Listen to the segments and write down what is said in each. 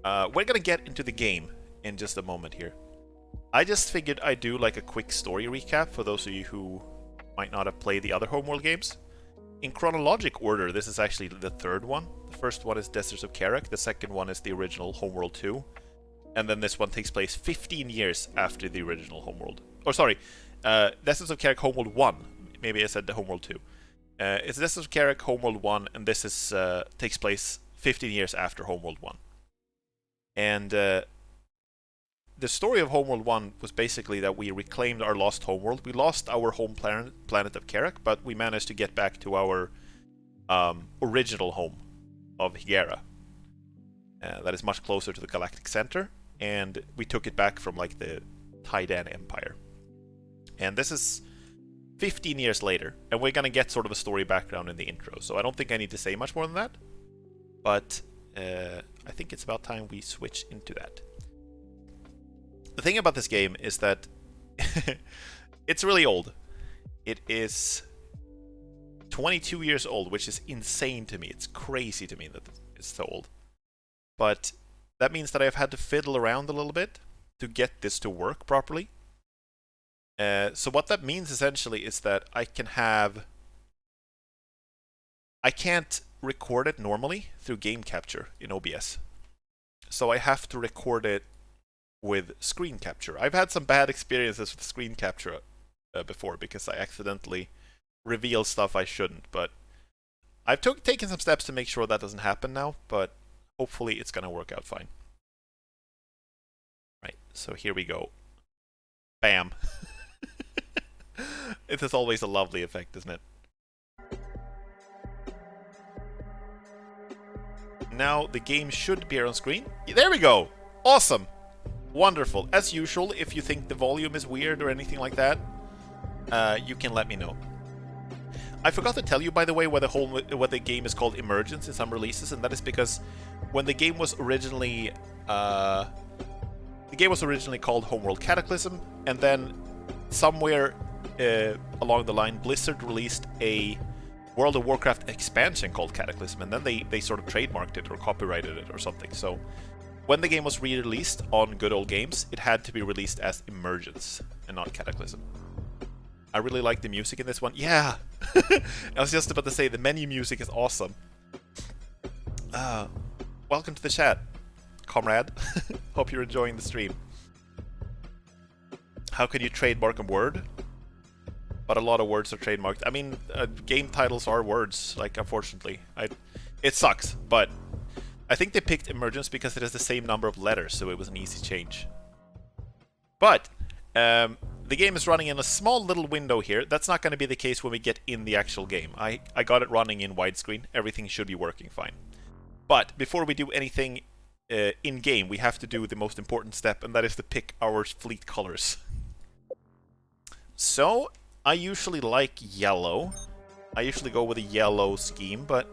We're gonna get into the game in just a moment here. I just figured I'd do like a quick story recap for those of you who might not have played the other Homeworld games. In chronologic order, this is actually the third one. The first one is Deserts of Karak, the second one is the original Homeworld 2, and then this one takes place 15 years after the original Homeworld. Oh, sorry, Deserts of Karak Homeworld 1. Maybe I said the Homeworld 2. It's Deserts of Karak Homeworld 1, and this is takes place 15 years after Homeworld 1. And the story of Homeworld 1 was basically that we reclaimed our lost homeworld. We lost our home planet of Karak, but we managed to get back to our original home of Higera. That is much closer to the galactic center, and we took it back from like the Taidan Empire. And this is 15 years later, and we're gonna get sort of a story background in the intro, so I don't think I need to say much more than that. But I think it's about time we switch into that. The thing about this game is that it's really old. It is 22 years old, which is insane to me. It's crazy to me that it's so old. But that means that I've had to fiddle around a little bit to get this to work properly. So what that means essentially is that I can't record it normally through game capture in OBS. So I have to record it with screen capture. I've had some bad experiences with screen capture before because I accidentally reveal stuff I shouldn't, but I've taken some steps to make sure that doesn't happen now, but hopefully it's gonna work out fine. Right, so here we go. Bam. It is always a lovely effect, isn't it? Now the game should appear on screen. There we go! Awesome! Wonderful. As usual, if you think the volume is weird or anything like that, you can let me know. I forgot to tell you, by the way, why the game is called Emergence in some releases, and that is because when the game was originally called Homeworld Cataclysm, and then somewhere along the line, Blizzard released a World of Warcraft expansion called Cataclysm, and then they sort of trademarked it or copyrighted it or something. So when the game was re-released on Good Old Games, it had to be released as Emergence and not Cataclysm. I really like the music in this one. Yeah! I was just about to say, the menu music is awesome. Welcome to the chat, comrade. Hope you're enjoying the stream. How can you trademark a word? But a lot of words are trademarked. I mean, game titles are words, like, unfortunately. It sucks, but I think they picked Emergence because it has the same number of letters, so it was an easy change. But the game is running in a small little window here. That's not going to be the case when we get in the actual game. I got it running in widescreen. Everything should be working fine. But before we do anything in-game, we have to do the most important step, and that is to pick our fleet colors. So I usually like yellow. I usually go with a yellow scheme, but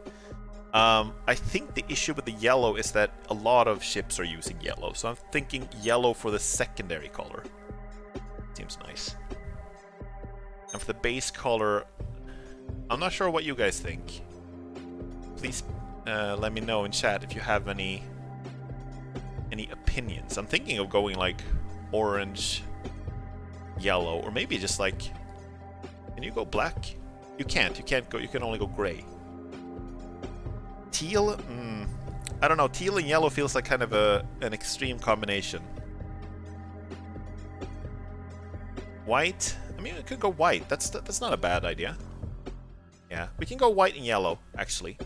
I think the issue with the yellow is that a lot of ships are using yellow, so I'm thinking yellow for the secondary color. Seems nice. And for the base color, I'm not sure what you guys think. Please let me know in chat if you have any opinions. I'm thinking of going like orange, yellow, or maybe just like... Can you go black? You can't. You can't go. You can only go gray. Teal? I don't know. Teal and yellow feels like kind of an extreme combination. White? I mean, we could go white. That's not a bad idea. Yeah, we can go white and yellow, actually.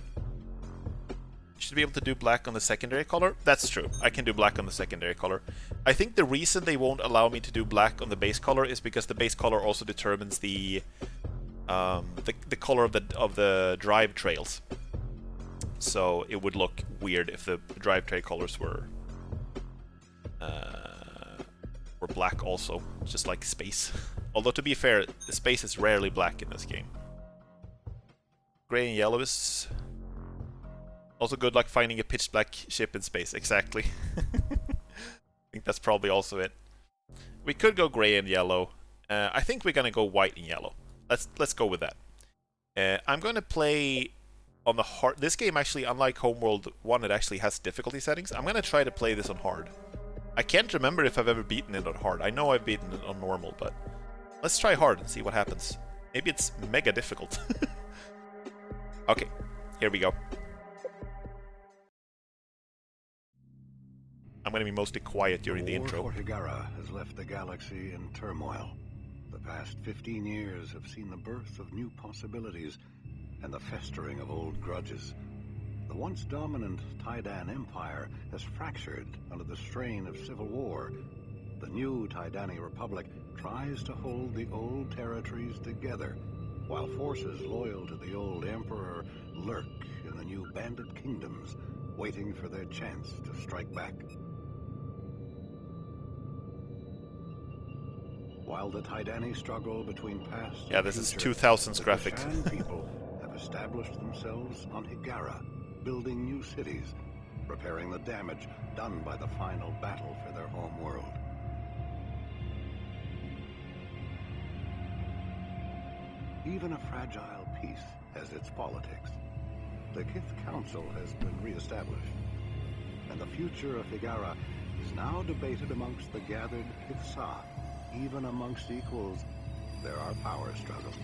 Should be able to do black on the secondary color. That's true. I can do black on the secondary color. I think the reason they won't allow me to do black on the base color is because the base color also determines the color of the drive trails. So it would look weird if the drive trail colors were black also, just like space. Although to be fair, the space is rarely black in this game. Gray and yellow is also good luck finding a pitch black ship in space. Exactly. I think that's probably also it. We could go gray and yellow. I think we're gonna go white and yellow. Let's go with that. I'm gonna play on the hard. This game actually, unlike Homeworld 1, it actually has difficulty settings. I'm gonna try to play this on hard. I can't remember if I've ever beaten it on hard. I know I've beaten it on normal, but let's try hard and see what happens. Maybe it's mega difficult. Okay, here we go. I'm gonna be mostly quiet during the intro. War for Higara has left the galaxy in turmoil. The past 15 years have seen the birth of new possibilities and the festering of old grudges. The once dominant Taidan Empire has fractured under the strain of civil war. The new Taidani Republic tries to hold the old territories together, while forces loyal to the old emperor lurk in the new bandit kingdoms, waiting for their chance to strike back. While the Taidani struggle between past and this is future, 2000s the graphics. Shan people have established themselves on Higara, building new cities, repairing the damage done by the final battle for their home world. Even a fragile peace has its politics. The Kith Council has been re-established, and the future of Higara is now debated amongst the gathered Kithsa. Even amongst equals, there are power struggles.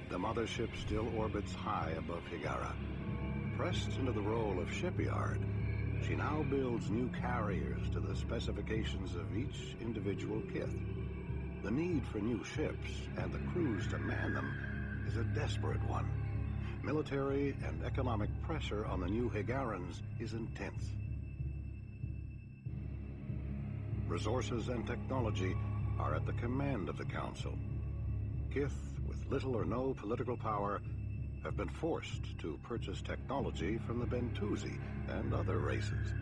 The mothership still orbits high above Higara. Pressed into the role of shipyard, she now builds new carriers to the specifications of each individual Kith. The need for new ships and the crews to man them is a desperate one. Military and economic pressure on the new Higarans is intense. Resources and technology are at the command of the Council. Kith, with little or no political power, have been forced to purchase technology from the Bentusi and other races.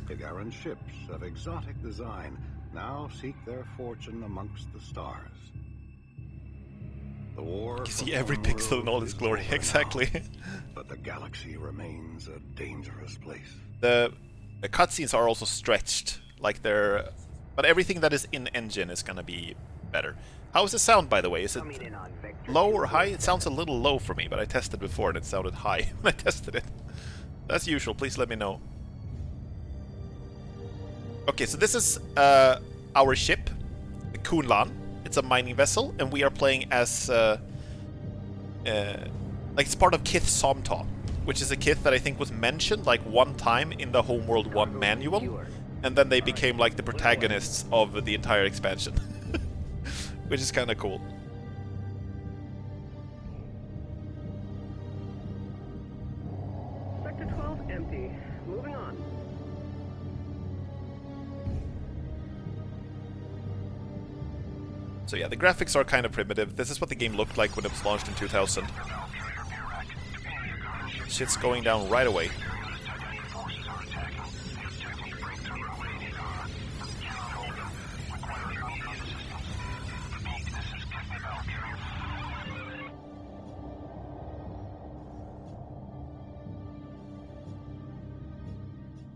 Higaran ships of exotic design now seek their fortune amongst the stars. The war You see every pixel in all its glory, exactly. But the galaxy remains a dangerous place. The cutscenes are also stretched, like they're... But everything that is in engine is gonna be better. How is the sound, by the way? Is it low or high? It sounds a little low for me, but I tested before and it sounded high when I tested it. As usual, please let me know. Okay, so this is our ship, the Kunlan. It's a mining vessel, and we are playing as... like, it's part of Kith Somta, which is a Kith that I think was mentioned, like, one time in the Homeworld 1 manual. And then they became like the protagonists of the entire expansion. Which is kind of cool. Sector 12 empty. Moving on. So yeah, the graphics are kind of primitive. This is what the game looked like when it was launched in 2000. Shit's going down right away.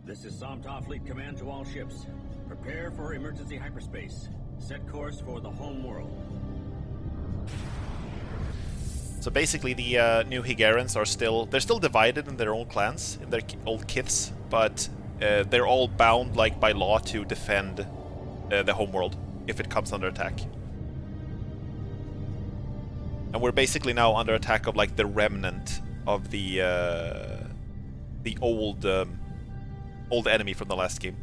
This is Somta Fleet Command to all ships. Prepare for emergency hyperspace. Set course for the home world. So basically the new Higarans are they're still divided in their own clans, in their old Kiths, but they're all bound like by law to defend the homeworld if it comes under attack. And we're basically now under attack of like the remnant of the old enemy from the last game.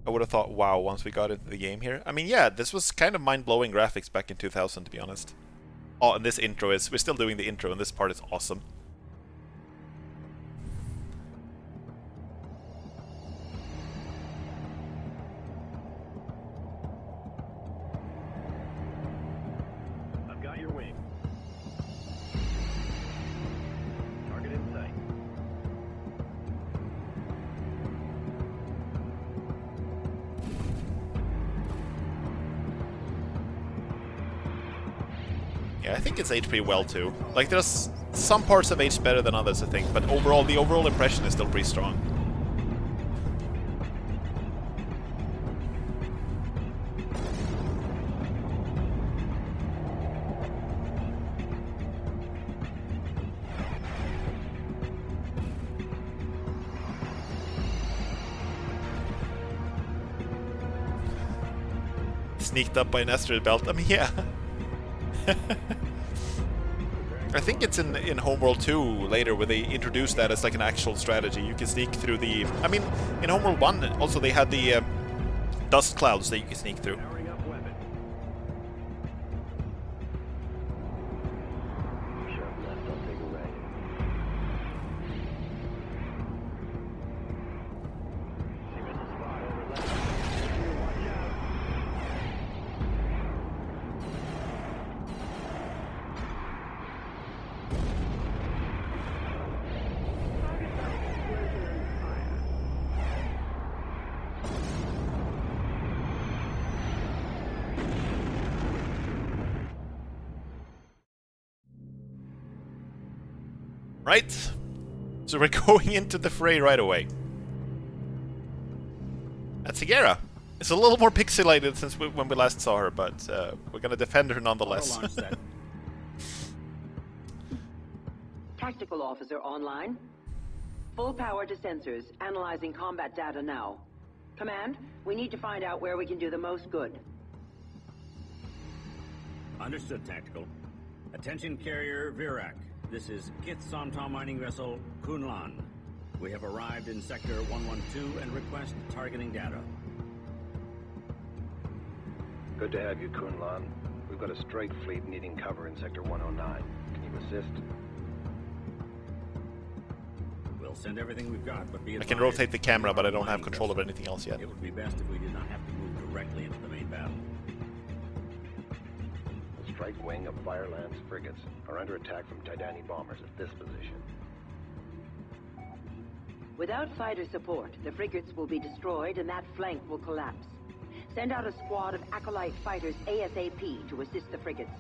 I would have thought, wow, once we got into the game here. I mean, yeah, this was kind of mind-blowing graphics back in 2000, to be honest. Oh, and this intro is... We're still doing the intro, and this part is awesome. I've got your wing. Target in sight. Yeah, I think it's aged pretty well too. Like, there's some parts have aged better than others, I think, but overall, the overall impression is still pretty strong. sneaked up by an asteroid belt. I mean, yeah. I think it's in Homeworld 2 later where they introduced that as like an actual strategy. You can sneak through the... I mean, in Homeworld 1 also they had the dust clouds that you can sneak through. Powering up weapon. Sharp left, I'll take a right. See missile spot over left. Watch out. Right? So we're going into the fray right away. That's Higera. It's a little more pixelated since when we last saw her, but we're gonna defend her nonetheless. Auto launch set. Tactical officer online. Full power to sensors, analyzing combat data now. Command, we need to find out where we can do the most good. Understood, Tactical. Attention carrier Virak. This is Kith Somtom mining vessel Kunlan. We have arrived in Sector 112 and request targeting data. Good to have you, Kunlan. We've got a strike fleet needing cover in Sector 109. Can you assist? We'll send everything we've got, but be I advised, can rotate the camera, but I don't have mining control of vessel. anything else yet. It would be best if we did not have to move directly into the main battle. The strike wing of Fireland's frigates are under attack from Tidani bombers at this position. Without fighter support, the frigates will be destroyed and that flank will collapse. Send out a squad of Acolyte fighters ASAP to assist the frigates.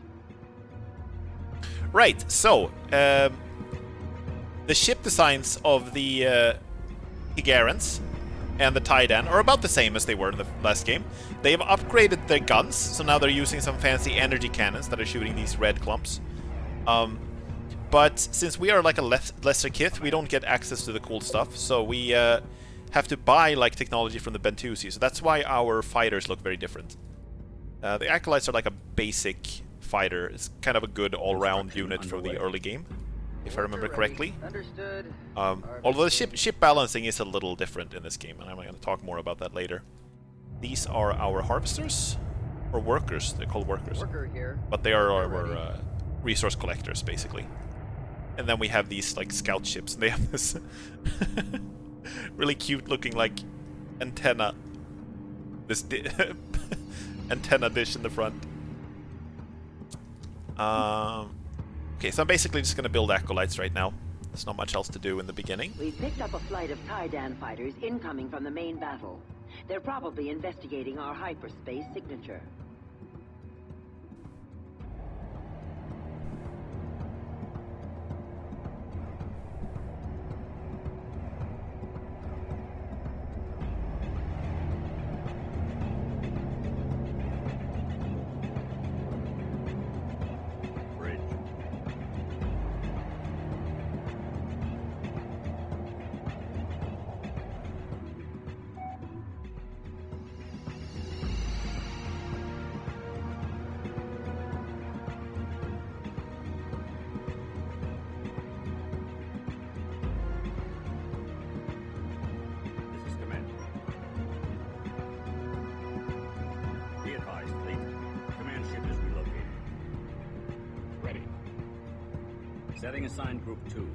Right, so, the ship designs of the Higarans and the Tidan are about the same as they were in the last game. They have upgraded their guns, so now they're using some fancy energy cannons that are shooting these red clumps. But since we are like a lesser kith, we don't get access to the cool stuff, so we have to buy like technology from the Bentusi, so that's why our fighters look very different. The Acolytes are like a basic fighter. It's kind of a good all-round unit from the early game, if I remember correctly. Understood. Although the ship balancing is a little different in this game, and I'm going to talk more about that later. These are our harvesters, or workers. They're called workers, Worker here. but they are our resource collectors, basically. And then we have these like scout ships, and they have this really cute-looking like antenna, this antenna dish in the front. Okay, so I'm basically just going to build acolytes right now. There's not much else to do in the beginning. We've picked up a flight of Tidan fighters incoming from the main battle. They're probably investigating our hyperspace signature. Bridge. This is Command. Be advised, fleet. Command ship is relocated. Ready. Setting aside Group 2.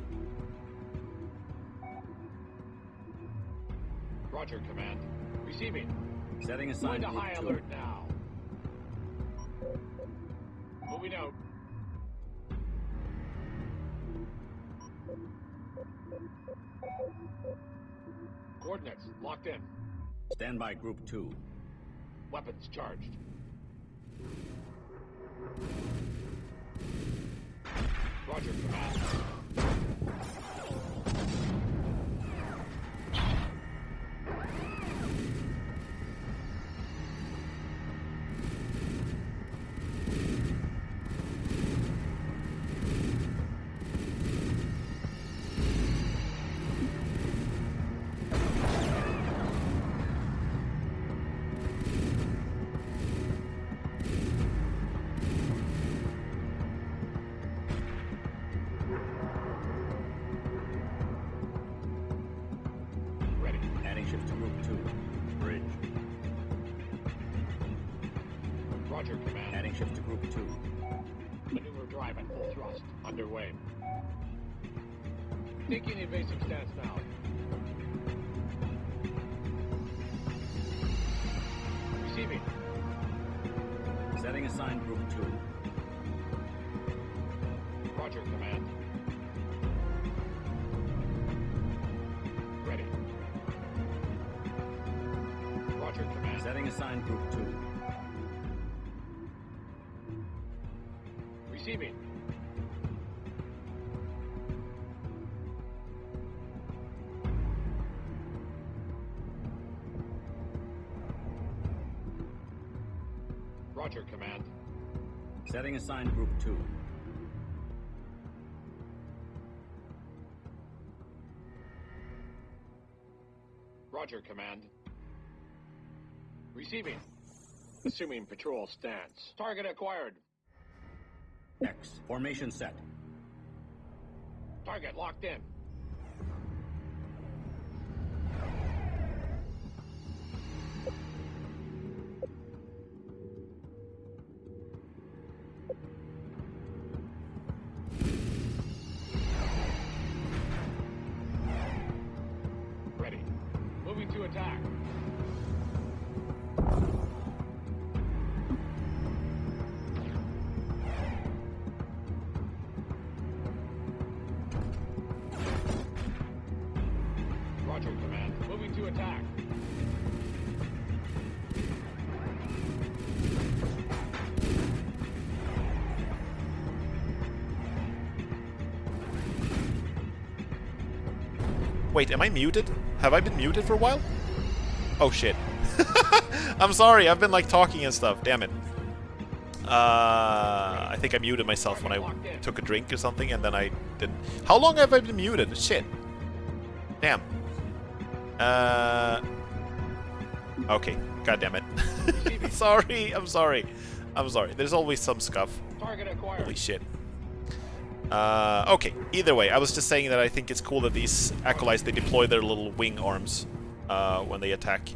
Roger, Command. Receiving. Setting Going aside to Group high 2. alert now. Moving out. Coordinates locked in. Stand by Group 2. Weapons charged. Roger, Command. shift to Group 2. Bridge. Roger, Command. Adding shift to Group 2. Maneuver drive at full thrust. Underway. Taking evasive stance now. Receiving. Setting assigned Group 2. Roger, Command. Ready. Roger, Command. Setting assigned Group 2. Receiving. Roger, Command. Setting assigned Group 2. Roger, Command. Receiving. Assuming patrol stance. Target acquired. X. Formation set. Target locked in. Ready. Moving to attack. Roger, Command. Moving to attack. Wait, am I muted? Have I been muted for a while? Oh shit. I'm sorry, I've been like talking and stuff, damn it. I think I muted myself when I took a drink or something and then I didn't. How long have I been muted? Shit. Damn. Okay, god damn it. Sorry, I'm sorry. I'm sorry. There's always some scuff. Target acquired. Holy shit. Okay, either way, I was just saying that I think it's cool that these acolytes, they deploy their little wing arms when they attack.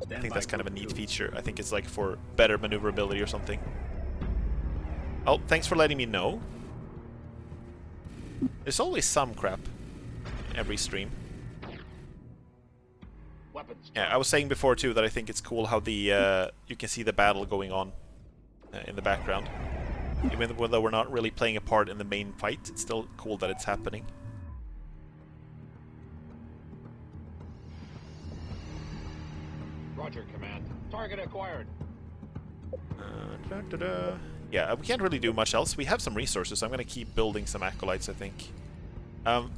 I think that's kind of a neat feature. I think it's like for better maneuverability or something. Oh, thanks for letting me know. There's always some crap in every stream. Weapons. Yeah, I was saying before too that I think it's cool how the you can see the battle going on in the background. Even though we're not really playing a part in the main fight, it's still cool that it's happening. Roger, Command. Target acquired. Yeah, we can't really do much else. We have some resources, so I'm going to keep building some acolytes, I think.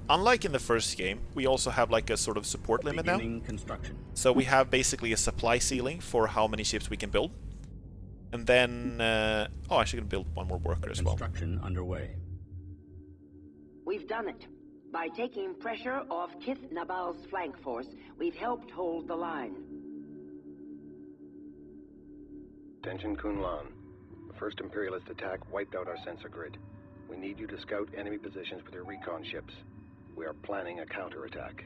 Unlike in the first game, we also have like a sort of support limit now. Construction. So we have basically a supply ceiling for how many ships we can build. And then, oh, actually gonna build one more worker as well. Construction underway. We've done it. By taking pressure off Kith Nabal's flank force, we've helped hold the line. Attention, Kunlan. The first Imperialist attack wiped out our sensor grid. We need you to scout enemy positions with your recon ships. We are planning a counterattack.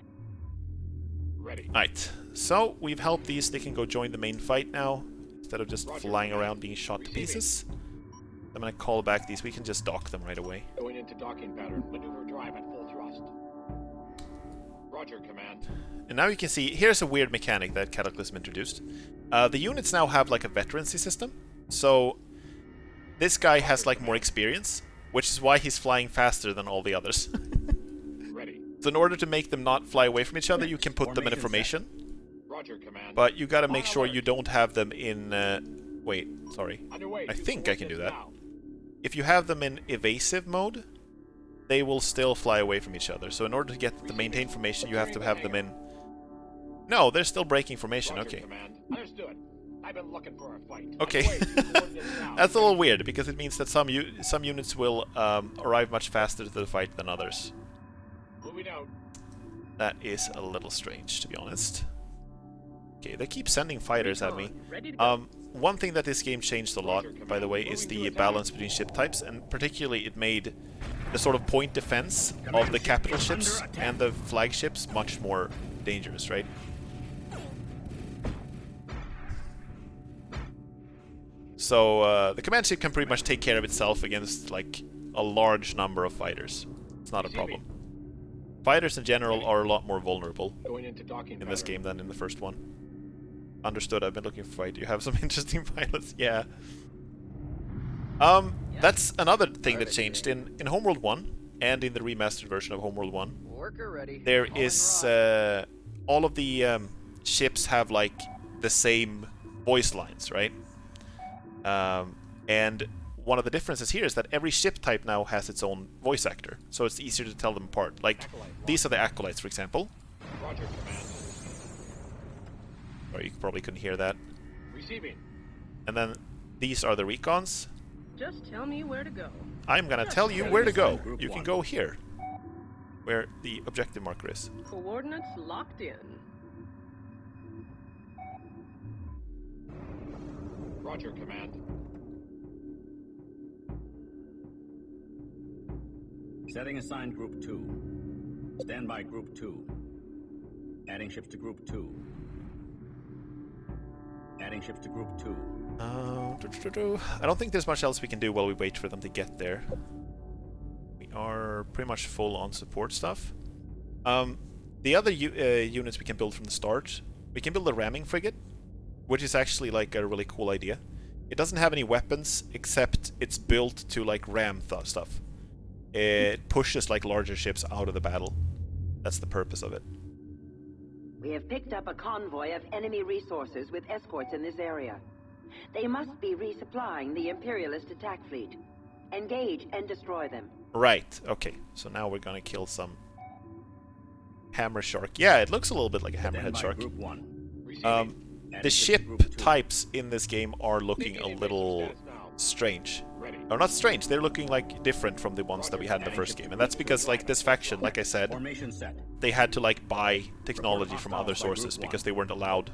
Ready. Right, so we've helped these. They can go join the main fight now, instead of just Roger. flying around being shot to pieces. I'm gonna call back these. We can just dock them right away. Going into docking pattern. Maneuver drive at full thrust. Roger, Command. And now you can see, here's a weird mechanic that Cataclysm introduced. The units now have like a veterancy system. So this guy has like more experience, which is why he's flying faster than all the others. Ready. So in order to make them not fly away from each other, you can put them in a formation. Roger, Command. But you gotta make sure you don't have them in... wait, sorry. Underway. I to think I can do that. now. If you have them in evasive mode, they will still fly away from each other. So in order to get the maintain formation, you have to have them in... No, they're still breaking formation, Roger, okay. Command. Understood. I've been looking for a fight. Okay. Underway to coordinates now. That's a little weird, because it means that some units will arrive much faster to the fight than others. Moving out. That is a little strange, to be honest. Okay, they keep sending fighters at me. One thing that this game changed a lot, by the way, is the balance between ship types, and particularly it made the sort of point defense of the capital ships and the flagships much more dangerous, right? So the command ship can pretty much take care of itself against like a large number of fighters. It's not a problem. Fighters in general are a lot more vulnerable Going into docking in this pattern. game than in the first one. Understood, I've been looking for fight. You have some interesting pilots, yeah. That's another thing that changed in Homeworld 1 and in the remastered version of Homeworld 1. Worker ready. There is all of the ships have like the same voice lines, right? And one of the differences here is that every ship type now has its own voice actor, so it's easier to tell them apart. Like these are the acolytes, for example. Roger, command. Or you probably couldn't hear that. Receiving. And then these are the recons. Just tell me where to go. I'm gonna tell you where to go. You can go here, where the objective marker is. Coordinates locked in. Roger, command. Setting assigned Group 2. Stand by Group 2. Adding ships to Group 2. Adding ships to Group 2. I don't think there's much else we can do while we wait for them to get there. We are pretty much full on support stuff. The other units we can build from the start. We can build a ramming frigate, which is actually like a really cool idea. It doesn't have any weapons, except it's built to like ram stuff. It pushes like larger ships out of the battle. That's the purpose of it. We have picked up a convoy of enemy resources with escorts in this area. They must be resupplying the Imperialist attack fleet. Engage and destroy them. Right, okay. So now we're gonna kill some hammer shark. Yeah, it looks a little bit like a hammerhead shark. Group 1. Receiving. The ship types in this game are looking a little strange. Ready. Or not strange, they're looking like different from the ones that we had in the first game. And that's because like this faction, like I said, Formation set. they had to like buy technology from other sources because they weren't allowed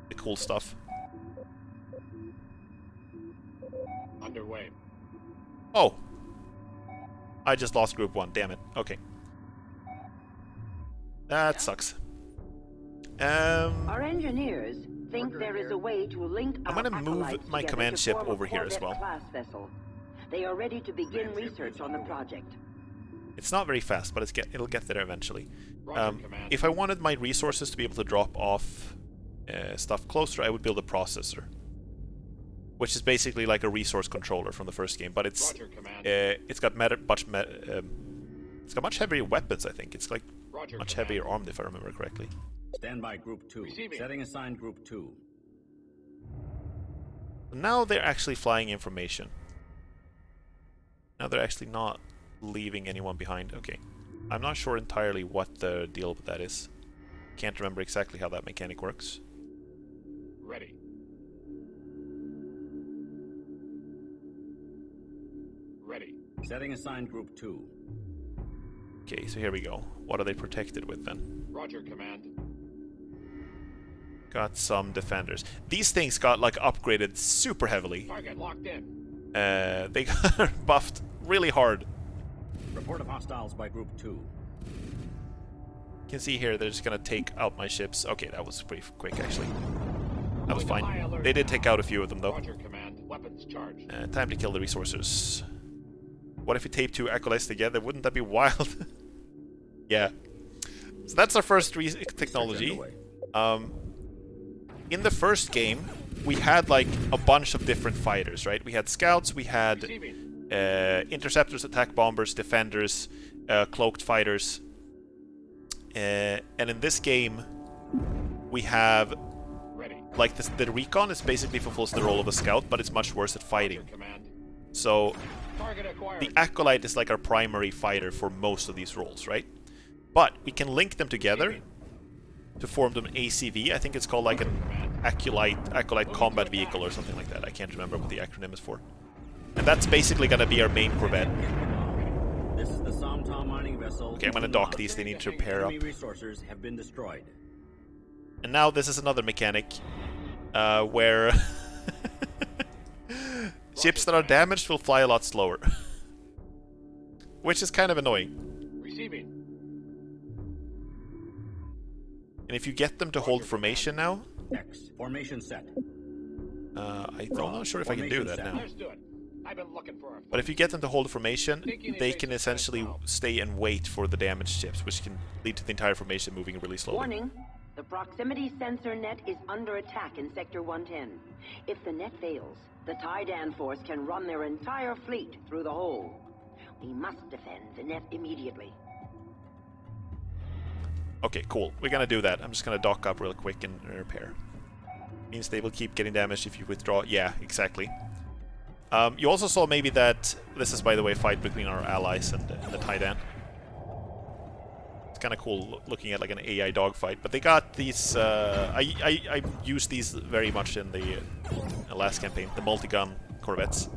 the cool stuff. Underway. Oh! I just lost Group 1, damn it. Okay. That sucks. Our engineers think there is a way to link I'm our gonna move acolytes my together command to ship form a over here as Corvette well. class vessel. They are ready to begin research on the project. It's not very fast, but it'll get there eventually. Roger, command. If I wanted my resources to be able to drop off stuff closer, I would build a processor. Which is basically like a resource controller from the first game, but it's Roger, command. it's got it's got much heavier weapons, I think. It's like Roger, much command. heavier armed, if I remember correctly. Stand by Group 2. Receiving. Setting assigned Group 2. Now they're actually flying information. Now they're actually not leaving anyone behind. Okay. I'm not sure entirely what the deal with that is. Can't remember exactly how that mechanic works. Ready. Ready. Setting assigned Group 2. Okay, so here we go. What are they protected with then? Roger, command. Got some defenders. These things got like upgraded super heavily. Target locked in. They got buffed really hard. Report of hostiles by Group 2. You can see here they're just gonna take out my ships. Okay, that was pretty quick actually. That was Going to high fine. alert They did now. take out a few of them though. Roger, command. Weapons charged. Time to kill the resources. What if we tape two acolytes together? Wouldn't that be wild? Yeah. So that's our first technology. In the first game, we had like a bunch of different fighters, right? We had scouts, we had Receiving. interceptors, attack bombers, defenders, cloaked fighters. And in this game, we have Ready. like the recon is basically fulfills the role of a scout, but it's much worse at fighting. Roger, command. So Target acquired. the acolyte is like our primary fighter for most of these roles, right? But we can link them together to form them ACV. I think it's called like an acolyte combat vehicle or something like that. I can't remember what the acronym is for. And that's basically gonna be our main corvette. This is the Somtom mining vessel. Okay, I'm gonna dock these. They need to repair up. Enemy resources have been destroyed. And now this is another mechanic where ships that are damaged will fly a lot slower. Which is kind of annoying. Receiving. And if you get them to hold formation now, X. Formation set. I'm not sure if I can do that now. Let's do it. I've been looking for a But if you get them to hold the formation, they can essentially stay and wait for the damaged ships, which can lead to the entire formation moving really slowly. Warning. The proximity sensor net is under attack in Sector 110. If the net fails, the Taidan force can run their entire fleet through the hole. We must defend the net immediately. Okay, cool. We're gonna do that. I'm just gonna dock up real quick and repair. Means they will keep getting damaged if you withdraw. Yeah, exactly. You also saw maybe that this is, by the way, a fight between our allies and the Taidan. It's kind of cool looking at like an AI dogfight. But they got these. I used these very much in the last campaign. The multi-gun corvettes.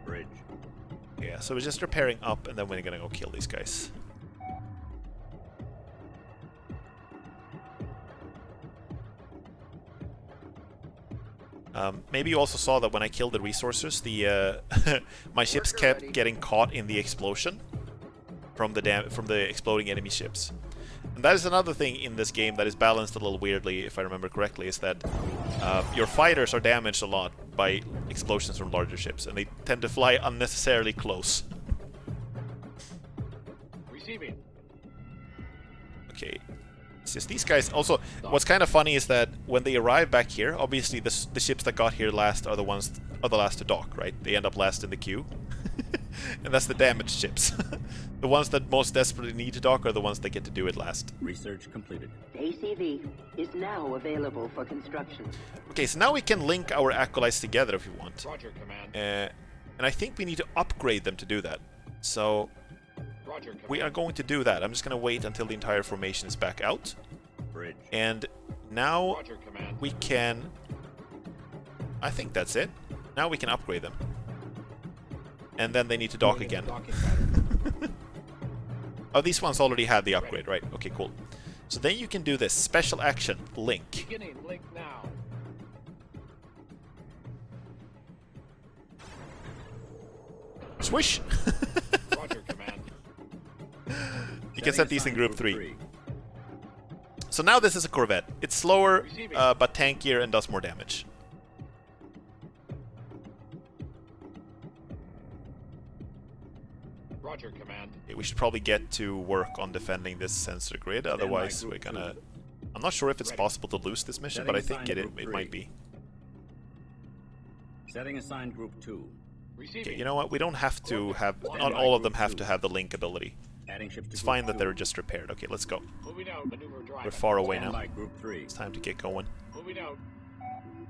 Bridge. Yeah, so we're just repairing up, and then we're gonna go kill these guys. Maybe you also saw that when I killed the resources, the my ships kept getting caught in the explosion from the exploding enemy ships. And that is another thing in this game that is balanced a little weirdly, if I remember correctly, is that your fighters are damaged a lot by explosions from larger ships, and they tend to fly unnecessarily close. receiving. Okay. It's just these guys. Also, what's kind of funny is that when they arrive back here, obviously the ships that got here last are the last to dock, right? They end up last in the queue. And that's the damaged ships. The ones that most desperately need to dock are the ones that get to do it last. Research completed. ACV is now available for construction. Okay, so now we can link our acolytes together if you want. Roger, Command. And I think we need to upgrade them to do that. So Roger, Command. we are going to do that. I'm just going to wait until the entire formation is back out. Bridge. And now Roger, Command. we can... I think that's it. Now we can upgrade them. And then they need to dock again. Docking pattern. Oh, these ones already had the upgrade, right? Okay, cool. So then you can do this. Special action. Link. Beginning link now. Swish! Roger, Command. You can set these in group 3. So now this is a corvette. It's slower, but tankier and does more damage. Roger, Command. Okay, we should probably get to work on defending this sensor grid, otherwise we're gonna... I'm not sure if it's possible to lose this mission, but I think it might be. Setting assigned group 2. Receiving. Okay, you know what? We don't have to have... Not all of them have to have the link ability. Adding ship to It's group fine that 2. they're just repaired. Okay, let's go. Moving out. Maneuver drive. We're far away Stand now. by group 3. It's time to get going. Moving out.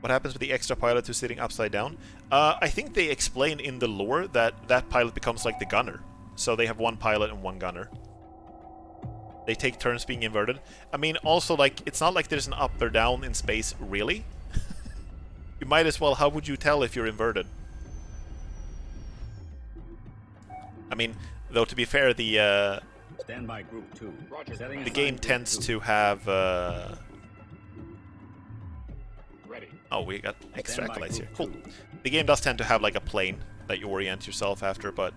What happens with the extra pilot who's sitting upside down? I think they explain in the lore that that pilot becomes like the gunner. So they have one pilot and one gunner. They take turns being inverted. I mean, also, like, it's not like there's an up or down in space, really. You might as well, how would you tell if you're inverted? I mean, though, to be fair, the Stand by group 2. Roger. Setting the assigned game group tends 2. to have... Ready. Oh, we got extra Stand by acolytes here. group Cool. 2. The game does tend to have, like, a plane that you orient yourself after, but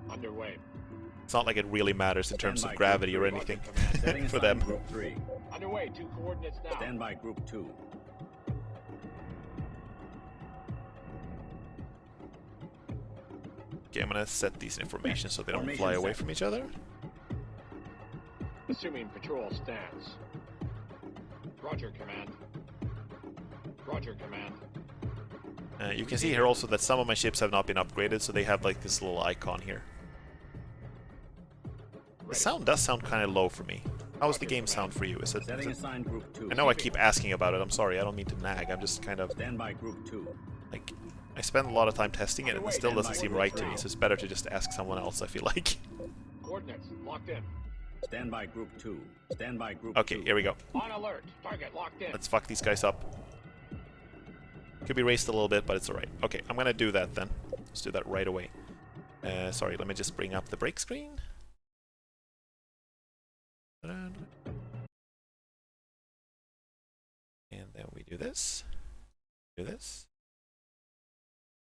Underway. it's not like it really matters in terms of gravity or anything Setting for assigned them. group 3. Underway. 2 coordinates now. Stand by group 2. Okay, I'm gonna set these information so they don't Formation fly away set. from each other. Assuming patrol stance. Roger, Command. Roger, Command. You can see here also that some of my ships have not been upgraded, so they have like this little icon here. The sound does sound kind of low for me. How does the game sound for you? Is it, Setting assigned group 2. I know I keep asking about it, I'm sorry, I don't mean to nag, I'm just kind of, Stand by group 2. like, I spend a lot of time testing it and it still doesn't seem right to me, so it's better to just ask someone else, I feel like. Coordinates locked in. Stand by group 2. Stand by group Okay, 2. here we go. On alert. Target locked in. Let's fuck these guys up. Could be raced a little bit, but it's alright. Okay, I'm gonna do that then. Let's do that right away. Sorry, let me just bring up the break screen. And then we do this. Do this.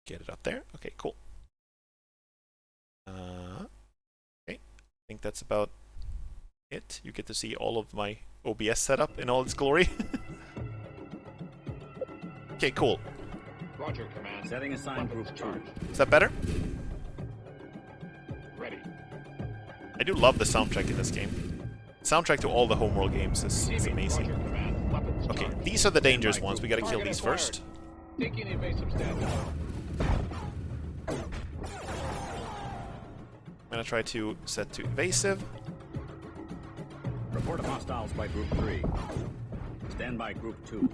Get it up there. Okay, cool. Okay, I think that's about it. You get to see all of my OBS setup in all its glory. Okay, cool. Roger, Command. Setting assigned group Weapons charge. charged. Is that better? Ready. I do love the soundtrack in this game. Soundtrack to all the Homeworld games is Receiving. amazing. Roger, Command. Weapons Okay, charged. these are the dangerous ones. We gotta kill Target these acquired. first. Taking evasive stance. I'm gonna try to set to evasive. Report of hostiles by Group 3. Stand by Group 2.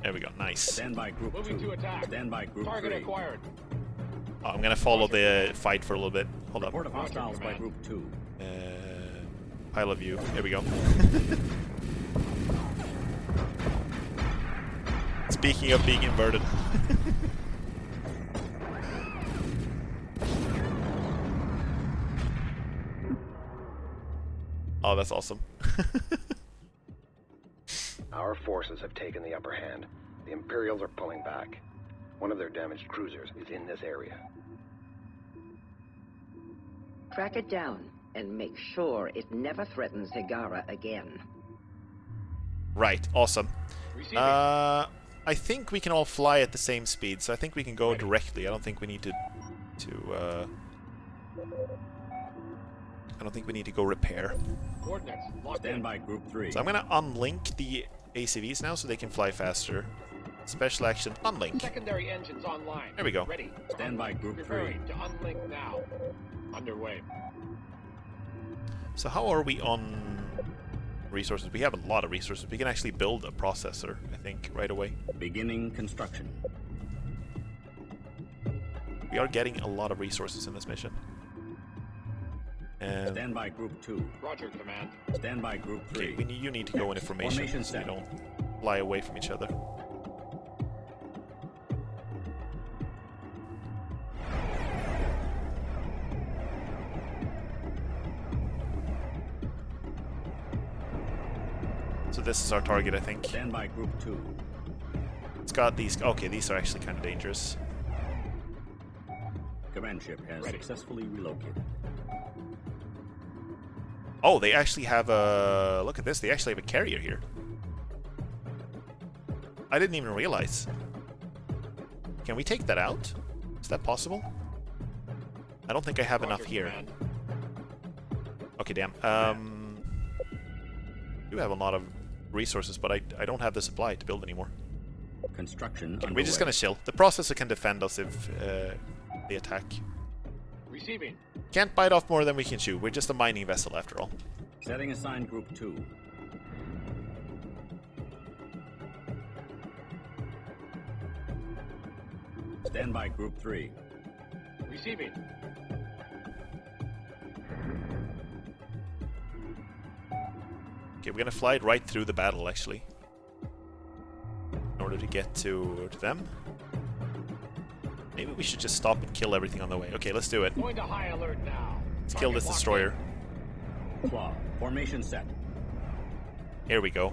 There we go, nice. Stand by Group Moving 2. to attack. Stand by Group Target 3. acquired. Oh, I'm gonna follow the fight for a little bit. Hold up. Report of hostiles by Command. Group 2. Pile of you. There we go. Speaking of being inverted. Oh, that's awesome. Our forces have taken the upper hand. The Imperials are pulling back. One of their damaged cruisers is in this area. Track it down and make sure it never threatens Higara again. Right, awesome. Receiving. I think we can all fly at the same speed, so I think we can go directly. I don't think we need to I don't think we need to go repair. Coordinates. Locked Stand in. by Group 3. So I'm gonna unlink the ACVs now so they can fly faster. Special action, unlink. Secondary engines online. There we go. Ready. Stand by Group 3. Preparing to unlink now. Underway. So how are we on resources? We have a lot of resources. We can actually build a processor, I think, right away. Beginning construction. We are getting a lot of resources in this mission. And Stand by Group 2. Roger, Command. Stand by Group 3. okay, you need to go into formation Formation so we set. don't fly away from each other. So this is our target, I think. Stand by Group 2. It's got these. Okay, these are actually kind of dangerous. Command ship has Ready. successfully relocated. Oh, they actually have a... Look at this, they actually have a carrier here. I didn't even realize. Can we take that out? Is that possible? I don't think I have enough Roger, here. Command. Okay, damn. Do have a lot of resources, but I don't have the supply to build anymore. Construction Okay, we're just underway. gonna chill. The processor can defend us if they attack. Receiving. Can't bite off more than we can chew. We're just a mining vessel after all. Setting assigned Group 2. Stand by Group 3. Receiving. Okay, we're gonna fly right through the battle, actually. In order to get to them. Maybe we should just stop and kill everything on the way. Okay, let's do it. Going to high alert now. Let's kill this Target destroyer. Claw. Formation set. Here we go.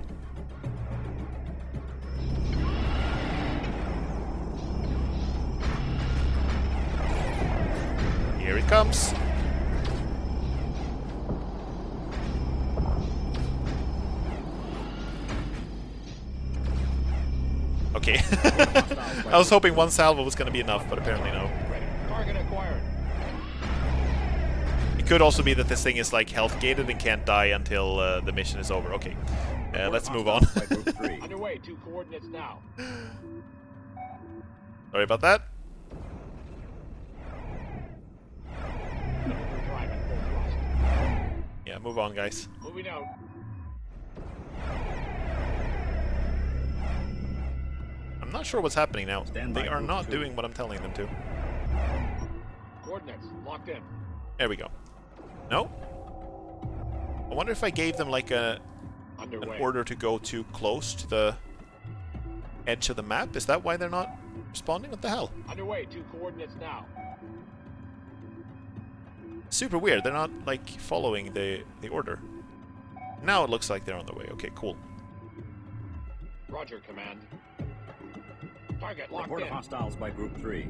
Here it comes. Okay. I was hoping one salvo was going to be enough, but apparently no. Ready. Target acquired. It could also be that this thing is like health gated and can't die until the mission is over. Okay, let's move on. By Group 3. Underway. 2 coordinates now. Sorry about that. Maneuver drive at full thrust. Yeah, move on, guys. Moving out. I'm not sure what's happening now. Stand They by, are Group not 2. doing what I'm telling them to. Coordinates locked in. There we go. No? I wonder if I gave them like an Underway. order to go too close to the edge of the map. Is that why they're not responding? What the hell? Underway. 2 coordinates now. Super weird. They're not like following the order. Now it looks like they're on the way. Okay, cool. Roger, Command. Target locked Report of in. hostiles by Group 3.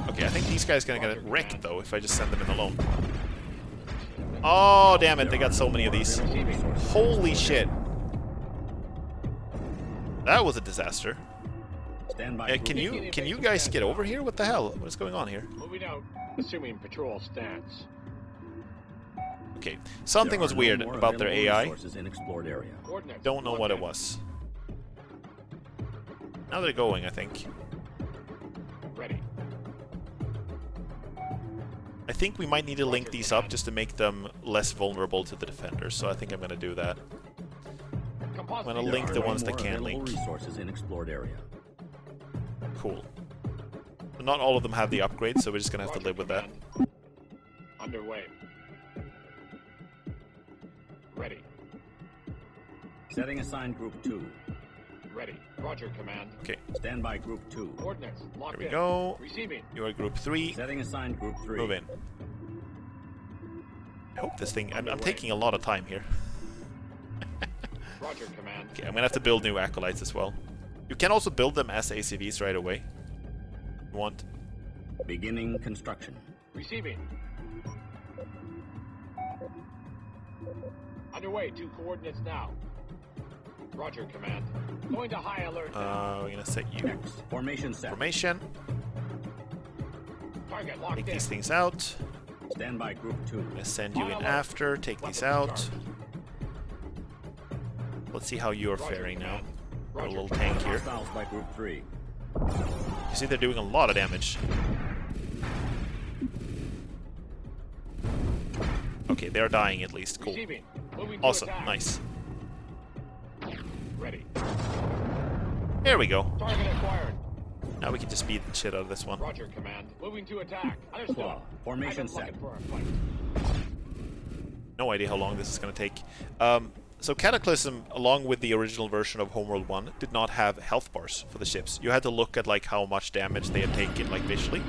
Okay, I think these guys are gonna get wrecked though if I just send them in alone. Oh damn it! They got so many of these. Holy shit! That was a disaster. Can you guys get over here? What the hell? What is going on here? Moving out, assuming patrol stance. Okay, something was weird about their AI. Coordinates Don't know what it locked in. was. Now they're going, I think. Ready. I think we might need to link these up just to make them less vulnerable to the defenders, so I think I'm going to do that. I'm going to link the ones that can't link. Resources in explored area. Cool. But not all of them have the upgrades, so we're just going to have to live with that. Underway. Ready. Setting assigned group 2. Ready. Roger, command. Okay, Stand by group 2. Coordinates locked there we in. go. Receiving. You are group 3. Setting assigned group 3. Move in. I hope this thing... I'm taking a lot of time here. Roger, command. Okay, I'm going to have to build new acolytes as well. You can also build them as ACVs right away. If you want. Beginning construction. Receiving. Underway. 2 coordinates now. Roger, command. Going to high alert now. We're going to set you Next. Formation set. formation. Target locked Take in. these things out. Stand by group 2. I'm going to send you in after. Take these out. Let's see how you're faring now. Got a little tank here. Hostiles by group 3. You see they're doing a lot of damage. Okay, they're dying at least. Cool. Receiving. Moving to Awesome. attack. Nice. Ready. There we go. Target acquired. Now we can just beat the shit out of this one. Roger, command. Moving to attack. Understood. Claw. Formation I've been looking set. for a fight. No idea how long this is going to take. So Cataclysm, along with the original version of Homeworld 1, did not have health bars for the ships. You had to look at like how much damage they had taken, like visually,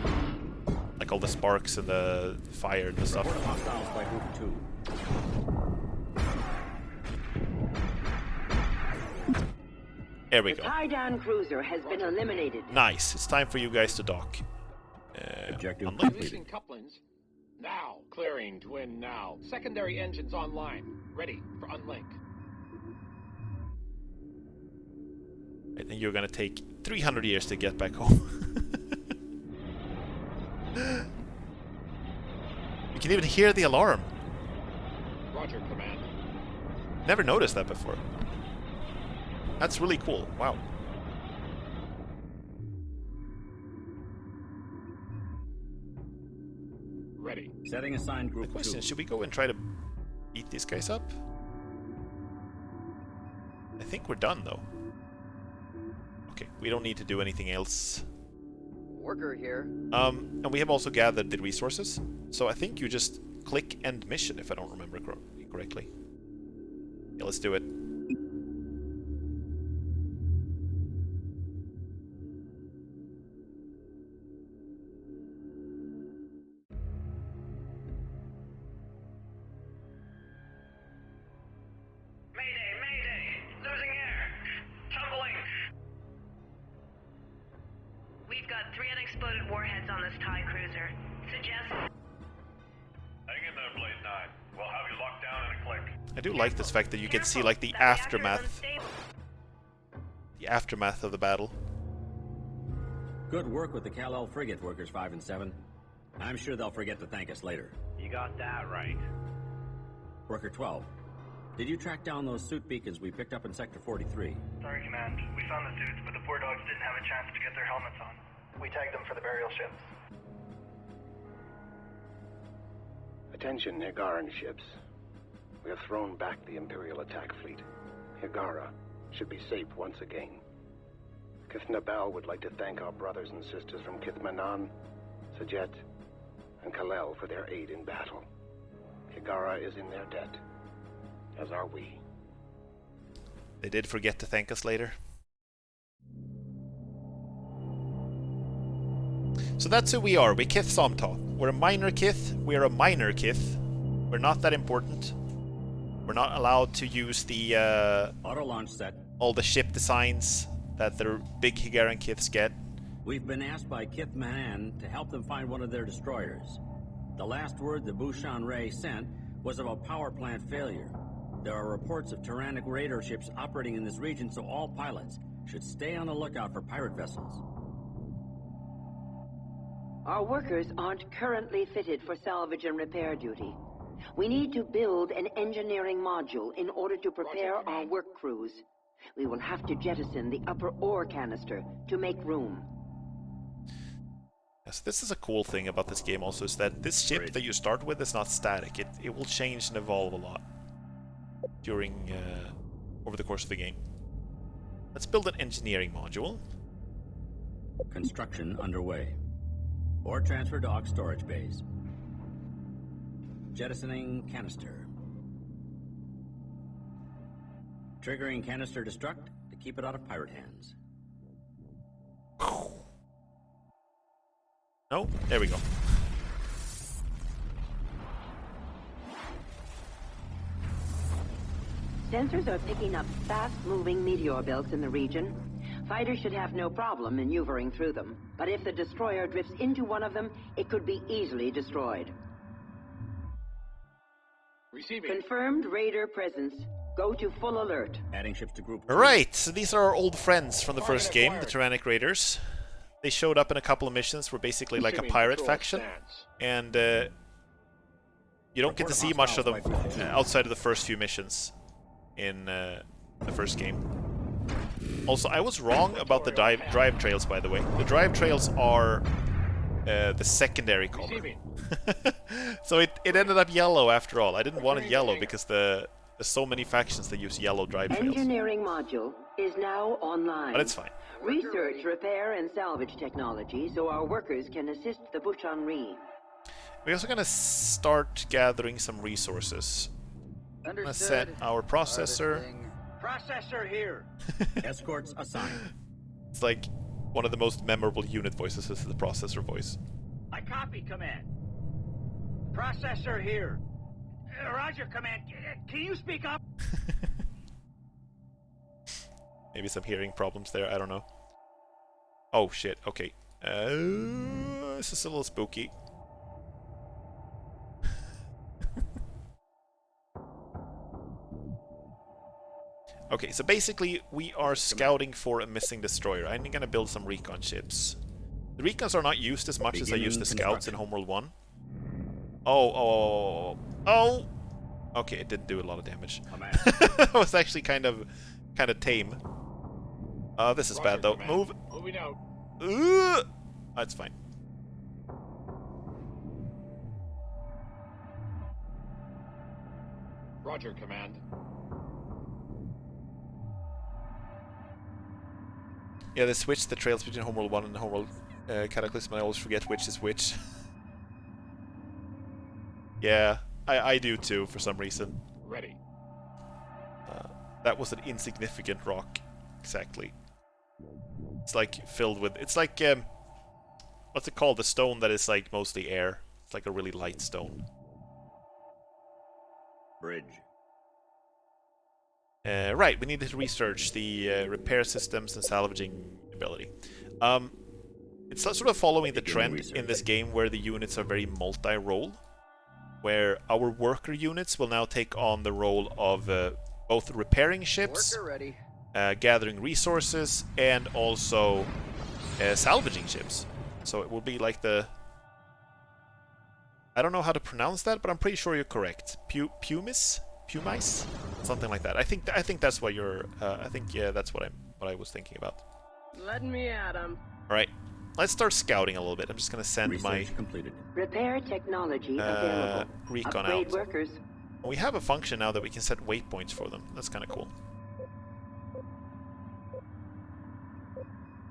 like all the sparks and the fire and the stuff. Report hostiles by group 2. There we The go. Tidan cruiser has been eliminated. Nice. It's time for you guys to dock. Objective unlink. completed. Releasing couplings. Now. Clearing twin now. Secondary engines online. Ready for unlink. I think you're gonna take 300 years to get back home. You can even hear the alarm. Roger, command. Never noticed that before. That's really cool. Wow. Ready. Setting assigned The group 2. question is, should we go and try to beat these guys up? I think we're done though. Okay, we don't need to do anything else. Worker here. And we have also gathered the resources. So I think you just click end mission if I don't remember correctly. Yeah, let's do it. Mayday, mayday! Losing air! Tumbling! We've got 3 unexploded warheads on this TIE cruiser. Suggest... Hang in there, Blade 9. We'll have you locked down in a click. I do like this fact that you can see Careful, like the that reactor is aftermath. unstable. The aftermath of the battle. Good work with the Kal-El frigate, workers 5 and 7. I'm sure they'll forget to thank us later. You got that right. Worker 12. Did you track down those suit beacons we picked up in Sector 43? Sorry, Command. We found the suits, but the poor dogs didn't have a chance to get their helmets on. We tagged them for the burial ships. Attention, Higaran ships. We have thrown back the Imperial attack fleet. Higara should be safe once again. Kithnabal would like to thank our brothers and sisters from Kithmanan, Sajet, and Kal-El for their aid in battle. Higara is in their debt, as are we. They did forget to thank us later. So that's who we are. We Kith Somta. We're a minor Kith. We're a minor Kith. We're not that important. We're not allowed to use the Auto launch set. all the ship designs that the big Higaran Kiths get. We've been asked by Kith Mahan to help them find one of their destroyers. The last word the Bushan Ray sent was of a power plant failure. There are reports of tyrannic raider ships operating in this region, so all pilots should stay on the lookout for pirate vessels. Our workers aren't currently fitted for salvage and repair duty. We need to build an engineering module in order to prepare our work crews. We will have to jettison the upper ore canister to make room. Yes, this is a cool thing about this game also, is that this ship that you start with is not static. It will change and evolve a lot during over the course of the game. Let's build an engineering module. Construction underway. Ore transfer dock storage bays. Jettisoning canister. Triggering canister destruct to keep it out of pirate hands. No? There we go. Sensors are picking up fast-moving meteor belts in the region. Fighters should have no problem maneuvering through them. But if the destroyer drifts into one of them, it could be easily destroyed. Receiving. Confirmed raider presence. Go to full alert. Adding ships to group. Alright, so these are our old friends from the first game, the Tyrannic Raiders. They showed up in a couple of missions, were basically like a pirate faction. And you don't get to see much of them outside of the first few missions in the first game. Also, I was wrong about the drive trails, by the way. The drive trails are the secondary color. So it ended up yellow after all. I didn't want it yellow because there's so many factions that use yellow drive trails. Engineering module is now online. But it's fine. Research, repair, and salvage technology so our workers can assist the Bushan-Ri. We're also gonna start gathering some resources. I'm gonna set our processor. Processor here. Escorts assigned. It's like one of the most memorable unit voices is the processor voice. I copy, Command. Processor here. Roger, Command. Can you speak up? Maybe some hearing problems there, I don't know. Oh shit, okay. This is a little spooky. Okay, so basically we are scouting for a missing destroyer. I'm gonna build some recon ships. The recons are not used as much as I used the scouts in Homeworld 1. Oh. Okay, it didn't do a lot of damage. That was actually kind of tame. This is bad though. Move. Moving out. That's fine. Roger, Command. Yeah, they switched the trails between Homeworld 1 and Homeworld Cataclysm, and I always forget which is which. Yeah, I do too, for some reason. Ready. That was an insignificant rock, exactly. It's like filled with... It's like, what's it called? The stone that is like mostly air. It's like a really light stone. Bridge. Right, we need to research the repair systems and salvaging ability. It's sort of following the trend in this game where the units are very multi-role, where our worker units will now take on the role of both repairing ships, gathering resources, and also salvaging ships. So it will be like the... I don't know how to pronounce that, but I'm pretty sure you're correct. Pumis? Pumice? Something like that. I think that's what you're... yeah, that's what I was thinking about. Let me at him. Alright, let's start scouting a little bit. I'm just gonna send my... completed. Repair technology available. recon Upgrade out. workers. We have a function now that we can set waypoints for them. That's kind of cool.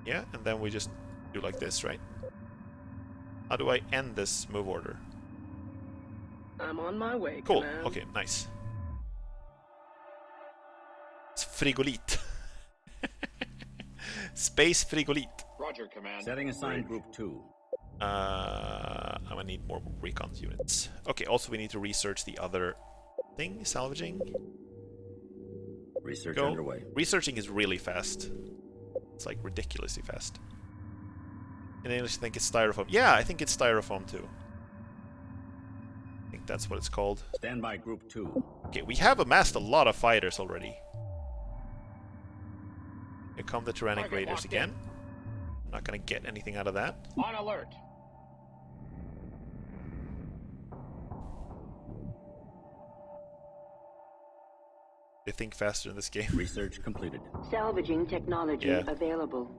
Yeah, and then we just do like this, right? How do I end this move order? I'm on my way, Cool. Command. Okay, nice. It's Frigolite. Space Frigolite. Roger, Command. Setting aside Group 2. I'm gonna need more recon units. Okay, also we need to research the other thing, salvaging. Research Go. underway. Researching is really fast. It's like ridiculously fast. In English, I think it's styrofoam. Yeah, I think it's styrofoam too. I think that's what it's called. Stand by Group 2. Okay, we have amassed a lot of fighters already. Here come the Tyrannic Target Raiders locked again. in. I'm not gonna get anything out of that. On alert. They think faster in this game. Research completed. Salvaging technology Yeah. available.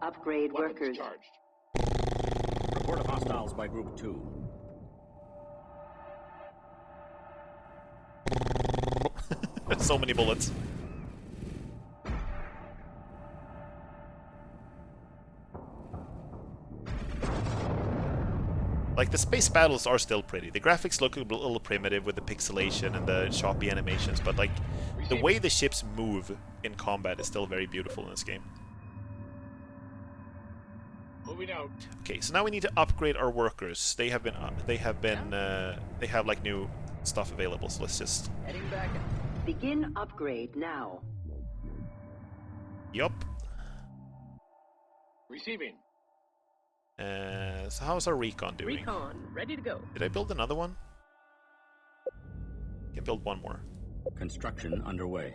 Upgrade Weapons workers. charged. Report of hostiles by Group 2. There's so many bullets. Like, the space battles are still pretty. The graphics look a little primitive with the pixelation and the choppy animations, but like, the way the ships move in combat is still very beautiful in this game. Moving out. Okay, so now we need to upgrade our workers. They have like new stuff available, so let's just... Heading back. Begin upgrade now. Yup. Receiving. So how's our recon doing? Recon, ready to go. Did I build another one? Can build one more. Construction underway.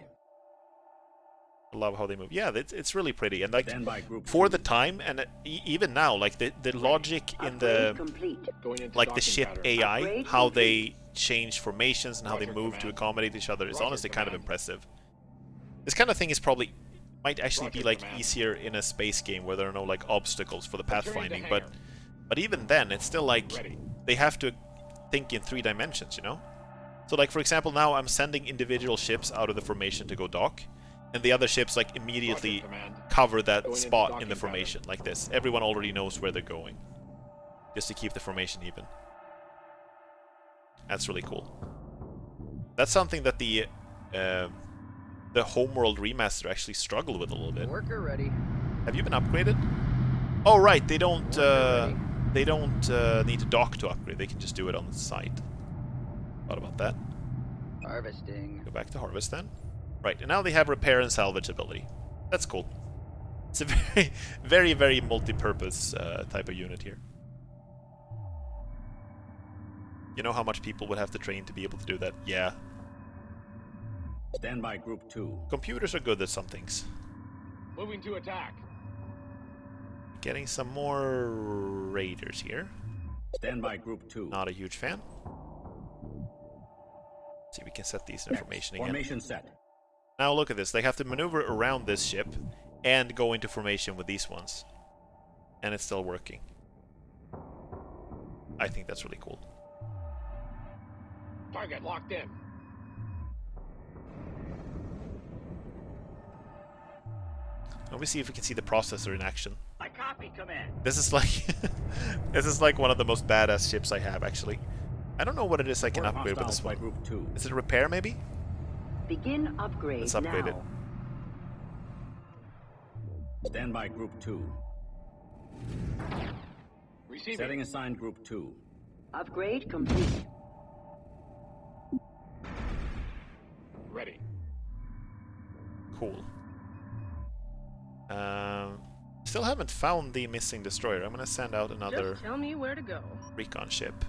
I love how they move. Yeah, it's really pretty, and like Stand by Group for 2. the time, and even now, like the logic in the Upgrade complete. Going into like the docking ship pattern. AI, Upgrade how complete. they change formations and how they Roger, move to command. accommodate each other is Roger, honestly kind of command. impressive. This kind of thing is probably might actually be Roger, like command. easier in a space game where there are no like obstacles for the Returning to pathfinding, but hangar. even then, it's still like Ready. they have to think in 3 dimensions, you know? So like for example, now I'm sending individual ships out of the formation to go dock, and the other ships like immediately Roger, command. cover that Going into spot in docking the formation like this. Everyone already knows where they're going, just to keep the formation even. That's really cool. That's something that the Homeworld remaster actually struggled with a little bit. Worker ready. Have you been upgraded? Oh right, they don't Worker need to dock to upgrade. They can just do it on the site. What about that? Harvesting. Go back to harvest then. Right, and now they have repair and salvage ability. That's cool. It's a very, very, very multi-purpose type of unit here. You know how much people would have to train to be able to do that? Yeah. Stand by Group 2. Computers are good at some things. Moving to attack. Getting some more raiders here. Stand by Group 2. Not a huge fan. See if we can set these information again. Formation set. Now look at this. They have to maneuver around this ship and go into formation with these ones. And it's still working. I think that's really cool. Target locked in. Let me see if we can see the processor in action. I copy command. This is like this is like one of the most badass ships I have actually. I don't know what it is I can Report of upgrade with hostiles this by one. Group 2. Is it a repair maybe? Begin upgrade Let's upgrade now. it. Stand by Group 2. Receiving. Setting assigned Group 2. Upgrade complete. Ready. Cool. Still haven't found the missing destroyer. I'm gonna send out another Just tell me where to go. recon ship.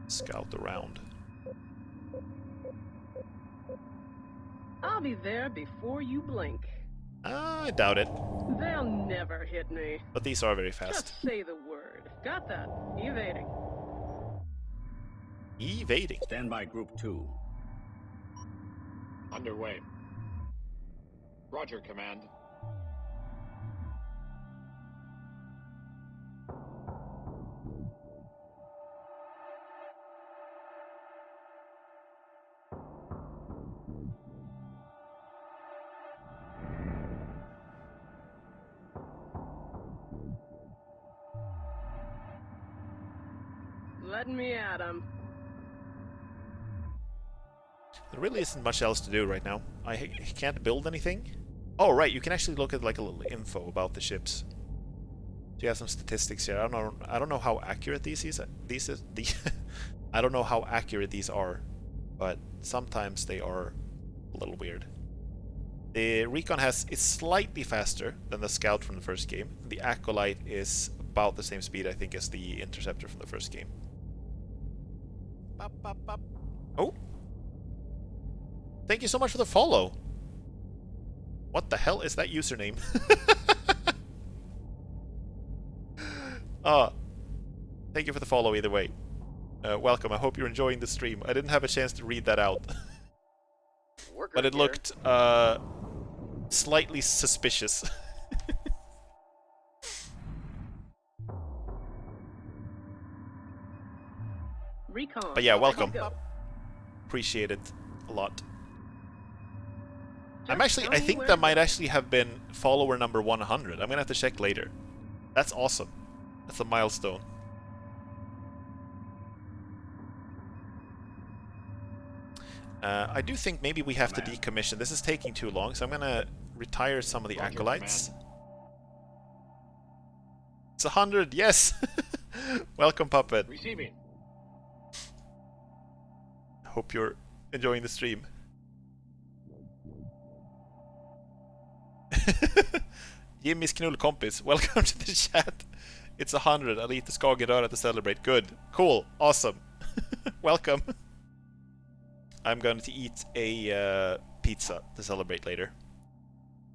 Scout around. I'll be there before you blink. I doubt it. They'll never hit me. But these are very fast. Just say the word. Got that. Evading. Evading. Stand by Group 2. Underway. Roger, command. Letting me at 'em. There really isn't much else to do right now. I can't build anything. Oh right, you can actually look at like a little info about the ships. So you have some statistics here. I don't know how accurate I don't know how accurate these are, but sometimes they are a little weird. The Recon is slightly faster than the Scout from the first game. The Acolyte is about the same speed, I think, as the Interceptor from the first game. Bop, bop, bop. Oh! Thank you so much for the follow! What the hell is that username? Thank you for the follow either way. Welcome, I hope you're enjoying the stream. I didn't have a chance to read that out. But it looked slightly suspicious. Recon. But yeah, welcome. Go. Appreciate it a lot. Just I think that might actually have been follower number 100. I'm gonna have to check later. That's awesome. That's a milestone. I do think maybe we have to decommission. This is taking too long, so I'm gonna retire some of the acolytes. It's 100, yes! Welcome, Puppet. Receiving. Hope you're enjoying the stream. Jimmy's knullkompis, welcome to the chat. It's 100. I'll eat the skagerröra to celebrate. Good. Cool. Awesome. Welcome. I'm going to eat a pizza to celebrate later.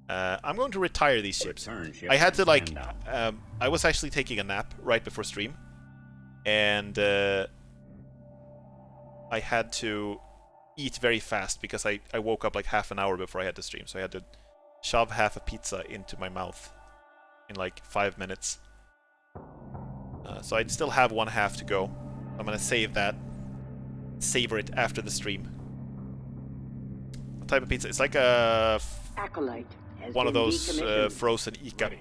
I'm going to retire these ships. I had to like... I was actually taking a nap right before stream. And I had to eat very fast because I woke up like half an hour before I had to stream. So I had to shove half a pizza into my mouth in like 5 minutes. So I still have one half to go. I'm gonna save that. Savor it after the stream. What type of pizza? It's like a... Acolyte one of those frozen Ica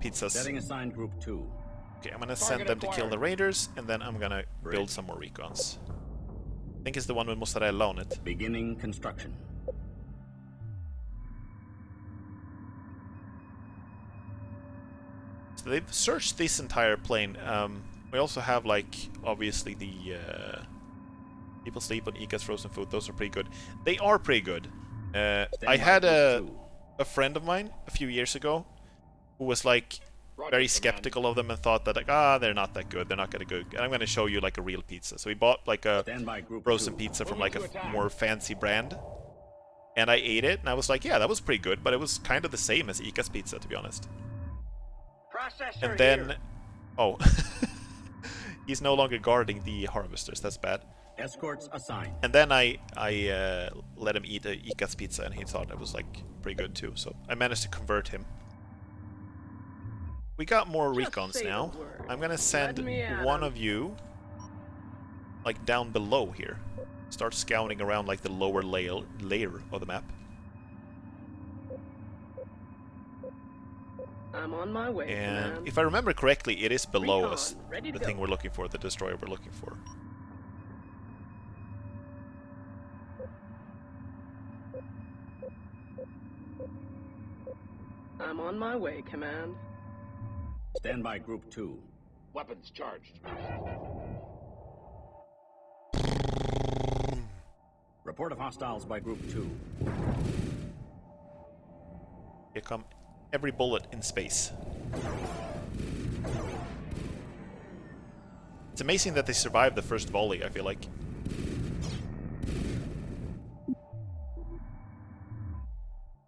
pizzas. Setting assigned group 2. Okay, I'm gonna send them to kill the raiders, and then I'm gonna build some more recons. I think it's the one with mozzarella on it. Beginning construction. So they've searched this entire plane. We also have, like, obviously the people sleep on Ica's frozen food. Those are pretty good. They are pretty good. I had a friend of mine a few years ago who was like very skeptical of them and thought that like, they're not that good. They're not gonna go. And I'm gonna show you like a real pizza. So we bought like a frozen pizza from like a more fancy brand, and I ate it and I was like, yeah, that was pretty good, but it was kind of the same as Ica's pizza, to be honest. Processor And then, here. oh, he's no longer guarding the harvesters. That's bad. Escorts assigned. And then I let him eat Ica's pizza, and he thought it was like pretty good too. So I managed to convert him. We got more recons now. I'm gonna send one of you like down below here. Start scouting around like the lower layer of the map. I'm on my way. And if I remember correctly, it is below Recon, us. ready to The thing go. we're looking for, the destroyer we're looking for. I'm on my way, Command. Stand by group 2. Weapons charged. Report of hostiles by group 2. Here come every bullet in space. It's amazing that they survived the first volley, I feel like.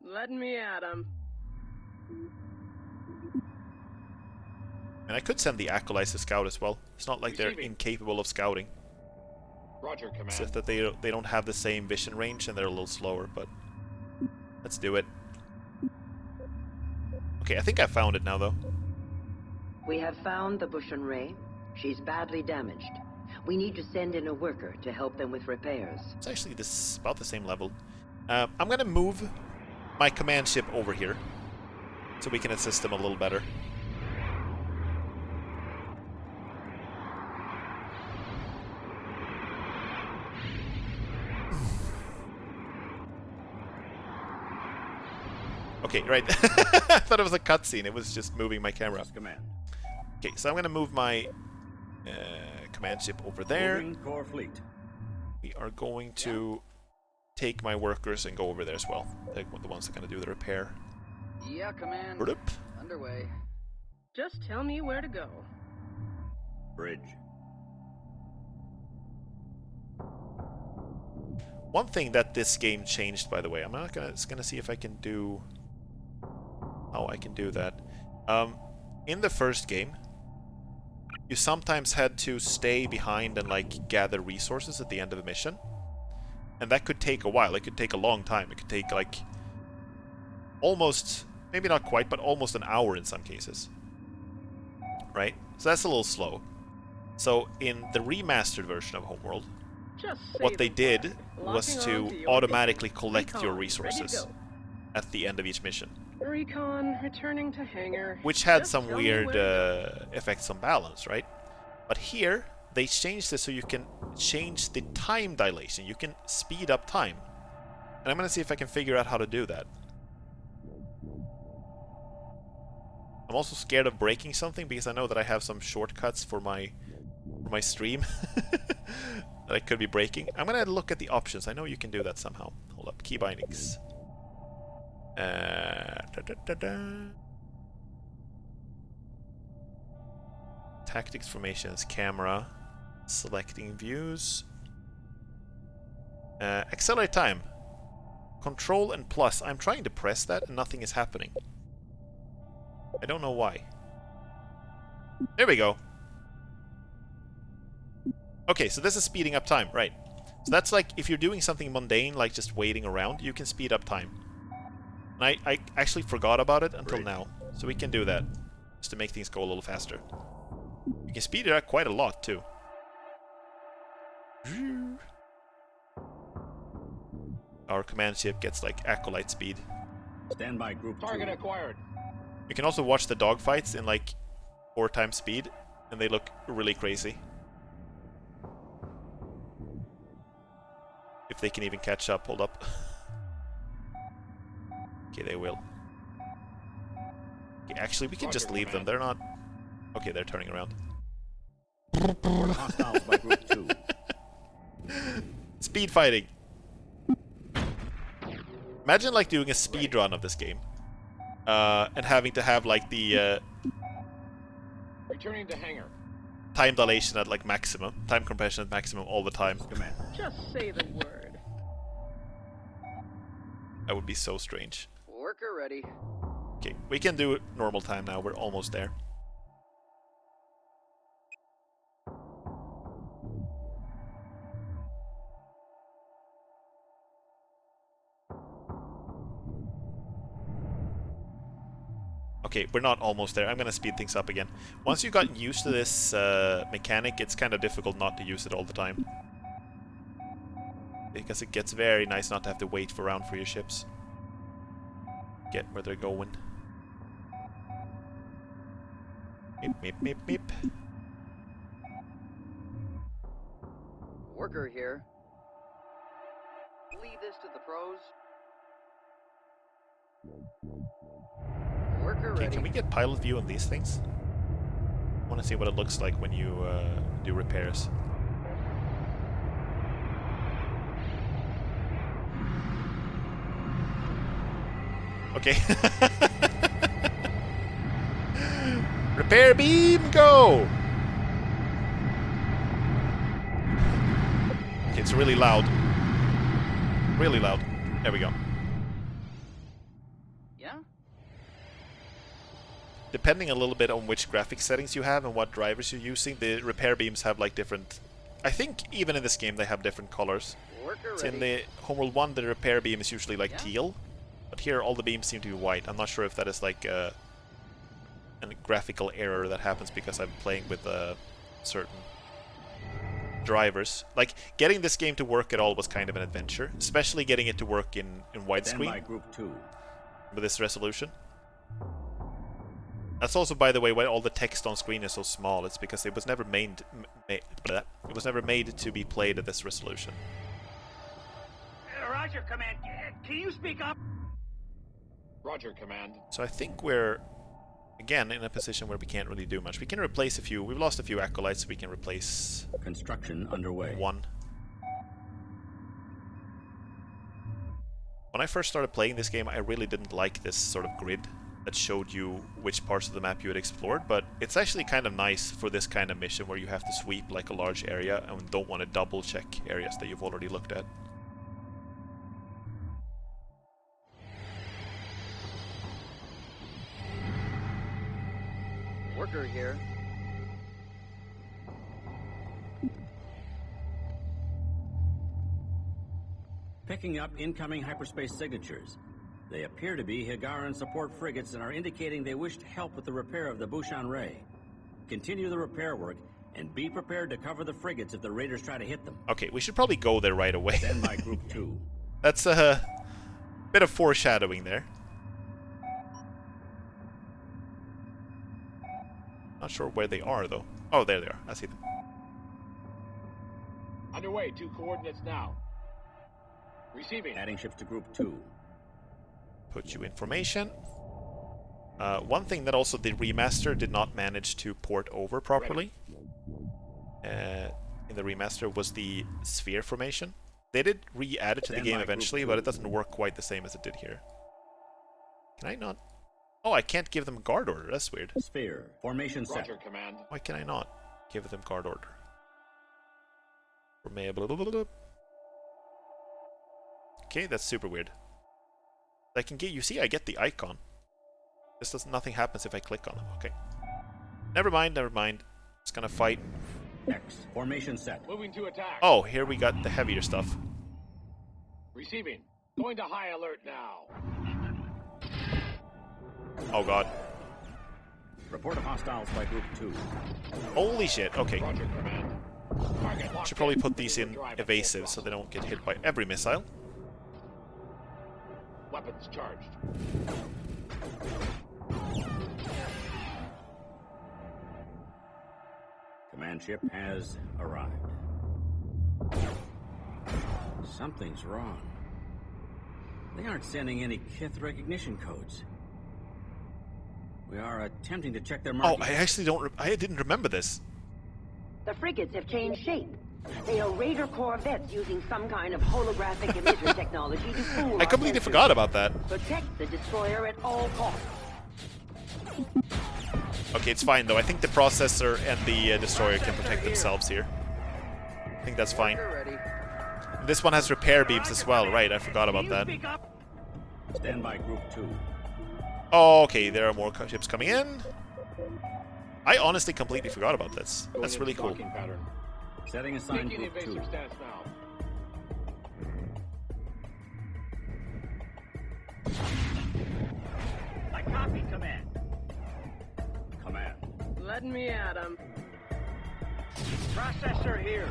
Let me at him. And I could send the acolytes to scout as well. It's not like they're incapable of scouting. Roger, command. It's just that they don't have the same vision range and they're a little slower, but let's do it. Okay, I think I found it now, though. We have found the Bushan Ray. She's badly damaged. We need to send in a worker to help them with repairs. It's actually about the same level. I'm gonna move my command ship over here so we can assist them a little better. Okay, right. I thought it was a cutscene. It was just moving my camera. Command. Okay, so I'm gonna move my command ship over there. Moving core fleet. We are going to take my workers and go over there as well. They're the ones that are gonna do the repair. Yeah, Command. Bloop. Underway. Just tell me where to go. Bridge. One thing that this game changed, by the way, I'm not gonna see if I can do how I can do that. In the first game, you sometimes had to stay behind and like gather resources at the end of a mission, and that could take a while. It could take a long time. It could take like almost, maybe not quite, but almost an hour in some cases. Right? So that's a little slow. So in the remastered version of Homeworld, what they did was to automatically collect your resources at the end of each mission. Recon, returning to hangar. Which had some weird effects on balance, right? But here, they changed it so you can change the time dilation. You can speed up time. And I'm gonna see if I can figure out how to do that. I'm also scared of breaking something because I know that I have some shortcuts for my stream that I could be breaking. I'm gonna look at the options. I know you can do that somehow. Hold up, key bindings. Tactics, formations, camera, selecting views. Accelerate time. Control and plus. I'm trying to press that and nothing is happening. I don't know why. There we go. Okay, so this is speeding up time, right. So that's like, if you're doing something mundane, like just waiting around, you can speed up time. And I actually forgot about it until now. So we can do that, just to make things go a little faster. You can speed it up quite a lot, too. Our command ship gets, like, acolyte speed. Standby group. Target acquired. You can also watch the dogfights in, like, 4 times speed, and they look really crazy. If they can even catch up, hold up. Okay, they will. Okay, actually, we can just leave them. They're not... Okay, they're turning around. Hostiles by group 2. Speed fighting. Imagine like doing a speed run of this game, and having to have like the Returning to hangar. time dilation at like maximum, time compression at maximum all the time. Command. Just say the word. That would be so strange. Worker ready. Okay, we can do normal time now. We're almost there. Okay, we're not almost there. I'm gonna speed things up again. Once you've gotten used to this mechanic, it's kind of difficult not to use it all the time. Because it gets very nice not to have to wait around for your ships. Get where they're going. Meep, meep, meep, meep. Worker here. Leave this to the pros. Worker Okay, ready. can we get pilot view on these things? I want to see what it looks like when you do repairs. Okay. Repair beam, go! Okay, it's really loud. Really loud. There we go. Yeah? Depending a little bit on which graphics settings you have and what drivers you're using, the repair beams have like different... I think even in this game they have different colors. Worker So ready. in the Homeworld 1, the repair beam is usually like teal, but here all the beams seem to be white. I'm not sure if that is like a graphical error that happens because I'm playing with certain drivers. Like, getting this game to work at all was kind of an adventure, especially getting it to work in widescreen Standby group 2. with this resolution. That's also, by the way, why all the text on screen is so small. It's because it was never made to be played at this resolution. Roger, Command. Can you speak up? Roger, Command. So I think we're, again, in a position where we can't really do much. We can replace a few. We've lost a few acolytes. We can replace Construction underway. one. When I first started playing this game, I really didn't like this sort of grid that showed you which parts of the map you had explored, but it's actually kind of nice for this kind of mission where you have to sweep like a large area and don't want to double check areas that you've already looked at. Worker here. Picking up incoming hyperspace signatures. They appear to be Higaran support frigates and are indicating they wish to help with the repair of the Bushan Ray. Continue the repair work and be prepared to cover the frigates if the raiders try to hit them. Okay, we should probably go there right away. Stand by Group 2. That's a bit of foreshadowing there. Not sure where they are though. Oh, there they are. I see them. Underway, 2 coordinates now. Receiving. Adding ships to Group 2. Put you in formation. One thing that also the remaster did not manage to port over properly in the remaster was the sphere formation. They did re-add it to the game eventually, but it doesn't work quite the same as it did here. Can I not? Oh, I can't give them guard order. That's weird. Sphere. Formation set. Roger, Command. Why can I not give them guard order? Okay, that's super weird. I can get, you see, I get the icon. This does nothing happens if I click on it. Okay. Never mind, never mind. It's gonna fight. X. Formation set. Moving to attack. Oh, here we got the heavier stuff. Receiving. Going to high alert now. Oh god. Report of hostiles by Group 2. Holy shit, okay. Roger, Command. Target locked Should probably in. put these in evasive so they don't get hit by every missile. Weapons charged. Command ship has arrived. Something's wrong. They aren't sending any Kith recognition codes. We are attempting to check their Oh, markings. I actually I didn't remember this. The frigates have changed shape. They are raider corvettes using some kind of holographic emitter technology to fool I our completely sensors. forgot about that. Protect the destroyer at all costs. Okay, it's fine though. I think the processor and the destroyer can protect themselves here. I think that's fine. Worker ready. This one has repair beams as well, right? I forgot about that. Stand by Group 2. Oh, okay, there are more ships coming in. I honestly completely forgot about this. That's really cool. Stalking pattern. Setting aside Taking Group 2. evasive stance now. I copy, Command. Command. Letting me at him. Processor here.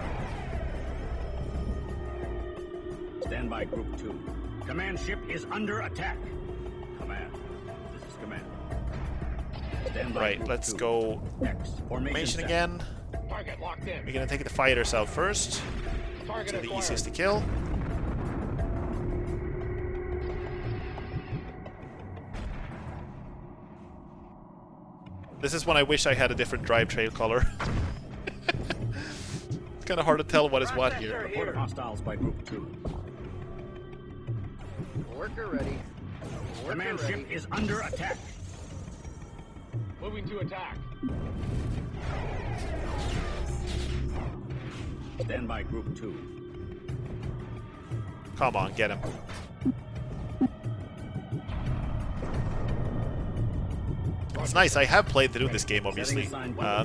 Stand by Group 2. Command ship is under attack. Command. This is Command. Stand by Right, Group let's 2. go X. Formation formation set. again. Target locked in. We're gonna take the fighters out first. Target So the acquired. easiest to kill. This is when I wish I had a different drive trail color. It's kind of hard to tell what is what here. Report of hostiles by Group 2. Worker ready. Worker Command ready. ship is under attack. Moving to attack. Stand by Group 2. Come on, get him. It's nice. I have played through this game, obviously.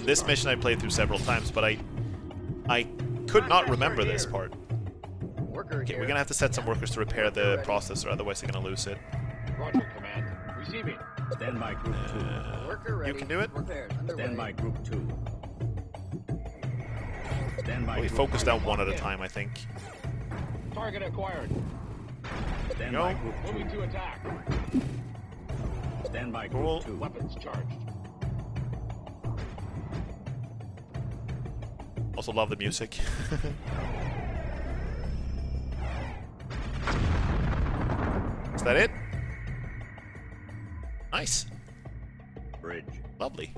This mission I played through several times, but I could not remember this part. Worker Okay, here. we're gonna have to set some workers to repair the processor, otherwise they're gonna lose it. Roger, Command. Receiving. Stand by Group 2. Worker ready. can do it? Repairs underway. Stand by Group 2. Stand by We Group focus 2. down one at a time, I think. Target acquired. Stand Go. by Group 2. Moving to attack. Stand by Cool. Group 2. Weapons charged. Also love the music. Is that it? Nice. Bridge. Lovely.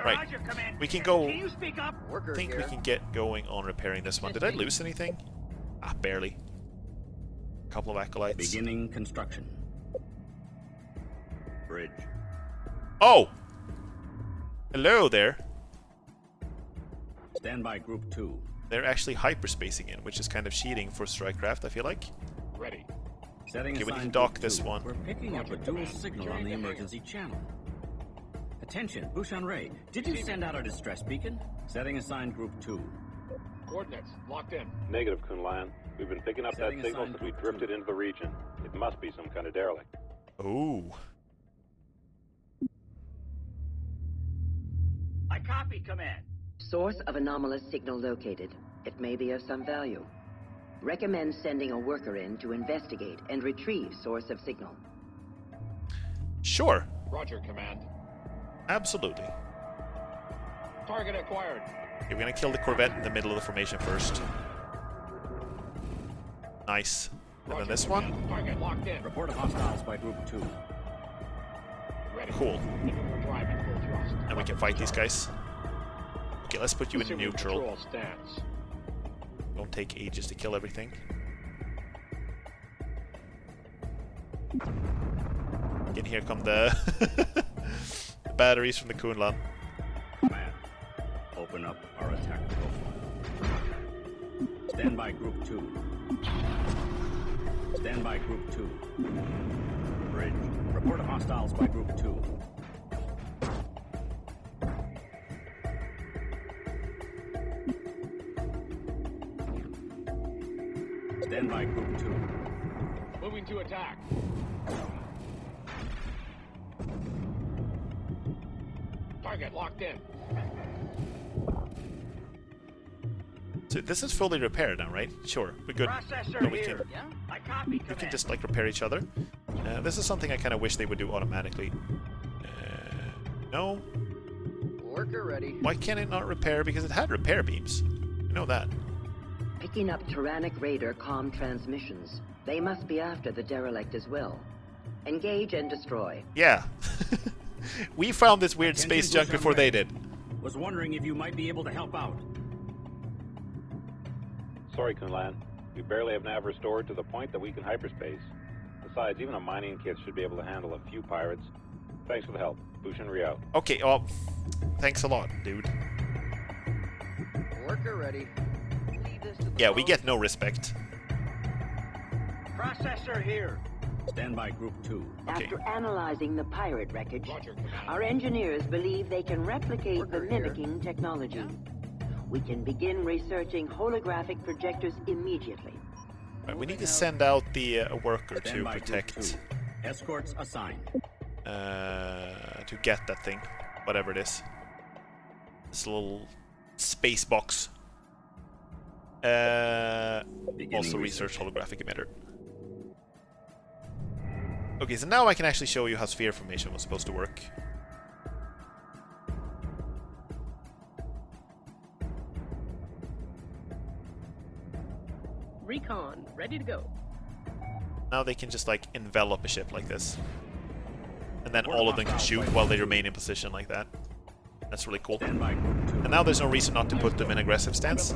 Right. Roger, Command. We can go. Can you speak up? I Worker think here. we can get going on repairing this one. Did I lose anything? Ah, barely. A couple of acolytes. Beginning construction. Bridge. Oh! Hello there. Stand by Group 2. They're actually hyperspacing in, which is kind of cheating for Strikecraft, I feel like. Ready. Setting Okay, we need aside to dock Group this 2. one. We're picking up a dual signal on the emergency channel. Attention, Bushan Ray. Did you send out a distress beacon? Setting assigned Group 2. Coordinates locked in. Negative, Kunlan. We've been picking up that Setting signal aside since we Group drifted 2. into the region. It must be some kind of derelict. Ooh. I copy, Command. Source of anomalous signal located. It may be of some value. Recommend sending a worker in to investigate and retrieve source of signal. Sure. Roger, Command. Absolutely. Target acquired. Okay, we're gonna kill the Corvette in the middle of the formation first. Nice. And then this one. Target locked in. Report of hostiles by Group 2. Ready. Cool. Maneuver drive at full thrust. And we can fight these guys. Okay, let's put you in Assuming neutral. Control stance. Don't take ages to kill everything. And here come the, the batteries from the Kunlan. Command. Open up our attack profile. Stand by Group 2. Stand by Group 2. Bridge. Report of hostiles by Group 2. Stand by Group 2. Moving to attack. Target locked in. So this is fully repaired now, right? Sure, we're good. Processor So we here. can, Yeah? I copy, we Command. can just like repair each other. This is something I kind of wish they would do automatically. No. Worker ready. Why can't it not repair? Because it had repair beams. You know that. Picking up Tyrannic Raider comm transmissions. They must be after the derelict as well. Engage and destroy. Yeah. We found this weird Attention, space junk Bushan before Ray. they did. Was wondering if you might be able to help out. Sorry, Kunlan. We barely have nav restored to the point that we can hyperspace. Besides, even a mining kit should be able to handle a few pirates. Thanks for the help. Bushan Ray out. Okay, oh, thanks a lot, dude. Worker ready. Leave this to the Yeah, we boat. get no respect. Processor here. Stand by Group 2. Okay. After analyzing the pirate wreckage, Roger, Command. our engineers believe they can replicate the Worker here. mimicking technology. We can begin researching holographic projectors immediately. Right, we need to send out the worker Stand to by Group protect, 2. Escorts assigned. to get that thing, whatever it is. This little space box. Also research holographic emitter. Okay, so now I can actually show you how sphere formation was supposed to work. Recon, ready to go. Now they can just like envelop a ship like this. And then all of them can shoot while they remain in position like that. That's really cool. Stand by Group 2. And now there's no reason not to put them in aggressive stance.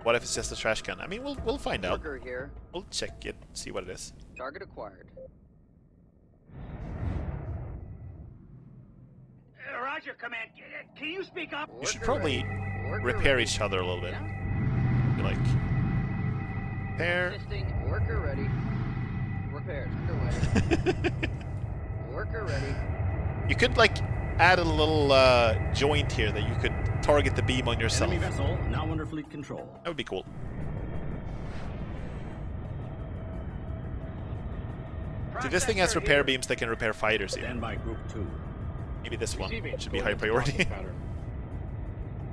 What if it's just a trash can? I mean, we'll find out. Worker here. We'll check it, see what it is. Target acquired. Roger, Command. Can you speak up? We should Worker probably ready. Worker repair ready. each other a little bit. Be like, repair. Assisting. Worker ready. Repairs underway. Worker ready. You could like add a little joint here that you could target the beam on yourself. Enemy vessel now under fleet control. That would be cool. See, this thing has Processor repair here. beams that can repair fighters even. Stand by Group 2. Maybe this one Receiving should be high coordinates priority. pattern.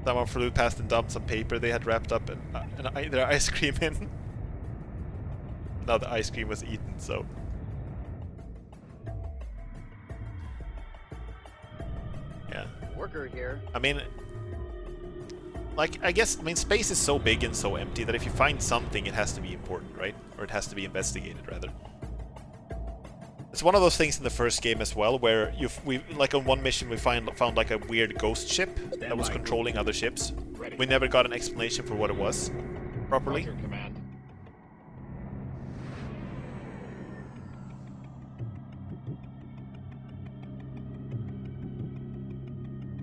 Someone flew past and dumped some paper they had wrapped up their ice cream in. Now the ice cream was eaten, so... Yeah. Worker here. I mean... Like, I guess, space is so big and so empty that if you find something, it has to be important, right? Or it has to be investigated, rather. It's one of those things in the first game as well, where we like on one mission we found like a weird ghost ship that was controlling other ships. ready. We never got an explanation for what it was properly. Roger, Command.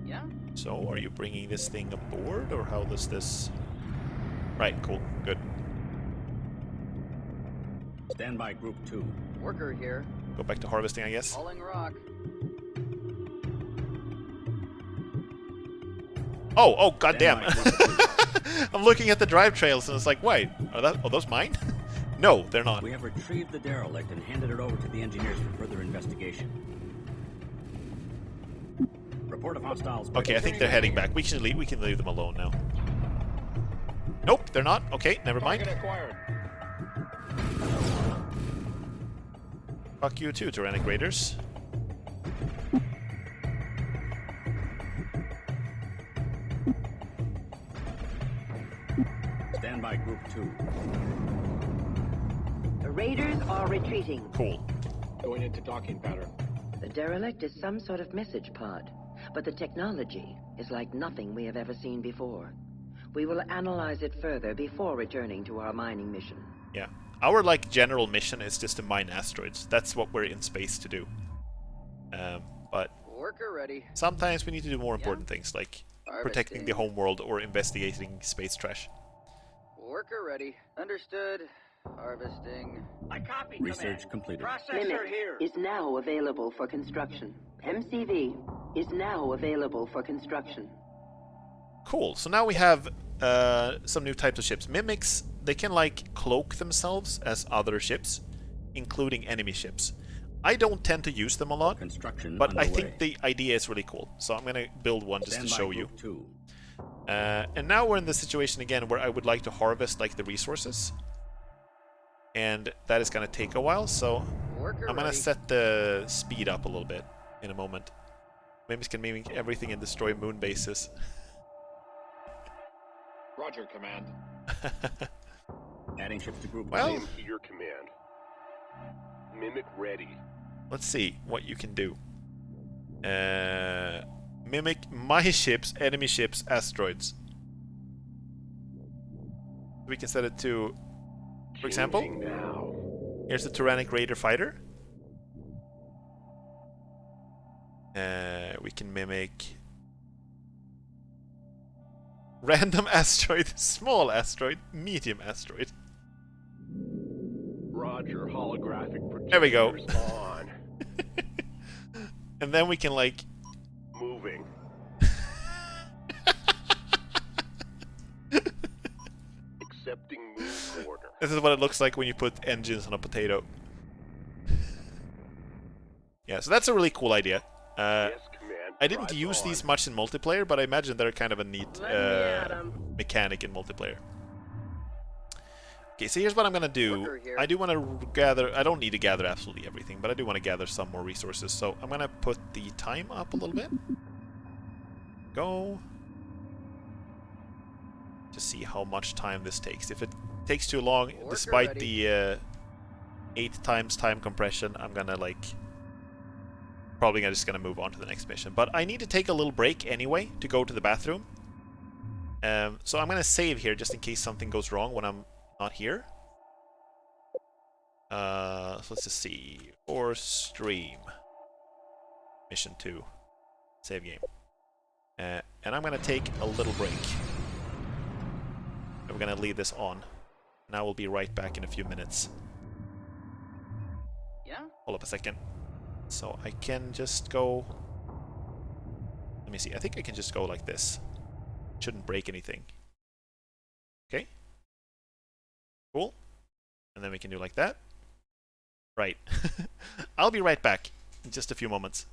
Yeah? So, are you bringing this thing aboard, or how does this... Right, cool, good. Stand by Group 2. Worker here. Go back to harvesting, I guess. Hauling rock. Oh, goddamn! Stand by Group 2. I'm looking at the drive trails and it's like, wait, are those mine? No, they're not. We have retrieved the derelict and handed it over to the engineers for further investigation. Report of hostiles. Okay, I think they're heading back. We can leave them alone now. Nope, they're not. Okay, never mind. Target acquired. Fuck you too, Tyrannic Raiders. Stand by Group 2. The raiders are retreating. Cool. Going into docking pattern. The derelict is some sort of message pod, but the technology is like nothing we have ever seen before. We will analyze it further before returning to our mining mission. Yeah. Our, like, general mission is just to mine asteroids. That's what we're in space to do. But Worker ready. sometimes we need to do more important things, like protecting the homeworld or investigating space trash. Worker ready. Understood. Harvesting. I copy, Research Command. completed. Processor Mimic here. is now available for construction. MCV is now available for construction. Cool. So now we have some new types of ships. Mimics, they can, like, cloak themselves as other ships, including enemy ships. I don't tend to use them a lot, Construction but I underway. think the idea is really cool. So I'm going to build one just Stand to by show you. Group 2. And now we're in the situation again where I would like to harvest, like, the resources. And that is going to take a while, so Worker I'm going to ready. set the speed up a little bit in a moment. Mimics can mimic everything and destroy moon bases. Roger, Command. Adding ships to Group 2. Well, To your command. Mimic ready. let's see what you can do. Mimic my ships, enemy ships, asteroids. We can set it to, for example, Changing now. here's the Tyrannic Raider fighter. We can mimic random asteroid, small asteroid, medium asteroid. Roger, holographic projectors There we go. on. And then we can, like, Moving. Accepting move order. this is what it looks like when you put engines on a potato. Yeah, so that's a really cool idea. Yes, command. I didn't Drive use on. these much in multiplayer, but I imagine they're kind of a neat Let me at 'em. mechanic in multiplayer. Okay, so here's what I'm gonna do. Worker here. I do want to gather. I don't need to gather absolutely everything, but I do want to gather some more resources. So I'm gonna put the time up a little bit. Go. To see how much time this takes. If it takes too long, Worker despite ready. the 8 times time compression, I'm gonna, like, probably just gonna move on to the next mission. But I need to take a little break anyway to go to the bathroom. So I'm gonna save here just in case something goes wrong when I'm not here. So let's just see. Or stream. Mission 2. Save game. And I'm gonna take a little break. And we're gonna leave this on. And I will be right back in a few minutes. Yeah? Hold up a second. So I can just go... Let me see. I think I can just go like this. Shouldn't break anything. Okay. Cool. And then we can do like that. Right. I'll be right back in just a few moments.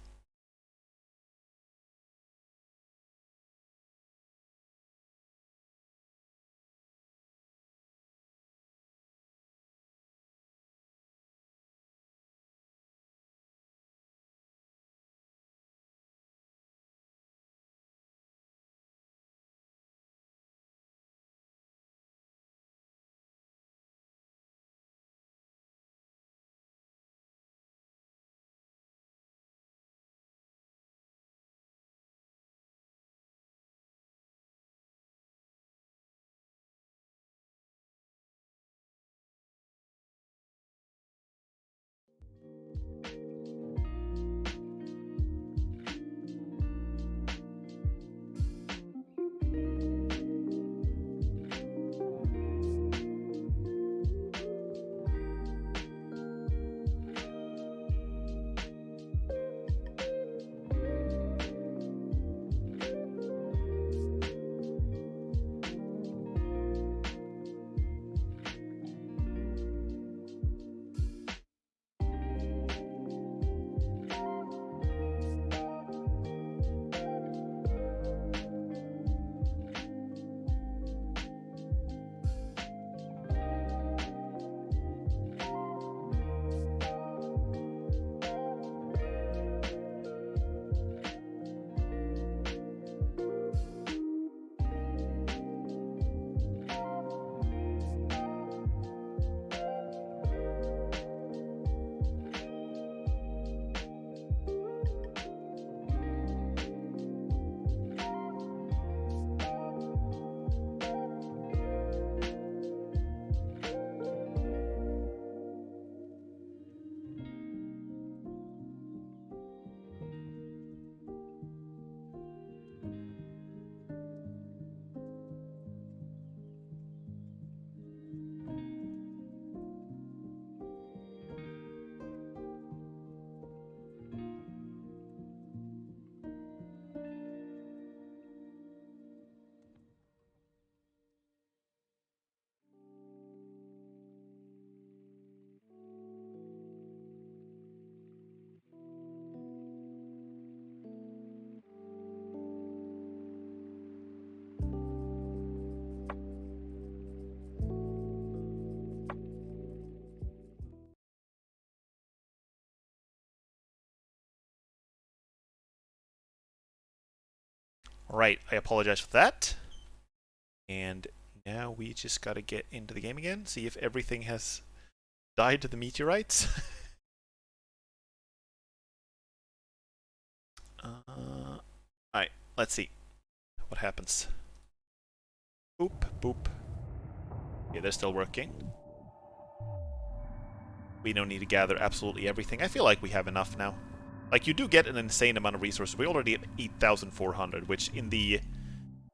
Alright, I apologize for that. And now we just gotta get into the game again, see if everything has died to the meteorites. Alright, let's see what happens. Boop, boop. Yeah, they're still working. We don't need to gather absolutely everything. I feel like we have enough now. Like, you do get an insane amount of resources. We already have 8,400, which in the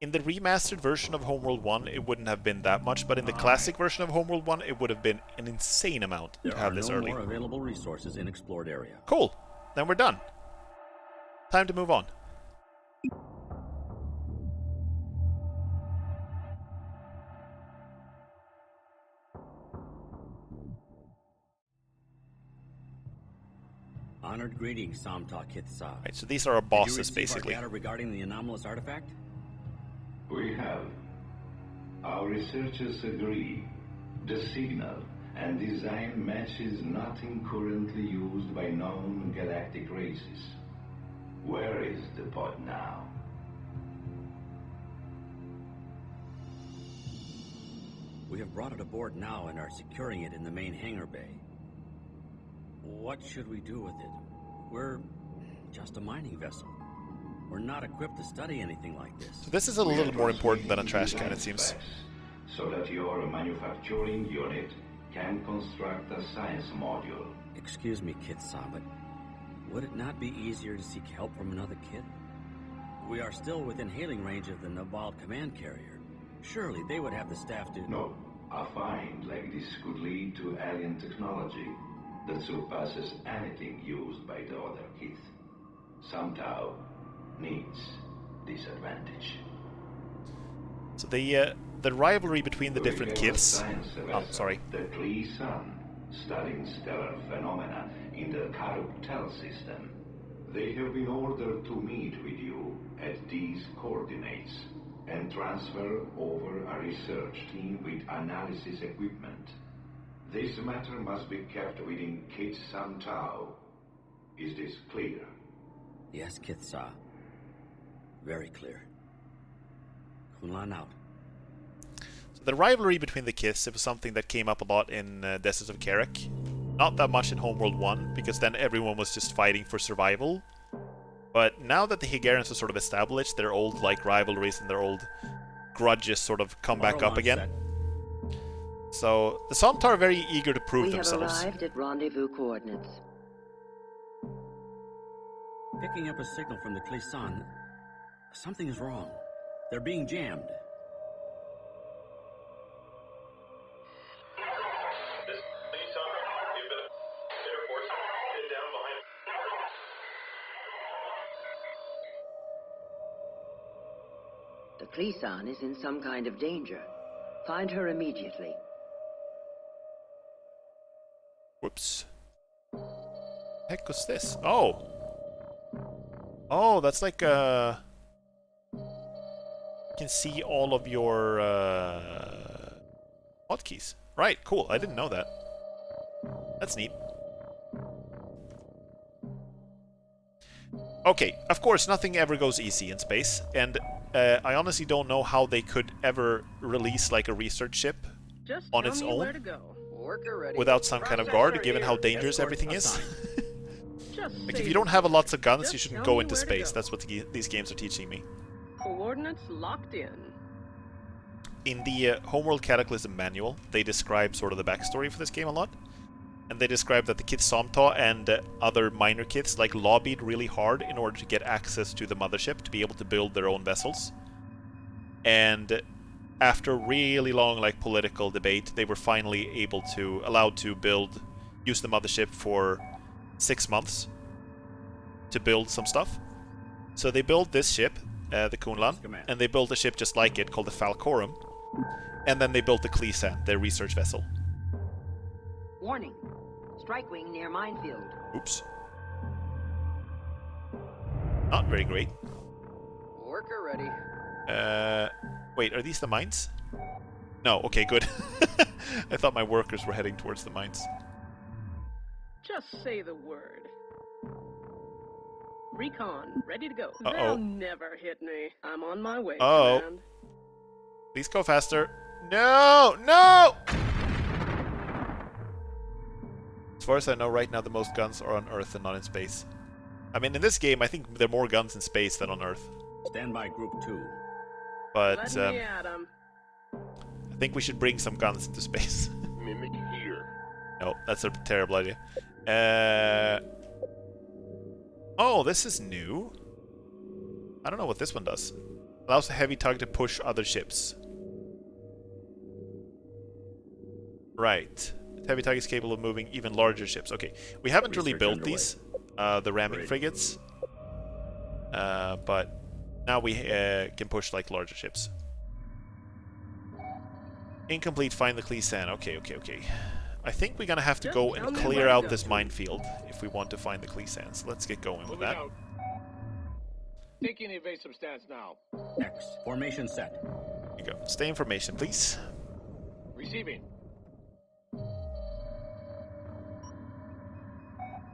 remastered version of Homeworld 1, it wouldn't have been that much, but in the classic version of Homeworld 1, it would have been an insane amount to have this early. There are no more available resources in explored area. Cool. Then we're done. Time to move on. Honored greetings, Samta Kitsa. Right, so these are our bosses, Did you receive basically. our data regarding the anomalous artifact? We have. Our researchers agree. The signal and design matches nothing currently used by known galactic races. Where is the pod now? We have brought it aboard now and are securing it in the main hangar bay. What should we do with it? We're just a mining vessel. We're not equipped to study anything like this. So this is a little more important than a trash can, it seems. So that your manufacturing unit can construct a science module. Excuse me, Kitsa, but would it not be easier to seek help from another kid? We are still within hailing range of the Nabal command carrier. Surely they would have the staff to... No, a find like this could lead to alien technology that surpasses anything used by the other Kith. Somehow needs this advantage. So the rivalry between the different Kiths... Oh, sorry. The Klee Sun, studying stellar phenomena in the Karuk-Tel system. They have been ordered to meet with you at these coordinates and transfer over a research team with analysis equipment. This matter must be kept within Kit Samtao. Is this clear? Yes, Kitsa. Very clear. Kunlan out. So the rivalry between the Kiths, it was something that came up a lot in Deserts of Karak. Not that much in Homeworld 1, because then everyone was just fighting for survival. But now that the Hegarians are sort of established, their old rivalries and their old grudges sort of come back up again. So the Somtar are very eager to prove themselves. We have arrived at rendezvous coordinates. Picking up a signal from the Kleesan. Something is wrong. They're being jammed. The Kleesan is in some kind of danger. Find her immediately. Whoops. Heck was this? Oh! Oh, that's like you can see all of your hotkeys. Right, cool. I didn't know that. That's neat. Okay, of course, nothing ever goes easy in space, and I honestly don't know how they could ever release like a research ship Just on tell its me own where to go. Worker ready. without some kind of guard, given how here. dangerous Escort everything is. assigned. Just Like, say if you don't have a lots of guns, Just you shouldn't tell go me into where to space. go. That's what these games are teaching me. coordinates locked in. In the Homeworld Cataclysm manual, they describe sort of the backstory for this game a lot. And they describe that the Kith Somta and other minor Kiths like lobbied really hard in order to get access to the mothership to be able to build their own vessels. And after really long like political debate, they were finally allowed to use the mothership for 6 months to build some stuff. So they built this ship, the Kunlan, and they built a ship just like it called the Falcorum. And then they built the Kleesan, their research vessel. Warning. Strike wing near minefield. Oops. Not very great. Worker ready. Wait, are these the mines? No, okay, good. I thought my workers were heading towards the mines. Just say the word. Recon, ready to go. Uh-oh. They'll never hit me. I'm on my way, Uh-oh. Command. Please go faster. No! No! As far as I know right now, the most guns are on Earth and not in space. I mean, in this game, I think there are more guns in space than on Earth. Stand by Group 2. But, Let me at 'em. I think we should bring some guns into space. Mimic here. No, that's a terrible idea. Oh, this is new. I don't know what this one does. Allows a heavy tug to push other ships. Right. The heavy tug is capable of moving even larger ships. Okay, we haven't really built these, the ramming frigates. But now we can push like larger ships. Incomplete, find the Cleesan. Okay. I think we're gonna have to go and clear out this minefield if we want to find the Cleesans. Let's get going with that. Taking evasive stance now. X. Formation set. Here you go. Stay in formation, please. Receiving.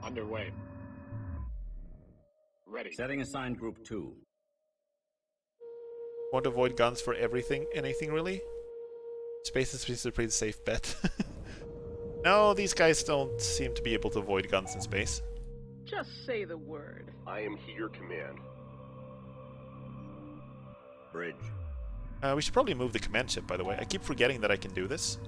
Underway. Ready. Setting aside Group 2. Want to avoid guns for everything, anything really? Space is a pretty safe bet. No, these guys don't seem to be able to avoid guns in space. Just say the word. I am here, Command. Bridge. We should probably move the command ship, by the way. I keep forgetting that I can do this.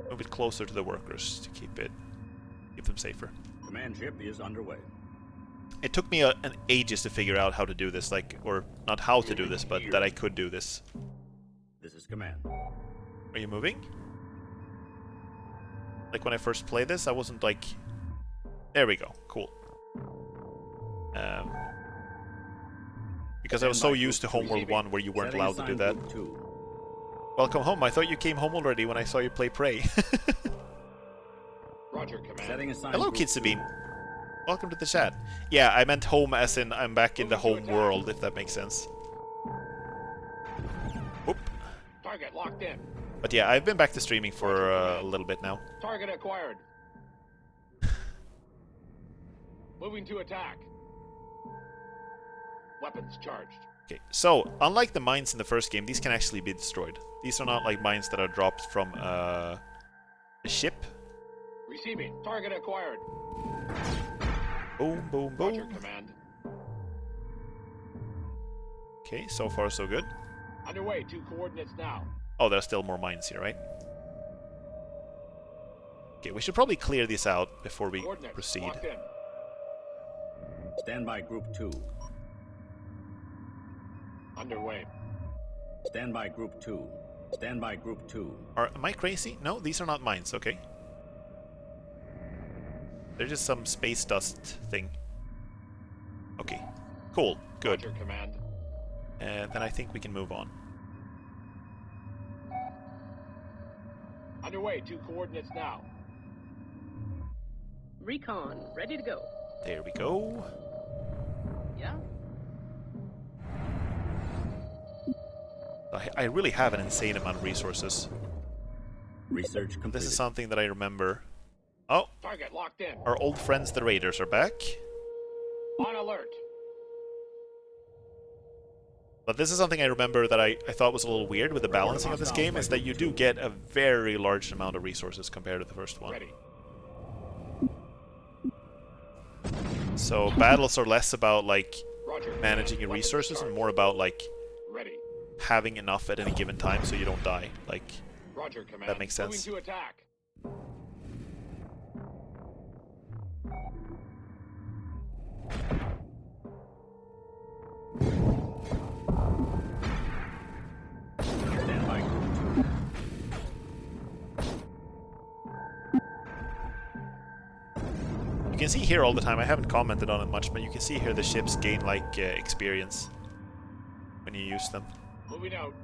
Move it closer to the workers to keep them safer. Command ship is underway. It took me an ages to figure out how to do this, or not how to do this, but that I could do this. This is command. Are you moving? Like when I first played this, I wasn't like... There we go. Cool. Because I was so used to Homeworld 1 where you weren't allowed to do that. Welcome home. I thought you came home already when I saw you play Prey. Roger, Command. Hello, Kitsubin. Welcome to the chat. Yeah, I meant home as in I'm back in the home world, if that makes sense. Whoop. Target locked in. But yeah, I've been back to streaming for a little bit now. Target acquired. Moving to attack. Weapons charged. Okay, so unlike the mines in the first game, these can actually be destroyed. These are not like mines that are dropped from a ship. Receiving. Target acquired. Boom, boom, boom. Roger, Command. Okay, so far so good. Underway. 2 coordinates now. Oh, there are still more mines here, right? Okay, we should probably clear this out before we proceed. Stand by Group 2. Underway. Stand by Group 2. Stand by Group 2. Am I crazy? No, these are not mines, okay. They're just some space dust thing. Okay, cool, good. Roger, Command. Then I think we can move on. Underway. 2 coordinates now. Recon, ready to go. There we go. Yeah? I really have an insane amount of resources. Research completed. This is something that I remember. Oh! Target locked in. Our old friends the Raiders are back. On alert. But this is something I remember that I thought was a little weird with the balancing of this game, is that you do get a very large amount of resources compared to the first one. Ready. So battles are less about like Roger, managing your resources and more about like ready. having enough at any given time so you don't die. Like, Roger, Command. that makes sense. Moving to attack. Stand by Group 2. You can see here all the time, I haven't commented on it much, but you can see here the ships gain like experience when you use them. Moving out.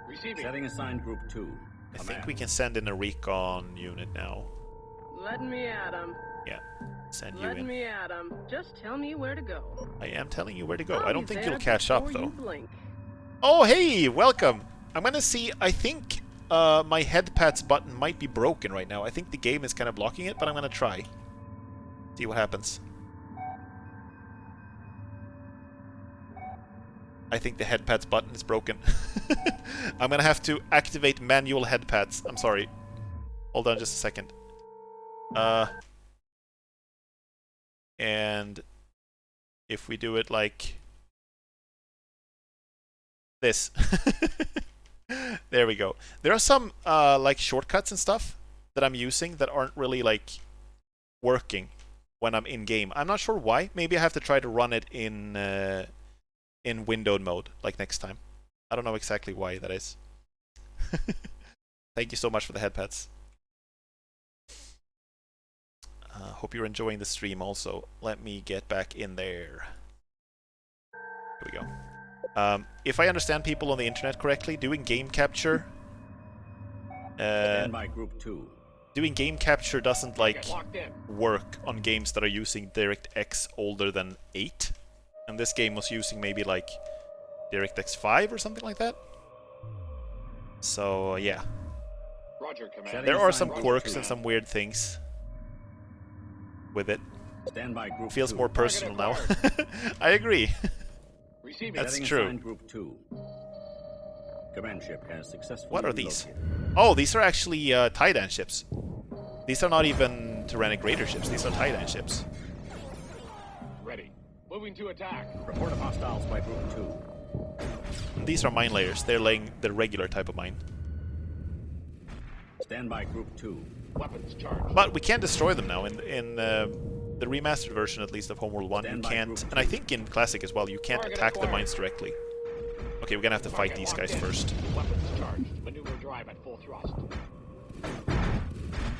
Receiving. Setting aside Group 2. I think we can send in a recon unit now. Let me at 'em. Yeah, send you Let in. me at 'em. Just tell me where to go. I am telling you where to go. I'll I don't be think there you'll catch up before though. you blink. Oh hey, welcome! I'm gonna see, I think my head pats button might be broken right now. I think the game is kind of blocking it, but I'm gonna try. See what happens. I think the head pads button is broken. I'm gonna have to activate manual head pads. I'm sorry. Hold on just a second. And if we do it like this. There we go. There are some like shortcuts and stuff that I'm using that aren't really like working when I'm in game. I'm not sure why. Maybe I have to try to run it in windowed mode like next time. I don't know exactly why that is. Thank you so much for the headpads. Hope you're enjoying the stream also. Let me get back in there. Here we go. If I understand people on the internet correctly, doing game capture... Stand by group 2. Doing game capture doesn't like work on games that are using DirectX older than 8. And this game was using maybe like DirectX 5 or something like that. So yeah. Roger, Command. There are some quirks and some weird things with it. Stand by group Feels 2. more personal now. I agree. That's true. Group 2. Command ship has successfully What are these? relocated. Oh, these are actually Titan ships. These are not even Tyrannic Raider ships. These are Titan ships. Ready. Moving to attack. Report of hostiles by group 2. These are mine layers. They're laying the regular type of mine. Stand by group 2. Weapons charged. But we can destroy them now. In the remastered version, at least, of Homeworld 1, you can't... And I think in Classic as well, you can't attack the mines directly. Okay, we're gonna have to fight these guys first. Weapons charged. Maneuver drive at full thrust.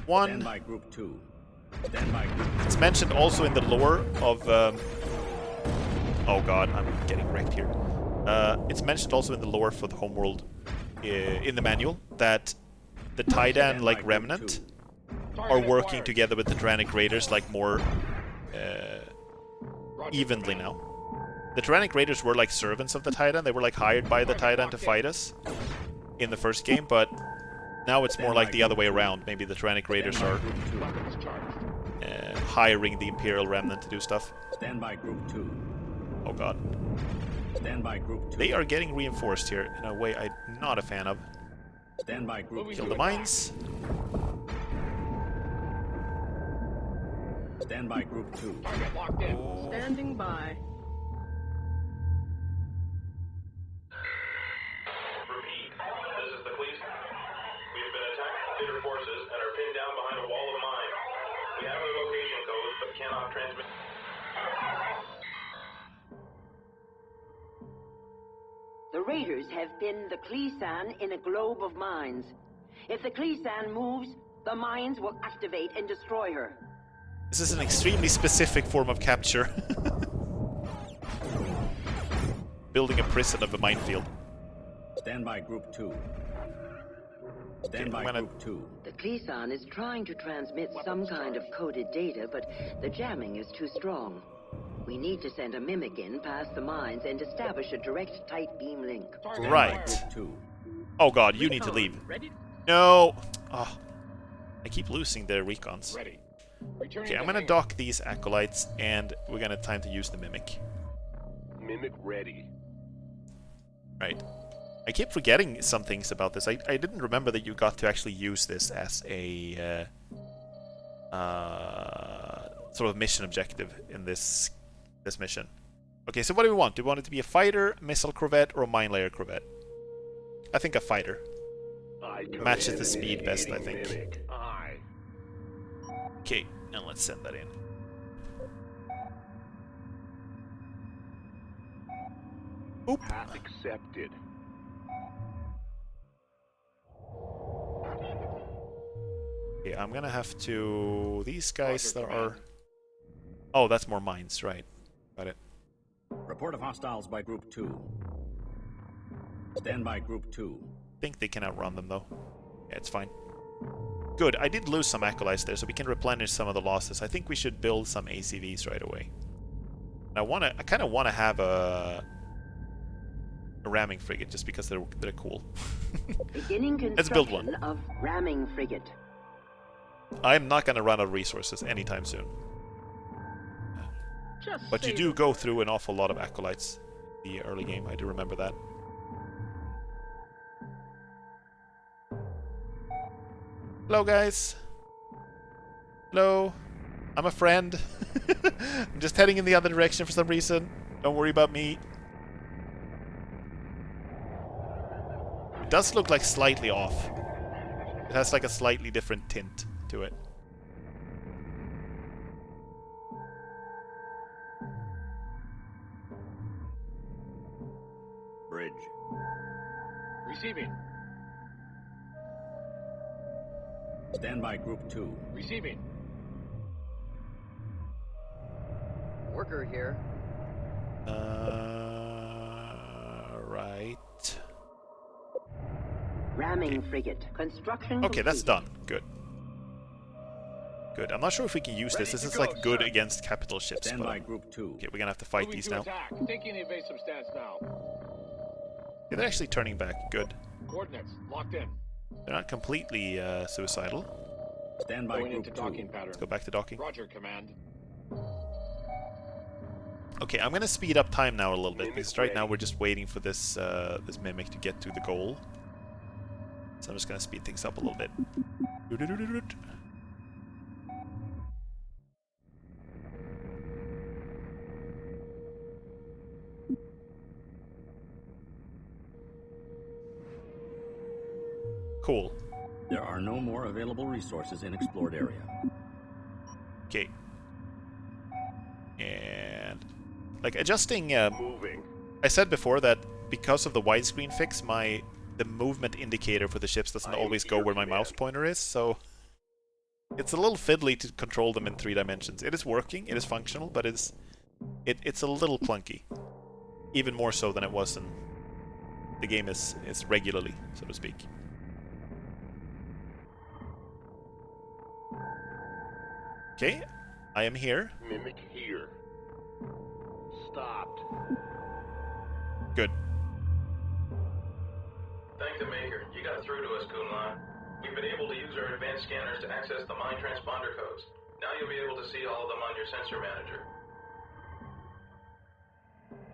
One. Stand by group 2. Stand by group 2. It's mentioned also in the lore of... Oh god, I'm getting wrecked here. It's mentioned also in the lore for the Homeworld, in the manual, that the Titan, like Remnant, are working together with the Tyrannic Raiders like more evenly now. The Tyrannic Raiders were like servants of the Titan. They were like hired by the Titan to fight us in the first game, but now it's more like the other way around. Maybe the Tyrannic Raiders are hiring the Imperial Remnant to do stuff. Stand by group 2. Oh god. Stand by group 2. They are getting reinforced here in a way I'm not a fan of. Stand by group 2. Kill the mines. Stand by group 2. Target locked in. Standing by. Repeat. This is the police. We have been attacked by theater forces and are pinned down behind a wall of mines. We have their location codes, but cannot transmit. The Raiders have pinned the Kleesan in a globe of mines. If the Kleesan moves, the mines will activate and destroy her. This is an extremely specific form of capture. Building a prison of a minefield. Stand by group 2. Stand by group 2. The Kleesan is trying to transmit some kind of coded data, but the jamming is too strong. We need to send a mimic in past the mines and establish a direct tight beam link. Right. Oh god, you need to leave. No! Oh, I keep losing the recons. Ready. Okay, I'm gonna dock these acolytes, and we're gonna time to use the mimic. Mimic ready. Right. I keep forgetting some things about this. I didn't remember that you got to actually use this as a sort of mission objective in this mission. Okay, so what do we want? Do we want it to be a fighter, missile corvette, or a mine layer corvette? I think a fighter. Matches the speed best, I think. Okay, and let's send that in. Oop. Path accepted. Okay, I'm gonna have to... These guys that are... Oh, that's more mines, right. Got it. Report of hostiles by group 2. Stand by group 2. I think they can outrun them, though. Yeah, it's fine. Good, I did lose some acolytes there, so we can replenish some of the losses. I think we should build some ACVs right away. And I kind of want to have a ramming frigate, just because they're cool. Beginning Let's build one. construction of ramming frigate. I'm not going to run out of resources anytime soon. But you do go through an awful lot of acolytes the early game. I do remember that. Hello, guys. Hello. I'm a friend. I'm just heading in the other direction for some reason. Don't worry about me. It does look like slightly off. It has like a slightly different tint to it. Bridge. Receiving. Stand by Group 2. Receiving. Worker here. Right. Ramming frigate. Construction Okay, that's completed. done. Good. Good. I'm not sure if we can use Ready this. This to is go, like good sir. against capital ships. Stand But, by Group 2. okay, we're gonna have to fight Moving these to now. attack. Taking the evasive stance now. Yeah, they're actually turning back. Good. Coordinates locked in. They're not completely suicidal. Stand by Going Group into 2. docking pattern. Let's go back to docking. Roger, Command. Okay, I'm gonna speed up time now a little bit because right now we're just waiting for this this mimic to get to the goal. So I'm just gonna speed things up a little bit. Cool. There are no more available resources in explored area. Okay. And like adjusting. Moving. I said before that because of the widescreen fix, the movement indicator for the ships doesn't always go where my mouse pointer is, so it's a little fiddly to control them in 3 dimensions. It is working, it is functional, but it's a little clunky. Even more so than it was in the game is regularly, so to speak. Okay, I am here. Mimic here. Stopped. Good. Thank the Maker. You got through to us, Kunlan. We've been able to use our advanced scanners to access the mine transponder codes. Now you'll be able to see all of them on your sensor manager.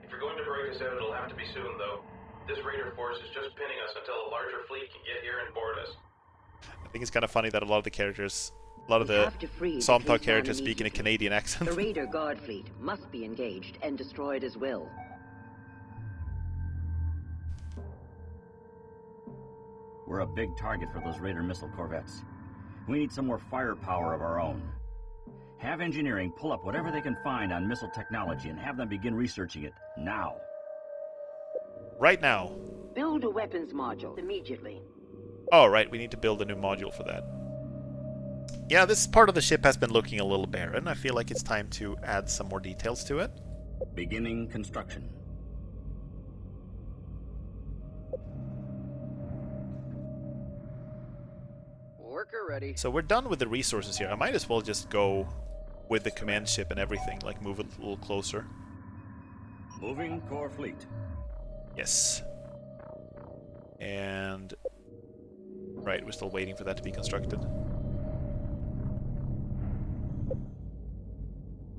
If you're going to break us out, it'll have to be soon, though. This raider force is just pinning us until a larger fleet can get here and board us. I think it's kind of funny that a lot of the characters, a lot of We the have to free the Somtag police characters man speak in a immediately. Canadian accent. The Raider Guard fleet must be engaged and destroyed as well. We're a big target for those Raider missile corvettes. We need some more firepower of our own. Have engineering pull up whatever they can find on missile technology and have them begin researching it now. Right now. Build a weapons module immediately. Oh, right, we need to build a new module for that. Yeah, this part of the ship has been looking a little barren. I feel like it's time to add some more details to it. Beginning construction. Worker ready. So we're done with the resources here. I might as well just go with the command ship and everything, like move it a little closer. Moving core fleet. Yes. And... right, we're still waiting for that to be constructed.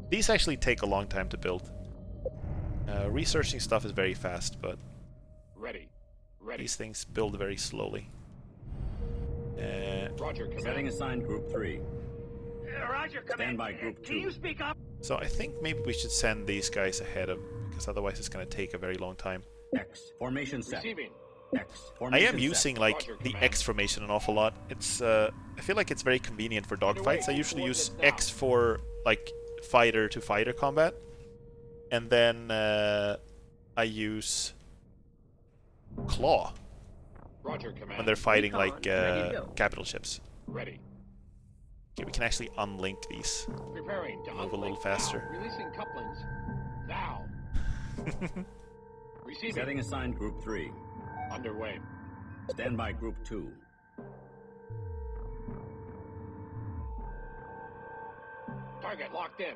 These actually take a long time to build. Researching stuff is very fast, but Ready. these things build very slowly. Roger, Command. Setting assigned Group 3. Roger, Command. Stand by Group 2. Can you speak up? So I think maybe we should send these guys ahead of, because otherwise it's going to take a very long time. X. Formation set. Receiving. X. I Formation am using like Roger, the Command. X formation an awful lot. It's I feel like it's very convenient for dogfights. I usually use X for like fighter to fighter combat, and then I use claw Roger, Command. when they're fighting Recon, like ready to go. capital ships. Ready. Okay, we can actually unlink these. Preparing to Move a little unlink faster. now. Releasing couplings. Now. Receiving. Setting assigned Group 3. Underway. Stand by Group 2. Target locked in.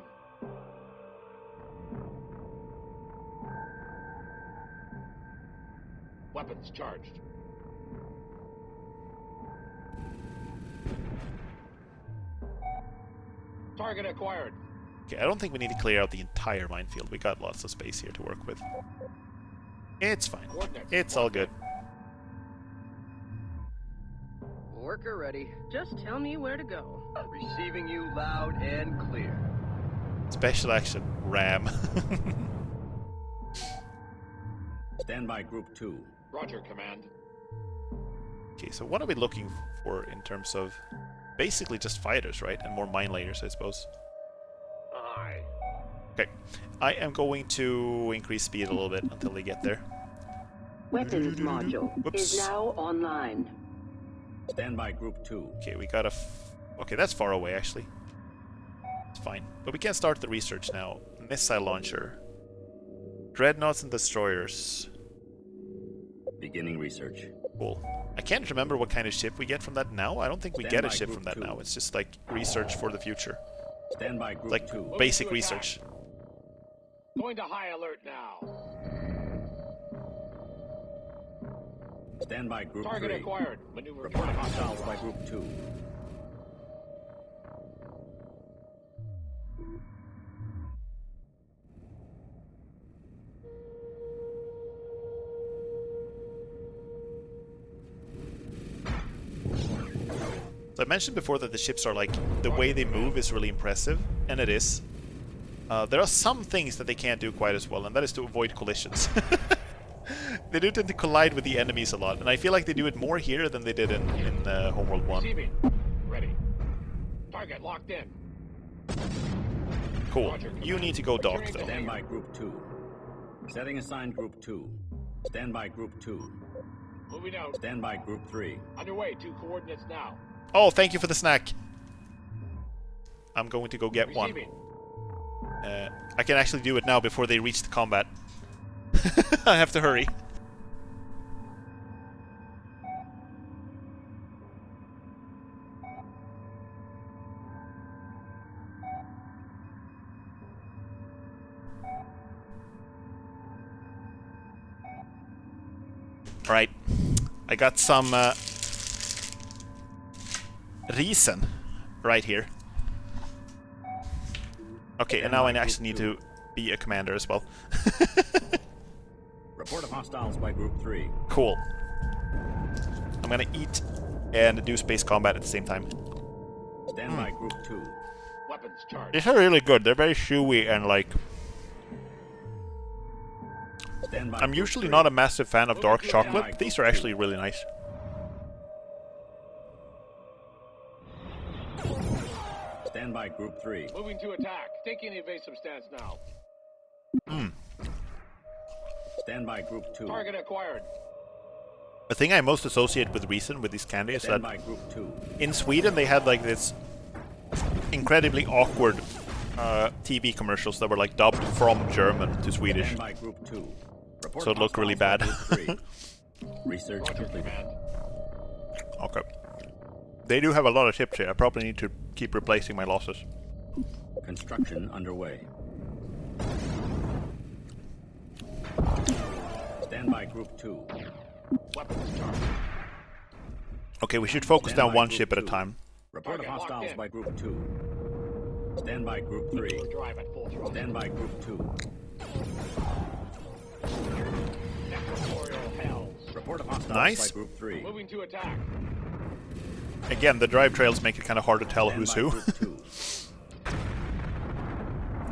Weapons charged. Target acquired. Okay, I don't think we need to clear out the entire minefield. We got lots of space here to work with. It's fine. It's all good. Worker ready. Just tell me where to go. Receiving you loud and clear. Special action, ram. Stand by Group 2. Roger, Command. Okay, so what are we looking for in terms of basically just fighters, right? And more mine layers, I suppose. Aye. Okay, I am going to increase speed a little bit until they get there. Weapons module is now online. Stand by Group 2. Okay, we got a... Okay, that's far away, actually. It's fine. But we can start the research now. Missile launcher. Dreadnoughts and destroyers. Beginning research. Cool. I can't remember what kind of ship we get from that now. I don't think we get a ship from that now. It's just like research for the future. Stand by Group like 2. Basic research. Going to high alert now. Stand by Group Target 3. acquired. Maneuver. Report hostiles by Group 2. So I mentioned before that the ships are like, the way they move is really impressive, and it is. There are some things that they can't do quite as well, and that is to avoid collisions. They do tend to collide with the enemies a lot, and I feel like they do it more here than they did in Homeworld 1. Receiving. Ready. Target locked in. Cool. Roger, You need to go dock, though. Stand by Group 2. Setting assigned Group 2. Stand by Group 2. Moving out. Stand by Group 3. Underway. 2 coordinates now. Oh, thank you for the snack. I'm going to go get one. Receiving. I can actually do it now before they reach the combat. I have to hurry. Alright. I got some reason right here. Okay, and now I actually need to be a commander as well. Report of hostiles by Group 3. Cool. I'm gonna eat and do space combat at the same time. Stand by Group 2. Weapons charged. These are really good. They're very chewy and like... Stand by I'm Group usually 3. not a massive fan of dark chocolate, by but these Group are actually 2. really nice. Stand by Group 3. Moving to attack. Taking evasive stance now. Stand by Group 2. Target acquired. The thing I most associate with Reason with these candy is Stand that by Group 2. in Sweden they had like this incredibly awkward TV commercials that were like dubbed from German to Swedish. Stand by Group 2. Report So it looked really bad. hostiles by Group 3. Research Roger, completed. Command. Okay. They do have a lot of ships here. I probably need to keep replacing my losses. Construction underway. Stand by Group 2. Weapons charged. Okay, we should focus Stand down by one Group ship at a 2. time. Report of Target locked hostiles in. by Group 2. Stand by Group 3. Drive at full thrust. Stand by Group 2. Equatorial hells. Report of hostiles Nice. by Group 3. Moving to attack. Again, the drive trails make it kind of hard to tell Stand who's by who. Group 2.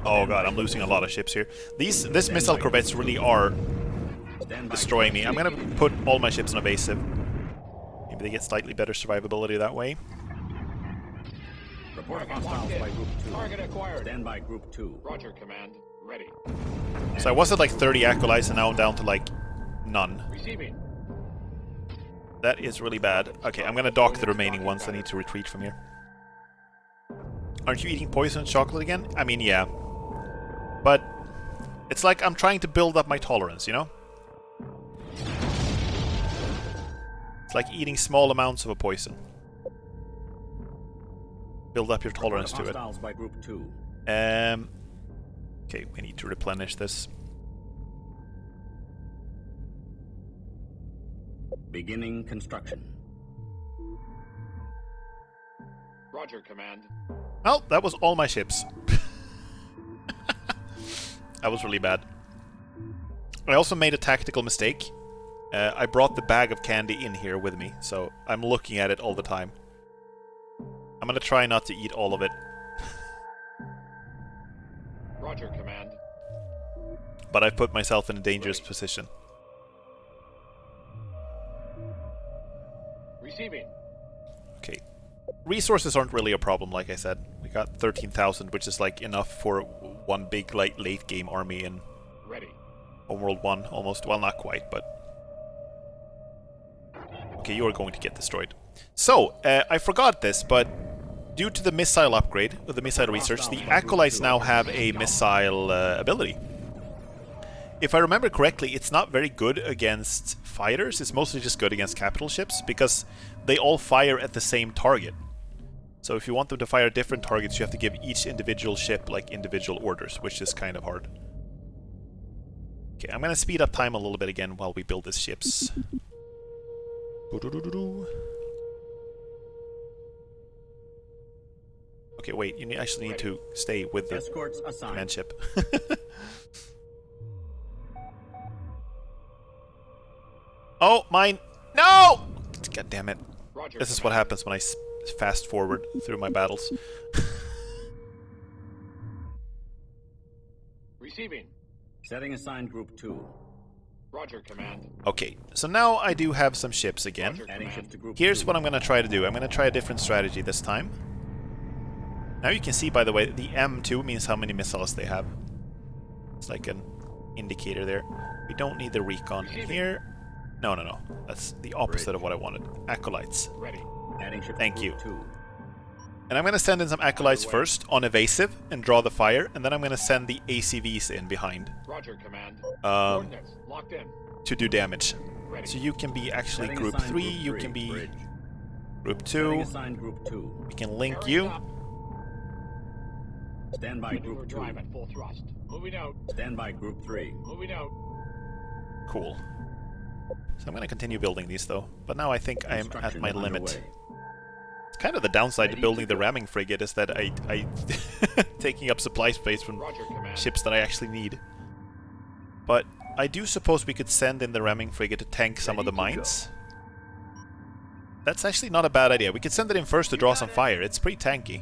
Oh god, I'm losing a lot of ships here. This missile corvettes really are Stand by destroying Group me. I'm gonna put all my ships on evasive. Maybe they get slightly better survivability that way. Report of Target hostiles locked by in. Group 2. Target acquired. Stand by Group 2. Roger, Command. Ready. So I was at like 30 acolytes and now I'm down to like none. Receiving. That is really bad. Okay, I'm gonna dock the remaining ones. I need to retreat from here. Aren't you eating poisoned chocolate again? I mean, yeah. But it's like I'm trying to build up my tolerance, you know? It's like eating small amounts of a poison. Build up your tolerance to it. Hostiles by Group 2. Okay, we need to replenish this. Beginning construction. Roger, Command. Well, that was all my ships. That was really bad. I also made a tactical mistake. I brought the bag of candy in here with me, so I'm looking at it all the time. I'm gonna try not to eat all of it. Roger, Command. But I've put myself in a dangerous position. Receiving. Okay. Resources aren't really a problem, like I said. We got 13,000, which is like enough for one big late game army in Ready. Homeworld 1, almost. Well, not quite, but... Okay, you are going to get destroyed. So, I forgot this, but due to the missile upgrade, or the missile research, the Acolytes now have a missile ability. If I remember correctly, it's not very good against fighters, it's mostly just good against capital ships, because they all fire at the same target. So if you want them to fire different targets, you have to give each individual ship, like, individual orders, which is kind of hard. Okay, I'm gonna speed up time a little bit again while we build these ships. Okay, wait, you actually need to stay with the command ship. Oh, mine! No! God damn it. Roger, This is what happens when I fast forward through my battles. Receiving. Setting assigned Group 2. Roger, Command. Okay, so now I do have some ships again. Here's what I'm going to try to do. I'm going to try a different strategy this time. Now you can see, by the way, the M2 means how many missiles they have. It's like an indicator there. We don't need the recon in here. No, no, no. That's the opposite of what I wanted. Acolytes. Ready. Thank you. And I'm going to send in some Acolytes first on evasive and draw the fire, and then I'm going to send the ACVs in behind. Roger, Command. Coordinates locked in. To do damage. Ready. So you can be actually Group 3, you can be Group 2. We can link you. Stand by Group 2. Drive at full thrust. Moving out. Stand by Group 3. Moving out. Cool. So I'm going to continue building these though, but now I think I'm at my limit. It's kind of the downside to building the ramming frigate is that I taking up supply space from ships that I actually need. But I do suppose we could send in the ramming frigate to tank some of the mines. That's actually not a bad idea. We could send it in first to draw some fire. It's pretty tanky.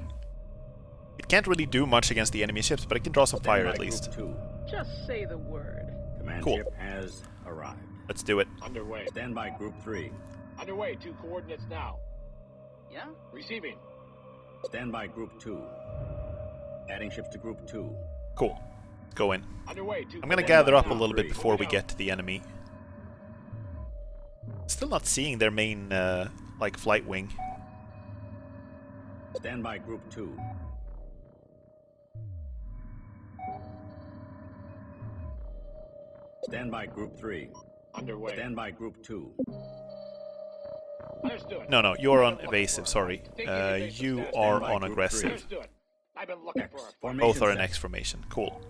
It can't really do much against the enemy ships, but it can draw some fire at least. Just say the word. Command Cool. ship has arrived. Let's do it. Underway. Stand by Group 3. Underway. 2 coordinates now. Yeah? Receiving. Stand by Group 2. Adding ships to Group 2. Cool. Go in. Underway. I'm gonna gather up a little bit before we get to the enemy. Still not seeing their main, like, flight wing. Stand by Group 2. Stand by Group 3. Underway. Stand by Group 2. Understood. No, you're on evasive, sorry. You are on aggressive. Understood. I've been looking for a Both are in X formation. Cool.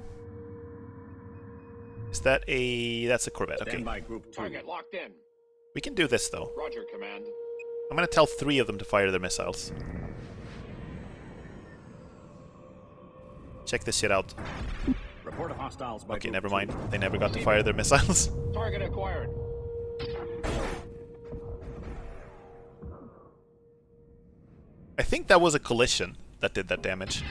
Is that a... that's a Corvette, okay. Stand by Group 2. target locked in. We can do this, though. Roger, Command. I'm gonna tell 3 of them to fire their missiles. Check this shit out. Report of hostiles by Okay, Group never 2. mind. They never got to fire their missiles. Target acquired. I think that was a collision that did that damage.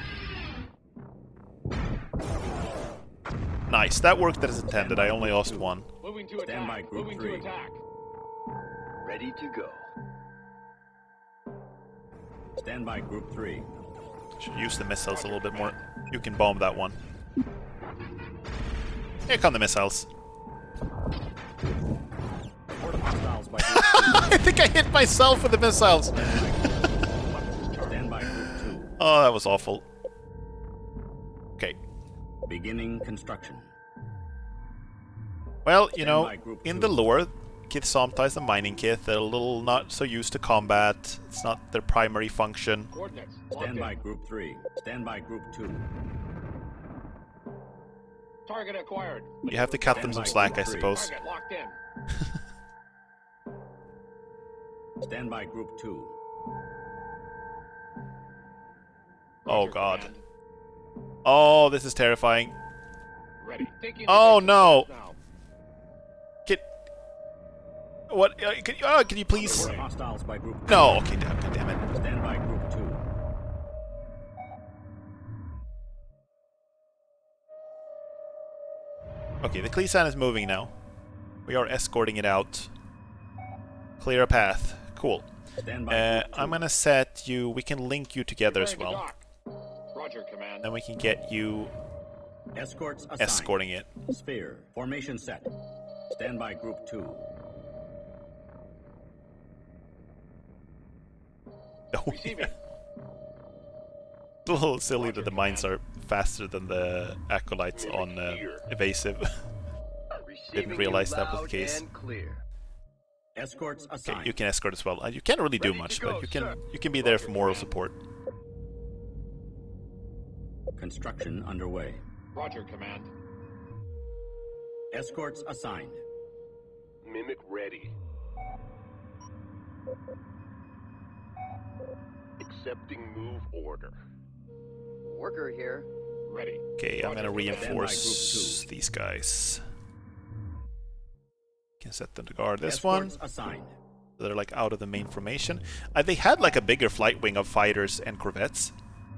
Nice, that worked as intended. I only lost 1. Moving to Stand by attack. Group Moving 3. to attack. Ready to go. Stand by Group 3. Should use the missiles a little bit more. You can bomb that one. Here come the missiles. Report of hostiles by Group 2. I think I hit myself with the missiles. Stand by Group 2. Oh, that was awful. Okay. Beginning construction. Well, you know, in the lore, Kith Somta is a mining kith. They're a little not so used to combat. It's not their primary function. Coordinates. Stand by Group 3. Stand by Group 2. Target acquired. You have to cut them some slack, I suppose. Target locked in. Stand by Group 2. Oh Roger, god. Command. Oh, this is terrifying. Ready. Taking Oh evasive no! now. What? Can you please? There were hostiles by Group 2. No. Okay, God damn it. Stand by Group 2. Okay, the Kleesan is moving now. We are escorting it out. Clear a path. Cool. Stand by Group 2. I'm gonna set you. We can link you together as well. Roger, Command. Then we can get you Escorts assigned. escorting it. Sphere. Formation set. Stand by Group 2. Receiving. It's a little silly that the mines are faster than the acolytes on evasive. Didn't realize that was the case. Escorts assigned. Okay, you can escort as well. You can't really do much, but you can be there for moral support. Construction underway. Roger, Command. Escorts assigned. Mimic ready. Accepting move order. Worker here. Ready. Okay, I'm gonna Roger. reinforce these guys. Can set them to guard this one. Escorts assigned. So they're like out of the main formation. They had like a bigger flight wing of fighters and corvettes.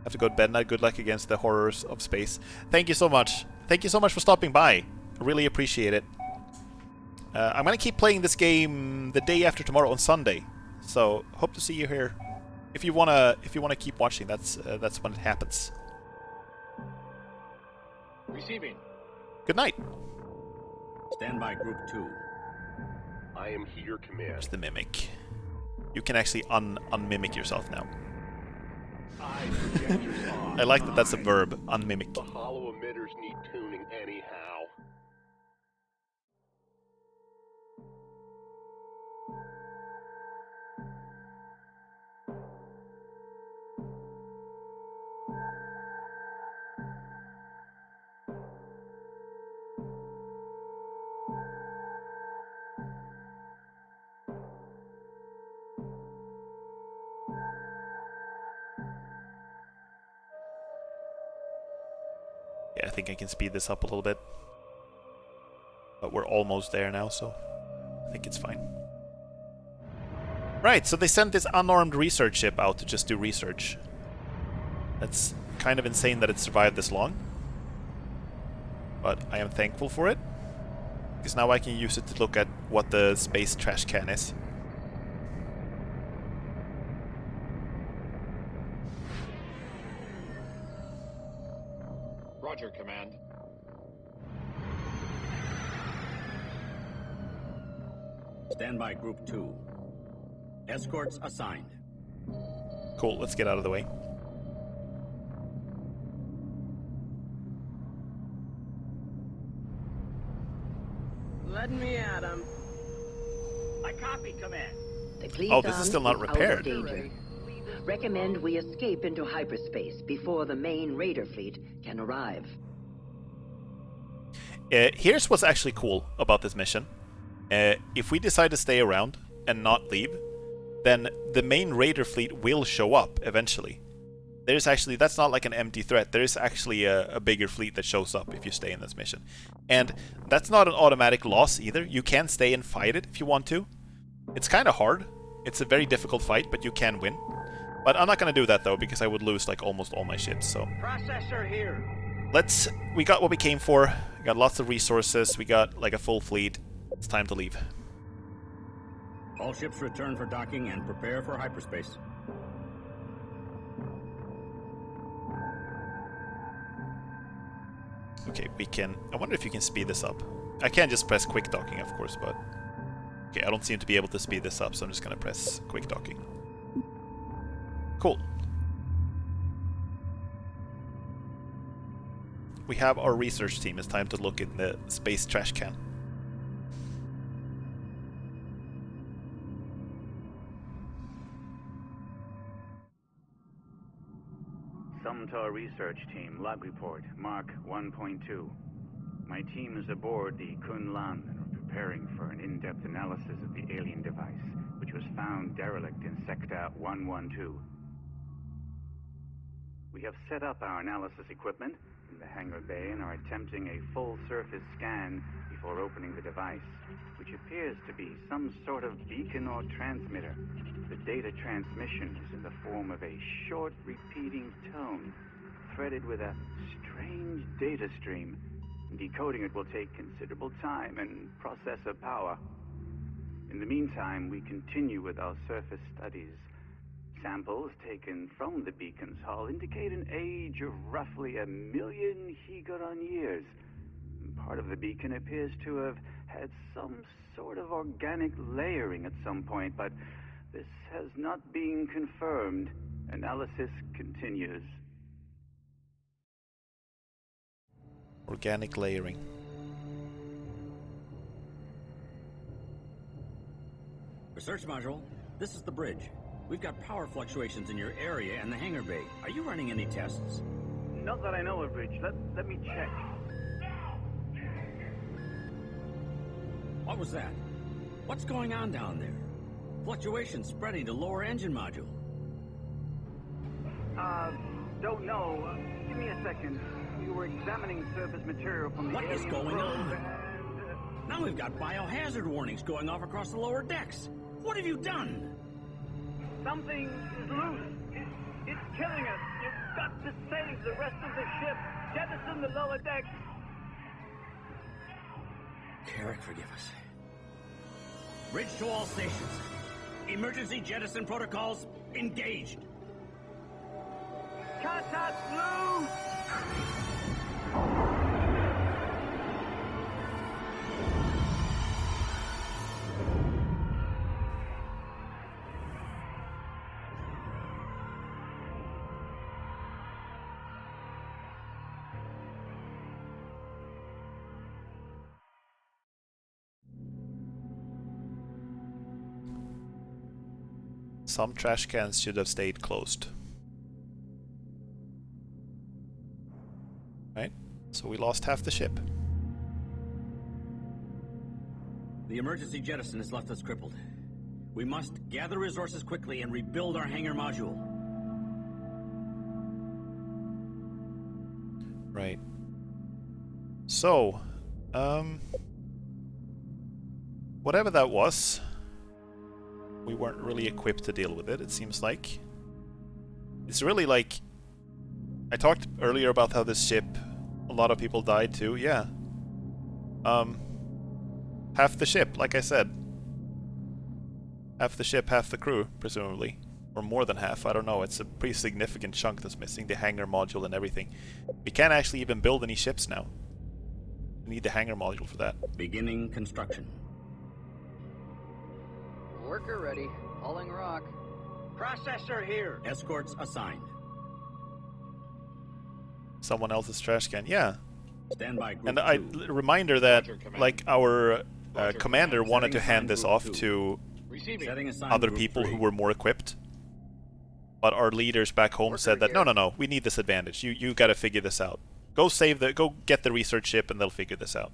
Have to go to bed now. Good luck against the horrors of space. Thank you so much. Thank you so much for stopping by. I really appreciate it. I'm gonna keep playing this game the day after tomorrow on Sunday. So hope to see you here. If you wanna keep watching, that's when it happens. Receiving. Good night. Stand by Group 2. I am here, Command. There's the mimic. You can actually unmimic yourself now. I like that that's a verb, unmimic. The hollow emitters need tuning anyhow. Yeah, I think I can speed this up a little bit. But we're almost there now, so I think it's fine. Right, so they sent this unarmed research ship out to just do research. That's kind of insane that it survived this long. But I am thankful for it. Because now I can use it to look at what the space trash can is. Roger, Command. Stand by Group 2. Escorts assigned. Cool, let's get out of the way. Let me at him. I copy, Command. The Oh, this is still not Kleesan repaired. out of danger. Recommend we escape into hyperspace before the main raider fleet can arrive. Here's what's actually cool about this mission. If we decide to stay around and not leave, then the main raider fleet will show up eventually. There's actually, that's not like an empty threat. There is actually a bigger fleet that shows up if you stay in this mission. And that's not an automatic loss either. You can stay and fight it if you want to. It's kind of hard. It's a very difficult fight, but you can win. But I'm not going to do that though, because I would lose like almost all my ships, so... Processor here. We got what we came for. We got lots of resources. We got like a full fleet. It's time to leave. All ships return for docking and prepare for hyperspace. Okay, we can... I wonder if you can speed this up. I can't just press quick docking, of course, but... Okay, I don't seem to be able to speed this up, so I'm just gonna press quick docking. Cool. We have our research team. It's time to look in the space trash can. Sumtar Research Team, log report, Mark 1.2. My team is aboard the Kun Lan and are preparing for an in-depth analysis of the alien device, which was found derelict in Sector 112. We have set up our analysis equipment in the hangar bay and are attempting a full surface scan before opening the device. which appears to be some sort of beacon or transmitter. The data transmission is in the form of a short, repeating tone, threaded with a strange data stream. Decoding it will take considerable time and processor power. In the meantime, we continue with our surface studies. Samples taken from the beacon's hull indicate an age of roughly 1 million Higaran years. Part of the beacon appears to have had some sort of organic layering at some point, but this has not been confirmed. Analysis continues. Organic layering. Research module, this is the bridge. We've got power fluctuations in your area and the hangar bay. Are you running any tests? Not that I know of, Bridge. Let me check. What was that? What's going on down there? Fluctuations spreading to lower engine module. Don't know. Give me a second. We were examining surface material from the What is alien going probe on? and, Now we've got biohazard warnings going off across the lower decks. What have you done? Something is loose. It's killing us. You've got to save the rest of the ship. Jettison the lower decks. Carrick, forgive us. Bridge to all stations. Emergency jettison protocols engaged. Contact loose! Some trash cans should have stayed closed. Right? So we lost half the ship. The emergency jettison has left us crippled. We must gather resources quickly and rebuild our hangar module. Right. So, whatever that was, we weren't really equipped to deal with it, it seems like. It's really like... I talked earlier about how this ship, a lot of people died too, yeah. Half the ship, like I said. Half the ship, half the crew, presumably. Or more than half, I don't know, it's a pretty significant chunk that's missing, the hangar module and everything. We can't actually even build any ships now. We need the hangar module for that. Beginning construction. Worker ready. Hauling rock. Processor here. Escorts assigned. Someone else's trash can, yeah. Standby group And a reminder that, like, our commander wanted to hand this off to other people who were more equipped. But our leaders back home said that, no, we need this advantage. You gotta figure this out. Go get the research ship and they'll figure this out.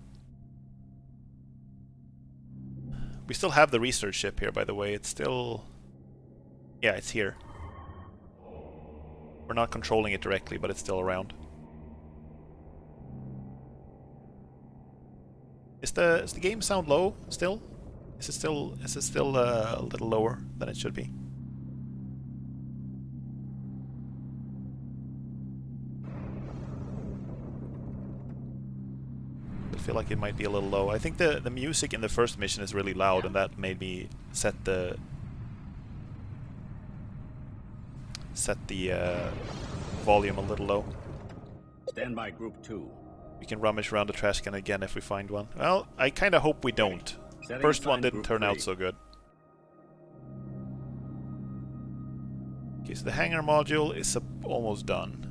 We still have the research ship here, by the way. It's still... Yeah, it's here. We're not controlling it directly, but it's still around. Is the game sound low still? Is it still a little lower than it should be? I feel like it might be a little low. I think the music in the first mission is really loud, and that made me set the volume a little low. Standby group 2. We can rummage around the trash can again if we find one. Well, I kind of hope we don't. First one didn't turn out so good. Okay, so the hangar module is almost done.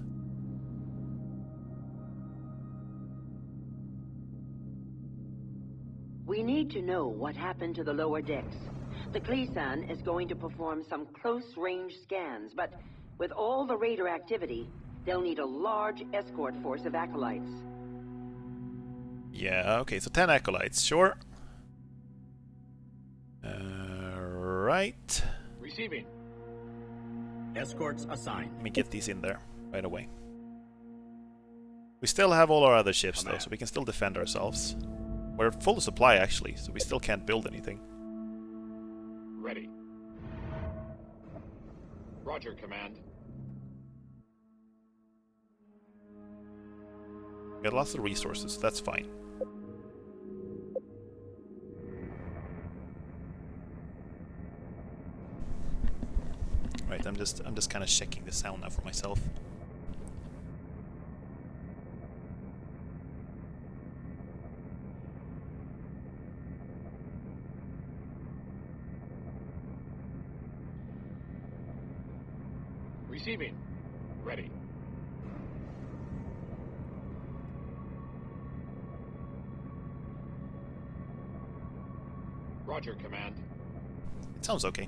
We need to know what happened to the lower decks. The Kleesan is going to perform some close-range scans, but with all the raider activity, they'll need a large escort force of acolytes. Yeah, okay, so 10 acolytes, sure. Right. Receiving. Escorts assigned. Let me get these in there right away. We still have all our other ships though, so we can still defend ourselves. We're full supply actually, so we still can't build anything. Ready. Roger, Command. We got lots of resources, that's fine. Right, I'm just kind of checking the sound now for myself. Receiving. Ready. Roger, Command. It sounds okay.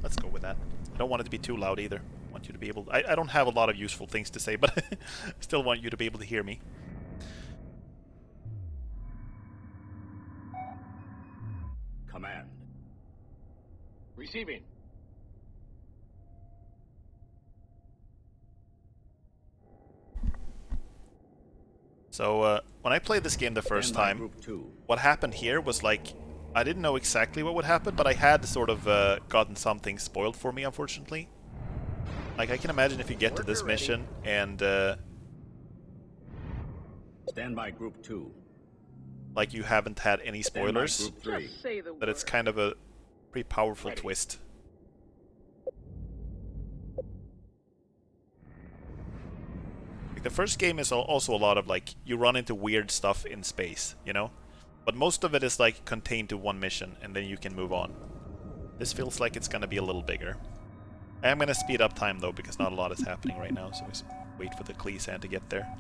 Let's go with that. I don't want it to be too loud either. I want you to be able... I don't have a lot of useful things to say, but I still want you to be able to hear me. Command. Receiving. So, when I played this game the first time, Group 2. what happened here was like... I didn't know exactly what would happen, but I had sort of gotten something spoiled for me, unfortunately. Like, I can imagine if you get to this mission and... Stand by Group 2. like you haven't had any spoilers, Just say the but it's word. kind of a pretty powerful twist. Like, the first game is also a lot of like, you run into weird stuff in space, you know? But most of it is like contained to one mission, and then you can move on. This feels like it's gonna be a little bigger. I am gonna speed up time though, because not a lot is happening right now, so we wait for the Cleesan to get there.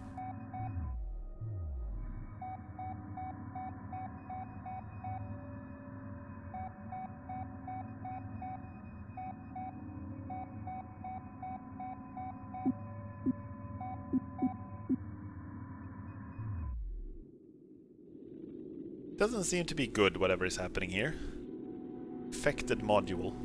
Doesn't seem to be good, whatever is happening here. Affected module.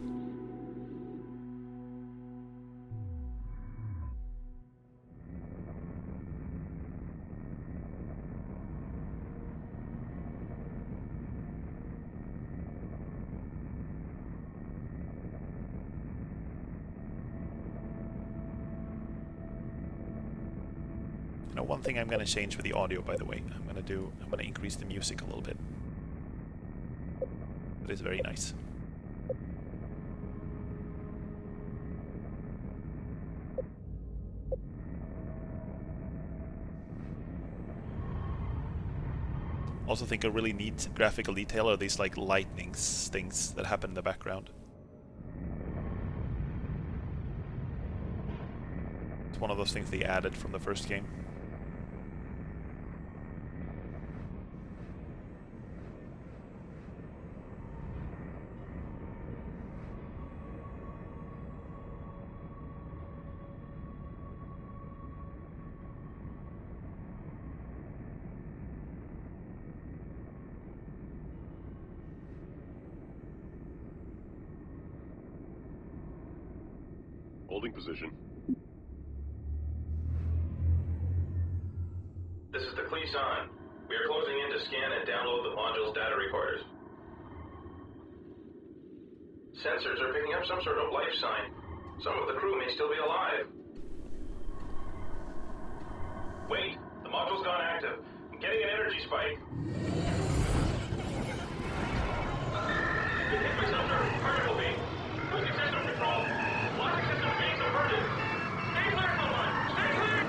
You know, one thing I'm gonna change with the audio, by the way, I'm gonna increase the music a little bit. It is very nice. Also think a really neat graphical detail are these like lightning things that happen in the background. It's one of those things they added from the first game. Holding position. This is the Cleesan. We are closing in to scan and download the module's data recorders. Sensors are picking up some sort of life sign. Some of the crew may still be alive. Wait, the module's gone active. I'm getting an energy spike. Hit my sensor. Particle beam. Losing system control. Losing system being subverted. Stay clear, someone. Stay clear.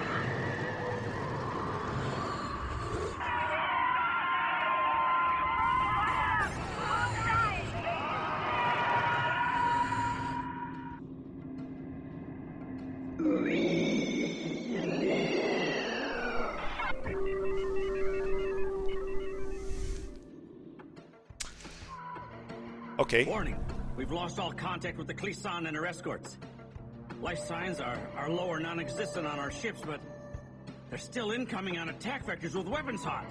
Okay. Warning. We've lost all contact with the Cleesan and her escorts. Life signs are low or non-existent on our ships, but they're still incoming on attack vectors with weapons hot.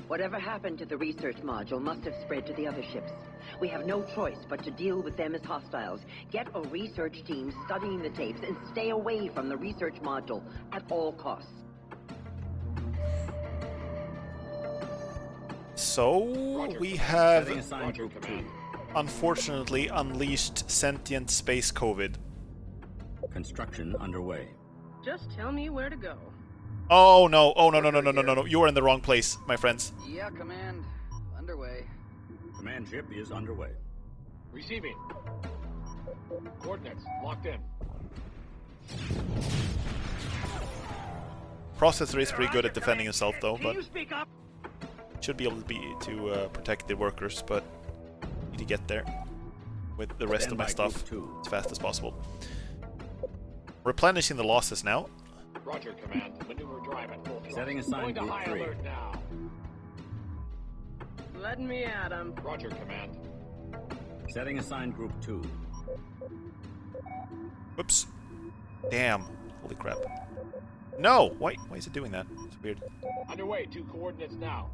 Whatever happened to the research module must have spread to the other ships. We have no choice but to deal with them as hostiles. Get a research team studying the tapes and stay away from the research module at all costs. So we have Setting aside group 2. unfortunately unleashed sentient space COVID. Construction underway. Just tell me where to go. Oh no! Oh no! You are in the wrong place, my friends. Yeah, Command. Underway. Command ship is underway. Receiving. Coordinates locked in. Processor is pretty good at defending himself, though, but you speak up? should be able to protect the workers. But need to get there with the rest of my stuff as fast as possible. Replenishing the losses now. Roger, Command. Maneuver drive at full thrust. Setting aside Going to group high 3. alert now. Letting me at him. Roger, Command. Setting aside group 2. Oops. Damn. Holy crap. No! Why is it doing that? It's weird. Underway. 2 coordinates now.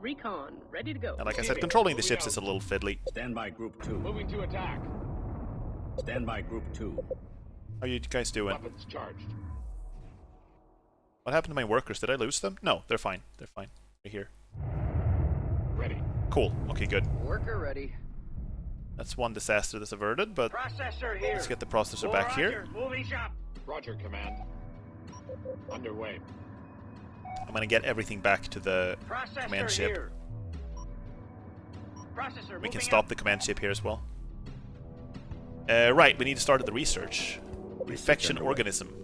Recon, ready to go. And like I said, controlling the ships is a little fiddly. Stand by group 2. Moving to attack. Stand by group 2. How are you guys doing? Weapons charged. What happened to my workers? Did I lose them? No, they're fine. They're fine. They're here. Ready. Cool. Okay, good. Worker ready. That's one disaster that's averted, but Processor here. let's get the processor back here. Moving shop. Roger, Command. Underway. I'm gonna get everything back to the Processor command ship. here. Processor We can moving stop up. the command ship here as well. Right, we need to start the research. Infection organism.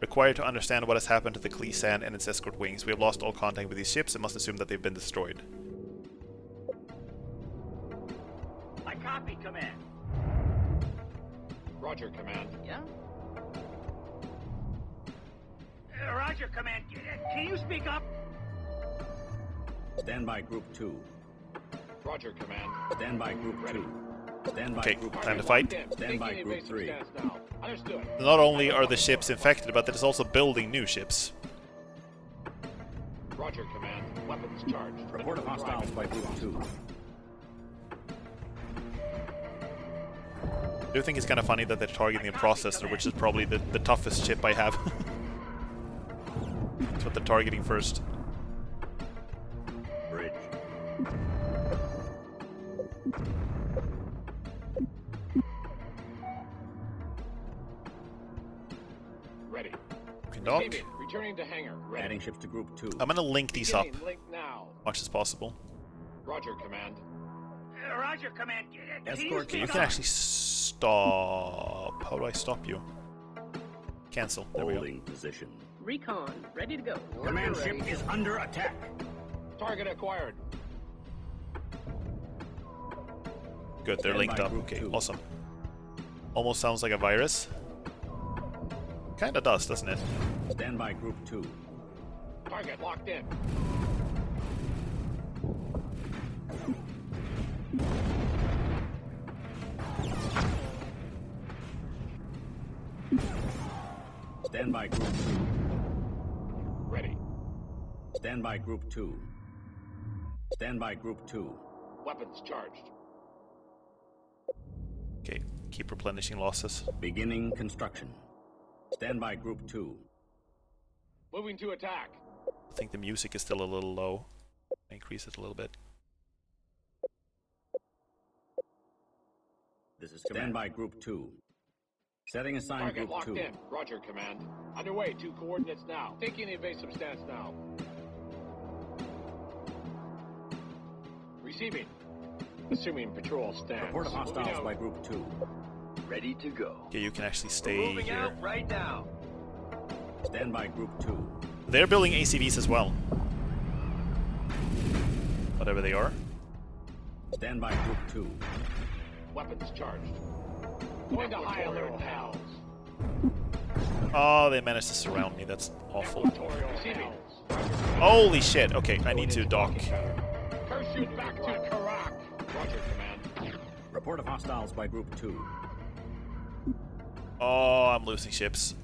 Required to understand what has happened to the Cleesan and its escort wings. We have lost all contact with these ships and must assume that they've been destroyed. I copy, Command. Roger, Command. Yeah? Roger, Command. Can you speak up? Stand by group 2. Roger, Command. Stand by group 2. Stand by Okay, group time to 2. fight. Stand by Taking group evasive 3. stance now. Understood. Not only are the ships infected, but it's also building new ships. Roger, Command. Weapons charged. Report of Maneuver hostiles drive by at full group thrust. 2. I do think it's kind of funny that they're targeting the processor, which is probably the toughest ship I have. That's what they're targeting first. Bridge. Ready. Okay, dock. Receiving. Returning to hangar. Ready. Adding ships to group 2. I'm gonna link these up Beginning link now. as much as possible. Roger, Command. Roger, Command. Can you Escort speak You up? can actually stop. How do I stop you? Cancel. There we go. Holding position. Recon, ready to go. Command ship is under attack. Target acquired. Good, they're Stand linked by up. group Okay, 2. awesome. Almost sounds like a virus. Kinda does, doesn't it? Stand by group 2. Target locked in. Stand by group 2. Ready. Stand by group 2. Stand by group 2. Weapons charged. Okay, keep replenishing losses. Beginning construction. Stand by group 2. Moving to attack. I think the music is still a little low. Increase it a little bit. This is stand by group 2. Setting aside Target group locked 2. in. Roger, Command. Underway. 2 coordinates now. Taking evasive stance now. Receiving. Assuming patrol stance. Report of Moving hostiles out. by group 2. Ready to go. Okay, you can actually stay Moving here. out right now. Stand by group 2. They're building ACVs as well. Whatever they are. Stand by group 2. Weapons charged. Going to high alert now. Oh, they managed to surround me. That's awful. Receiving. Holy shit. Okay, I need to dock. Curse you back to Karak. Roger, Command. Report of hostiles by group 2. Oh, I'm losing ships.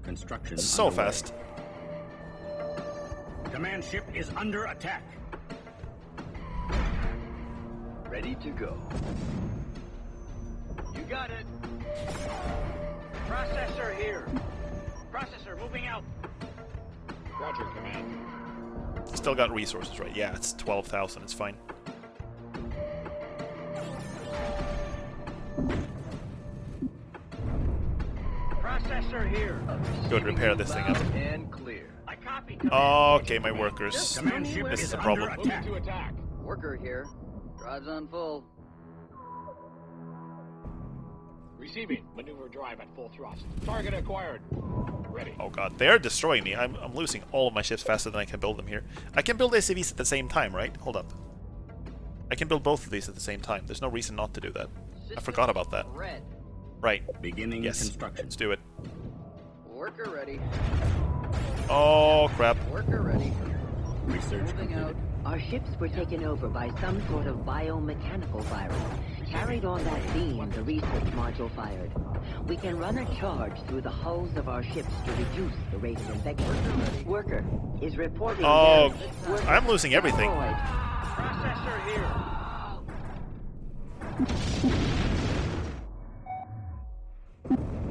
Construction So underway. fast. Command ship is under attack. Ready to go. You got it. Processor here. Processor moving out. Roger, Command. Still got resources, right? Yeah, it's 12,000. It's fine. Processor here. Good, repair this thing up. And clear. I copy. Okay, my workers. Command ship This is is the under problem. attack. To attack. Worker here. Drive's on full. Receiving. Maneuver drive at full thrust. Target acquired. Ready. Oh god, they're destroying me. I'm losing all of my ships faster than I can build them here. I can build ACVs at the same time, right? Hold up. I can build both of these at the same time. There's no reason not to do that. I forgot about that. Red. Right. Beginning Yes. construction. Let's do it. Worker ready. Oh crap. Worker ready. Research Moving out. Our ships were taken over by some sort of biomechanical virus, carried on that beam the research module fired. We can run a charge through the hulls of our ships to reduce the rate of infection. Worker is reporting. Oh, Worker I'm losing everything. destroyed. Processor here.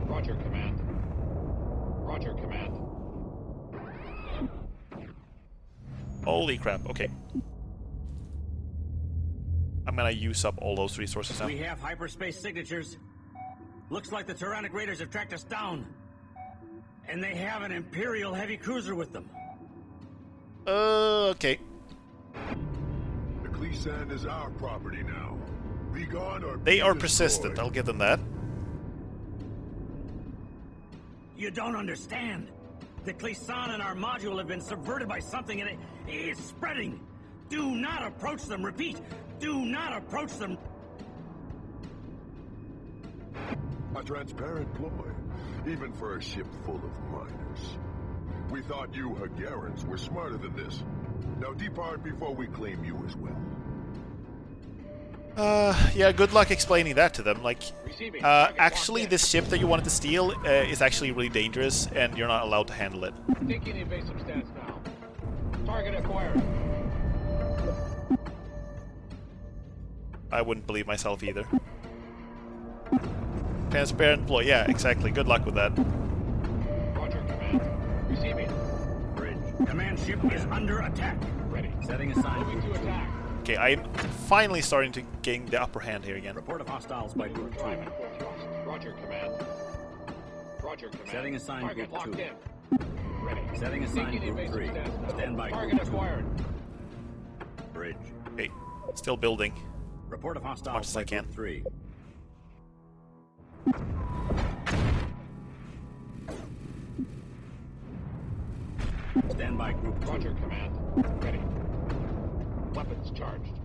Roger, command. Roger, command. Holy crap. Okay. I'm gonna use up all those resources now. We have hyperspace signatures. Looks like the Tyrannic Raiders have tracked us down. And they have an Imperial heavy cruiser with them. Okay. The Cleesan is our property now. Be gone or They be are destroyed. persistent, I'll give them that. You don't understand. The Cleesan and our module have been subverted by something and it's spreading. Do not approach them. Repeat, do not approach them. A transparent ploy, even for a ship full of miners. We thought you Hagarans were smarter than this. Now depart before we claim you as well. Yeah, good luck explaining that to them. Like, actually, this ship that you wanted to steal is actually really dangerous, and you're not allowed to handle it. Taking evasive stance now. Target acquired. I wouldn't believe myself either. Transparent ploy, yeah, exactly. Good luck with that. Roger, command. Receiving. Bridge. Command ship is under attack. Ready. Setting aside. Moving to attack. Okay, I'm finally starting to gain the upper hand here again. Report of hostiles by group 2. Drive at full thrust. Roger, command. Roger, command. Setting assigned Target group 2. locked in. Ready. Setting assigned Taking group evasive 3. stance now. Stand by Target group 2. acquired. Bridge. Okay, still building. Report of Much hostiles as I by can. group 3. Stand by group 2. Roger, command. Ready. Weapons charged.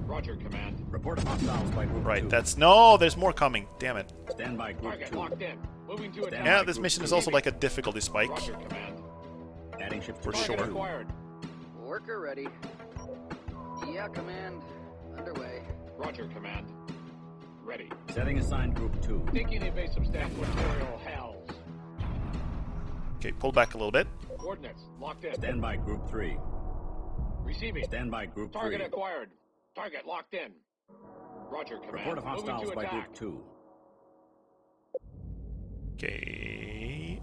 Roger, command. Report of hostiles by group 2. Right, that's... No, there's more coming. Damn it. Stand by group Target 2. locked in. Moving to attack. Yeah, this mission is also like a difficulty spike. Roger, command. Adding ships For to Target sure. acquired. Worker ready. Yeah, command. Underway. Roger, command. Ready. Setting assigned group 2. Taking evasive stance. Material hells. Okay, pull back a little bit. Coordinates locked in. Stand by group 3. Receiving. Stand by group 3. Target acquired. Target locked in. Roger, command. Report of Moving hostiles to by attack. group 2. Okay...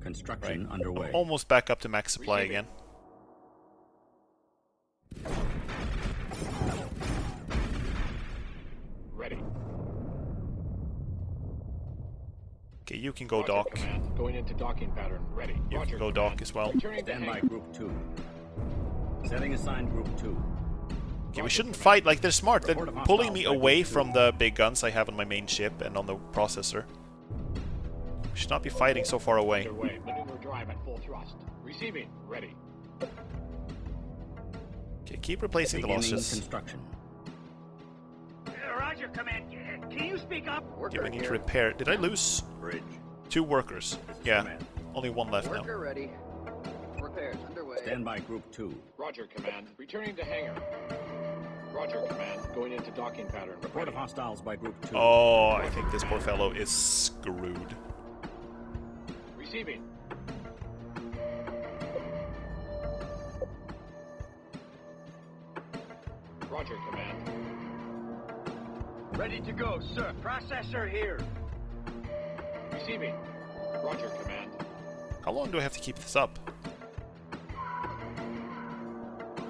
Construction underway. Almost back up to max supply Receiving. again. Ready. Okay, you can go Roger, dock. command. Going into docking pattern. Ready. You Roger, can go command. dock as well. Returning to Stand by hangar. group 2. Setting assigned group 2. Okay, we shouldn't fight like they're smart. They're Report of pulling me hostiles by away group 2. from the big guns I have on my main ship and on the processor. We should not be fighting so far away. Underway. Maneuver drive at full thrust. Receiving. Ready. Okay, keep replacing the Beginning losses. construction. Roger, command. Can you speak up? Okay, we Worker need to here. repair. Did I lose Bridge. 2 workers? Yeah, Command. only 1 left now. Worker ready. Repairs underway. Stand by group 2. Roger, command. Returning to hangar. Roger, command. Going into docking pattern. Report of Ready. hostiles by group 2. Oh, I think this poor fellow is screwed. Receiving. Roger, command. Ready to go, sir. Processor here. Receiving. Roger, Command. How long do I have to keep this up?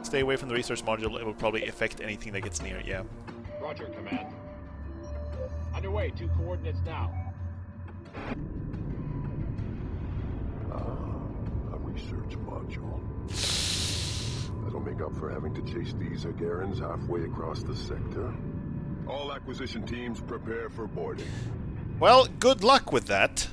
Stay away from the research module, it will probably affect anything that gets near, yeah. Roger, Command. Underway, 2 coordinates now. A research module. That'll make up for having to chase these Agarans halfway across the sector. All acquisition teams prepare for boarding. Well, good luck with that.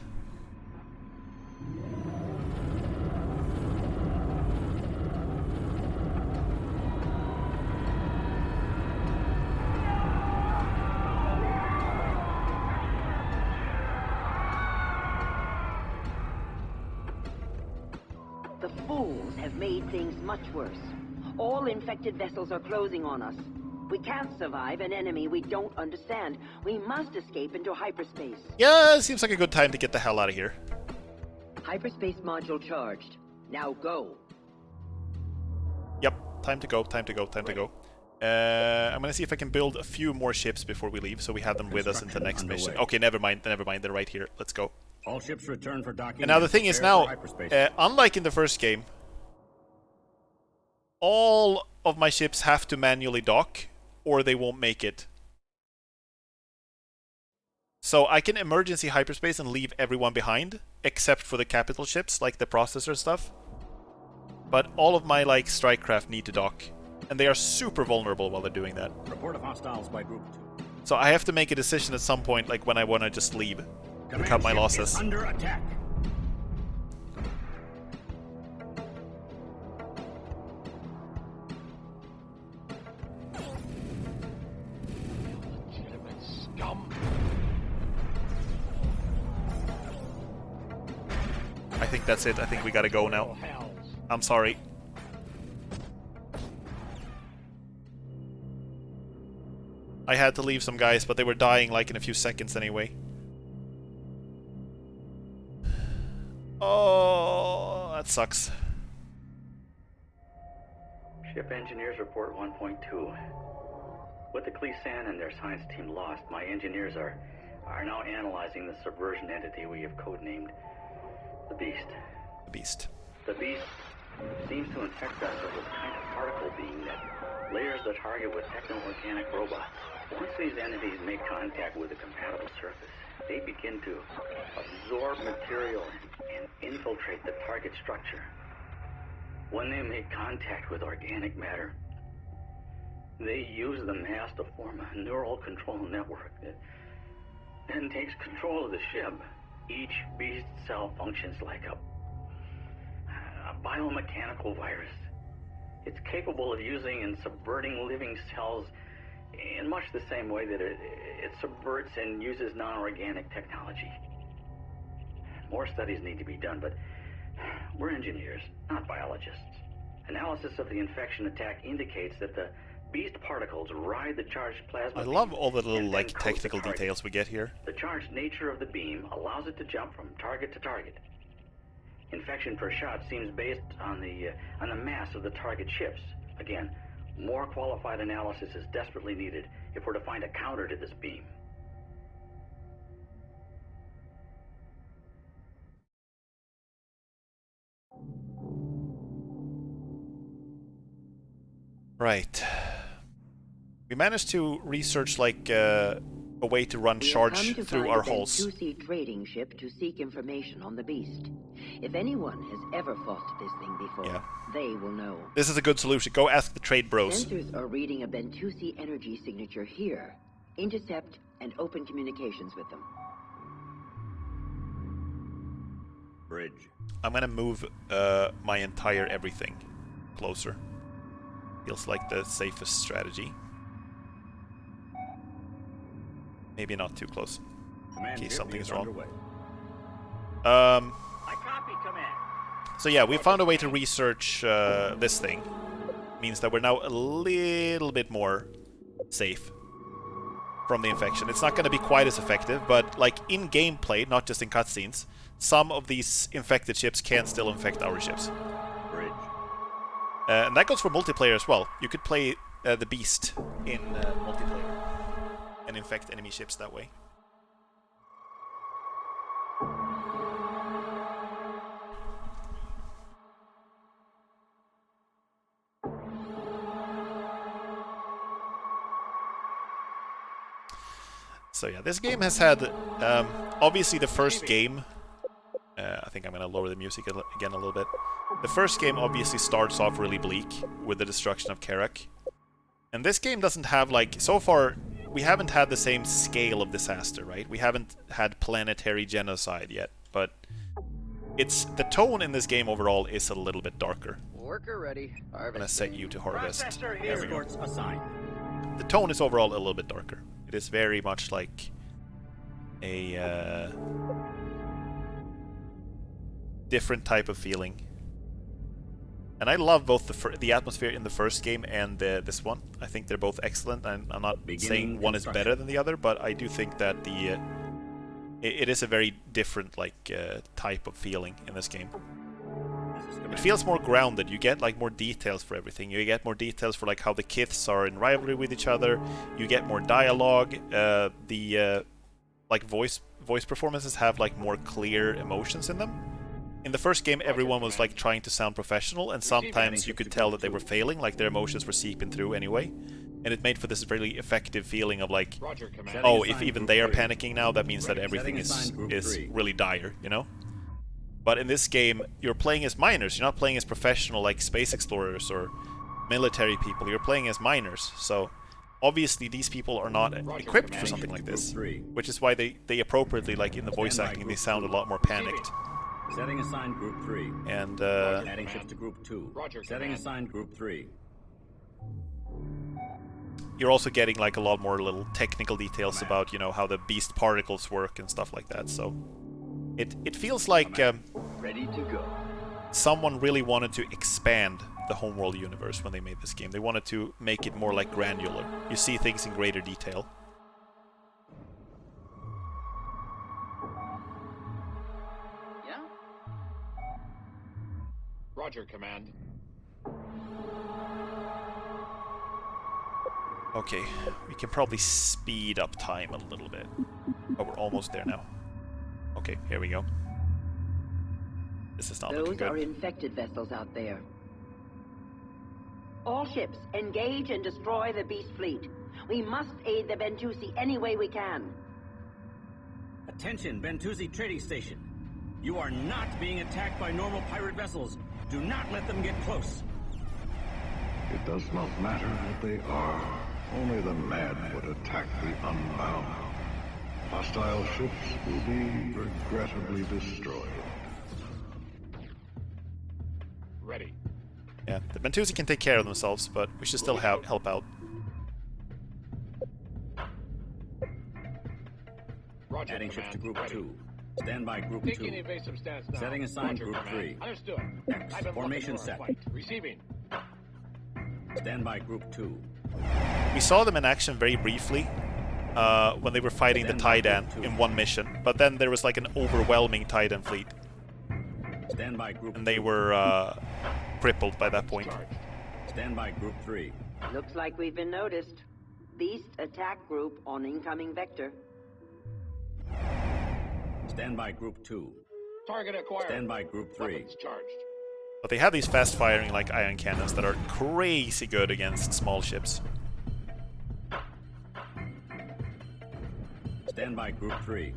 The fools have made things much worse. All infected vessels are closing on us. We can't survive an enemy we don't understand. We must escape into hyperspace. Yeah, seems like a good time to get the hell out of here. Hyperspace module charged. Now go. Yep, time to go, time to go, time to go. I'm gonna see if I can build a few more ships before we leave, so we have them with us into the next mission. Okay, never mind, they're right here. Let's go. All ships return for docking. And now the thing is now, unlike in the first game, all of my ships have to manually dock, or they won't make it. So I can emergency hyperspace and leave everyone behind, except for the capital ships, like the processor stuff. But all of my, like, strike craft need to dock. And they are super vulnerable while they're doing that. Report of hostiles by Group 2. So I have to make a decision at some point, like when I want to just leave. And cut my losses. Under attack. Legitimate scum. I think that's it. I think we gotta go now. I'm sorry. I had to leave some guys, but they were dying like in a few seconds anyway. Oh, that sucks. Ship engineers report 1.2. What the Cleesan and their science team lost, my engineers are now analyzing the subversion entity we have codenamed the Beast. The Beast. The Beast seems to infect us with a kind of particle being that layers the target with techno-organic robots. Once these entities make contact with a compatible surface, they begin to absorb material and infiltrate the target structure. When they make contact with organic matter, they use the mass to form a neural control network that then takes control of the ship. Each beast cell functions like a biomechanical virus. It's capable of using and subverting living cells in much the same way that it subverts and uses non-organic technology. More studies need to be done, but we're engineers, not biologists. Analysis of the infection attack indicates that the beast particles ride the charged plasma. I love all the little, like, technical details we get here. The charged nature of the beam allows it to jump from target to target. Infection per shot seems based on the mass of the target ships. Again, more qualified analysis is desperately needed if we're to find a counter to this beam. Right. We managed to research, like, a way to run charge through our hulls. We have come to find a 2C trading ship to seek information on the Beast. If anyone has ever fought this thing before, they will know. This is a good solution. Go ask the trade bros. Sensors are reading a Bentusi energy signature here. Intercept and open communications with them. Bridge. I'm gonna move my entire everything closer. Feels like the safest strategy. Maybe not too close. In case something is wrong. I copy, Command. So yeah, we found a way to research this thing. Means that we're now a little bit more safe from the infection. It's not going to be quite as effective, but like in gameplay, not just in cutscenes, some of these infected ships can still infect our ships. Bridge. And that goes for multiplayer as well. You could play the Beast in multiplayer and infect enemy ships that way. So yeah, this game has had, obviously the first game, I think I'm going to lower the music again a little bit. The first game obviously starts off really bleak with the destruction of Karak. And this game doesn't have, like, so far, we haven't had the same scale of disaster, right? We haven't had planetary genocide yet, but the tone in this game overall is a little bit darker. Worker ready. I'm going to set you to harvest. There we go. Escorts assigned. The tone is overall a little bit darker. It is very much like a different type of feeling. And I love both the atmosphere in the first game and this one. I think they're both excellent. I'm not saying one is better than the other, but I do think that it is a very different type of feeling in this game. It feels more grounded. You get like more details for everything. You get more details for like how the Kiths are in rivalry with each other. You get more dialogue. Like voice performances have like more clear emotions in them. In the first game, everyone was like trying to sound professional, and sometimes you could tell that they were failing, like their emotions were seeping through anyway. And it made for this really effective feeling of like, oh, if even they are panicking now, that means that everything is really dire, you know? But in this game, you're playing as miners. You're not playing as professional like space explorers or military people. You're playing as miners. So obviously these people are not equipped for something like this, which is why they appropriately, like in the voice acting, they sound a lot more panicked. Setting assigned group 3. And adding ships to group 2. Setting assigned group 3. You're also getting like a lot more little technical details about, you know, how the beast particles work and stuff like that. So it feels like ready to go. Someone really wanted to expand the Homeworld universe when they made this game. They wanted to make it more like granular. You see things in greater detail. Yeah? Roger, Command. Okay, we can probably speed up time a little bit. Oh, we're almost there now. Okay, here we go. This is not looking Those are good. infected vessels out there. All ships, engage and destroy the beast fleet. We must aid the Bentusi any way we can. Attention, Bentusi trading station. You are not being attacked by normal pirate vessels. Do not let them get close. It does not matter what they are. Only the mad would attack the unbound. Hostile ships will be regrettably destroyed. Ready. Yeah, the Bentusi can take care of themselves, but we should still help out. Roger, Adding ships to Command. group 2. Stand by group 2. Taking evasive stance now. Setting assigned Roger, group Command. 3. Understood. X, I've been formation looking for a set. fight. Receiving. Stand by group 2. We saw them in action very briefly when they were fighting the Titan in one mission, but then there was like an overwhelming Titan fleet. Stand by group And they were crippled by that point. Stand by group 3. Looks like we've been noticed. Beast attack group on incoming vector. Stand by group 2. Target acquired. Stand by group 3. Weapons charged. But they have these fast-firing like ion cannons that are crazy good against small ships. Stand by group 3.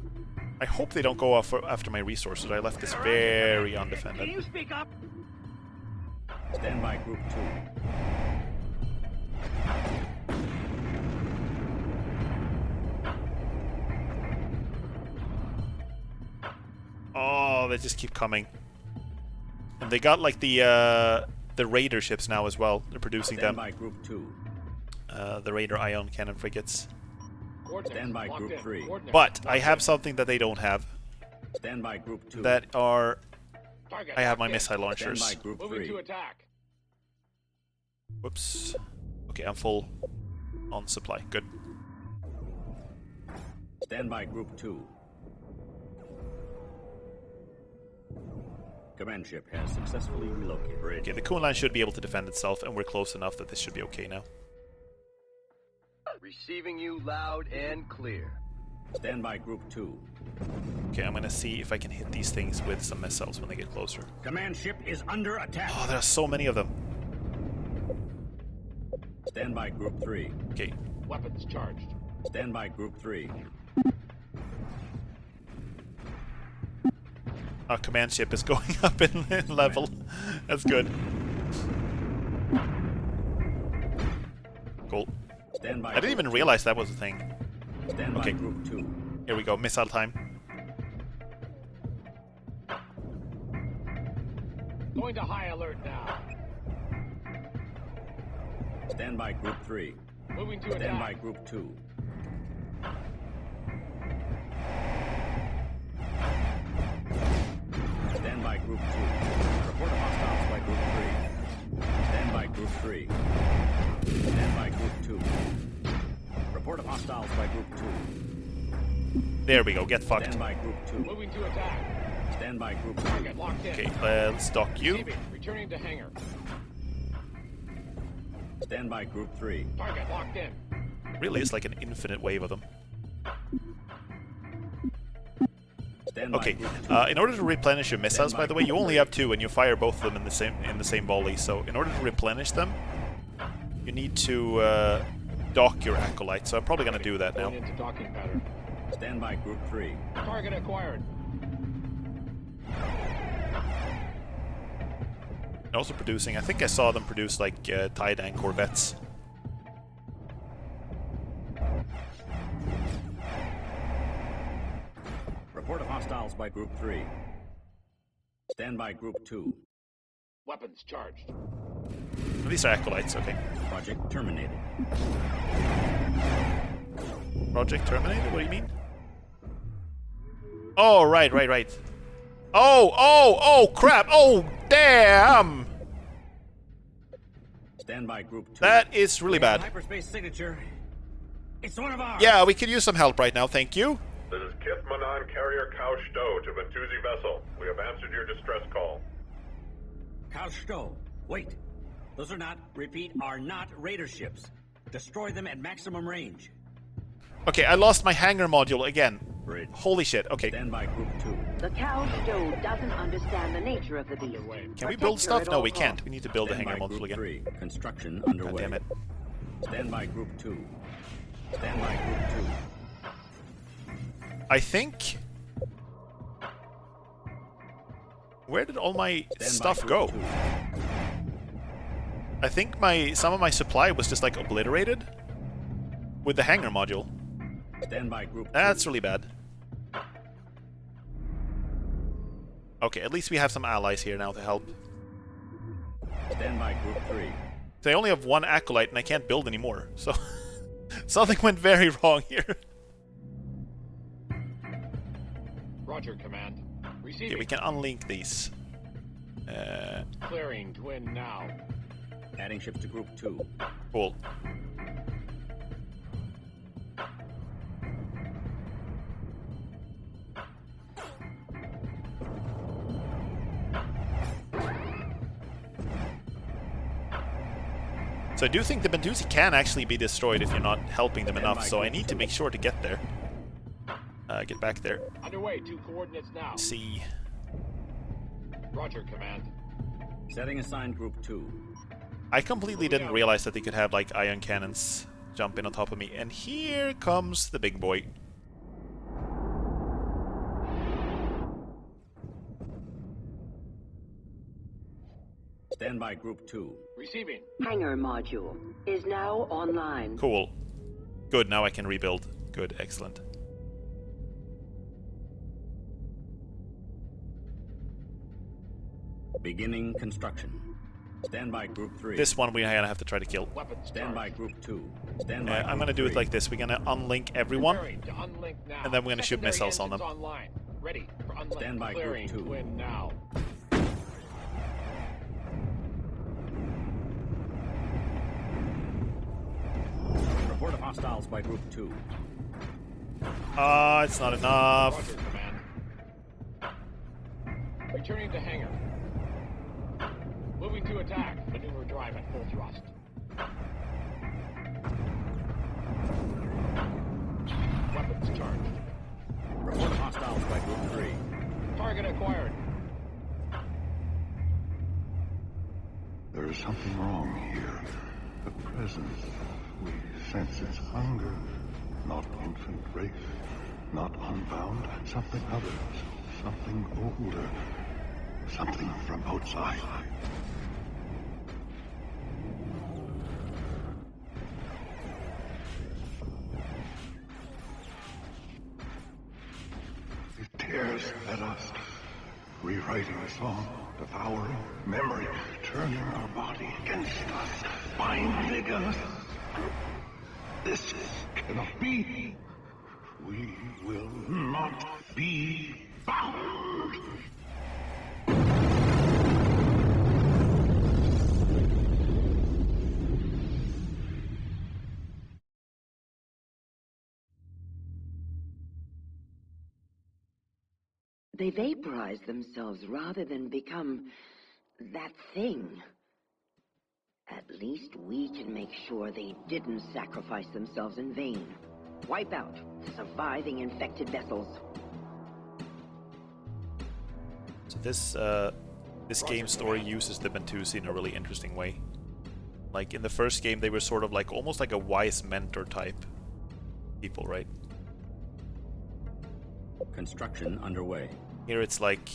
I hope they don't go off after my resources. I left this very undefended. Can you speak up? Stand by group 2. Oh, they just keep coming. And they got like the Raider ships now as well. They're producing Stand them. by group 2. The Raider ion cannon frigates. Stand by group 3. But I have something that they don't have. Stand by group 2. That are... Target I have my locked in. missile launchers. Stand by group Moving 3. to attack. Whoops. Okay, I'm full on supply. Good. Stand by group 2. Command ship has successfully relocated. Okay, the Coon line should be able to defend itself, and we're close enough that this should be okay now. Receiving you loud and clear. Stand by group 2. Okay, I'm gonna see if I can hit these things with some missiles when they get closer. Command ship is under attack. Oh, there are so many of them. Stand by group 3. Okay. Weapons charged. Stand by group 3. Our command ship is going up in level. That's good. Cool. I didn't even realize that was a thing. Okay. Group 2. Here we go. Missile time. Going to high alert now. Stand by Group 3. Moving to Stand attack. by Group 2. Stand by Group 2. Report of hostiles by Group 3. Stand by Group 3. Stand by Group 2. Report of hostiles by Group 2. There we go. Get fucked. Stand by Group 2. Moving to attack. Stand by Group 2. Target locked in. Okay, let's dock you. Receiving. Returning to hangar. Stand by Group 3. Target locked in. Really, it's like an infinite wave of them. Okay, in order to replenish your missiles, by the way, you only have 2, and you fire both of them in the same volley. So, in order to replenish them, you need to dock your acolyte. So, I'm probably going to do that now. Going into docking pattern. Stand by Group 3. Target acquired. And also producing, I think I saw them produce like tie-down corvettes. Report of hostiles by Group 3. Stand by Group 2. Weapons charged. These are acolytes, okay. Project terminated. Project terminated? What do you mean? Oh, right. Oh, crap! Oh, damn! Stand by Group 2. That is really bad. Hyperspace signature. It's one of ours. Yeah, we could use some help right now, thank you. This is Kith Manan Carrier Cow Stowe to Ventuzi vessel. We have answered your distress call. Cow Stowe, wait. Those are not, repeat, are not raider ships. Destroy them at maximum range. Okay, I lost my hangar module again. Bridge. Holy shit, okay. Stand by Group 2. The Cow Stowe doesn't understand the nature of the beast. Can we build stuff? No, we can't. We need to build a Stand hangar by module Group again. 3. Construction underway. God damn it. Stand by Group 2. Stand by Group 2. I think... Where did all my stuff go? I think some of my supply was just like obliterated with the hangar module. Stand by Group 2. That's really bad. Okay, at least we have some allies here now to help. Stand by Group 3. So I only have 1 acolyte and I can't build anymore. So something went very wrong here. Roger, Command. Receiving. Okay, we can unlink these. Clearing twin now. Adding ships to Group 2. Cool. So I do think the Bentusi can actually be destroyed if you're not helping them enough, so I need to make sure to get there. Get back there. Underway, 2 coordinates now. See. Roger, Command. Setting assigned Group 2. I completely didn't realize that they could have like ion cannons jump in on top of me, and here comes the big boy. Stand by Group 2. Receiving. Hangar module is now online. Cool. Good, now I can rebuild. Good, excellent. Beginning construction. Stand by Group 3. This one we're gonna have to try to kill. Stand by Group 2. Stand by I'm gonna do it like this. We're gonna unlink everyone, and then we're gonna shoot missiles on them. Online. Ready for unlink. Stand by Clearing Group 2. twin now. Report of hostiles by Group 2. It's not enough. Roger, Command. Returning to hangar. Moving to attack. Maneuver drive at full thrust. Weapons charged. Report of hostiles by Group 3. Target acquired. There is something wrong here. The presence. We sense its hunger, not infant race. Not unbound, something other, something older, something from outside. It tears at us, rewriting a song, devouring memory, turning our body against us, binding us. This cannot be. We will not be bound. They vaporize themselves rather than become that thing. At least we can make sure they didn't sacrifice themselves in vain. Wipe out the surviving infected vessels. So this game story uses the Bentusi in a really interesting way. Like in the first game, they were sort of like almost like a wise mentor type people, right? Construction underway. Here it's like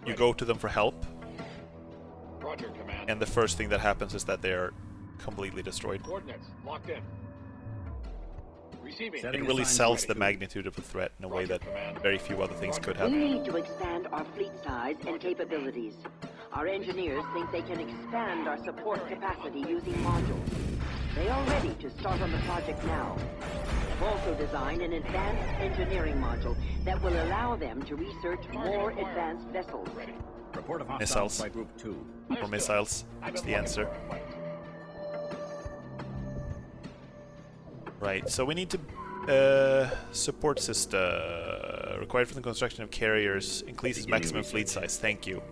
you go to them for help, Roger, Command. and the first thing that happens is that they're completely destroyed. Coordinates locked in. Receiving. It really sells the magnitude of the threat in a way that very few other things could have. We need to expand our fleet size and capabilities. Our engineers think they can expand our support capacity using modules. They are ready to start on the project now. They've also designed an advanced engineering module that will allow them to research more advanced vessels. Report of Missiles. by Group 2. More missiles is the answer. Right, so we need to support system required for the construction of carriers increases maximum fleet size. Thank you.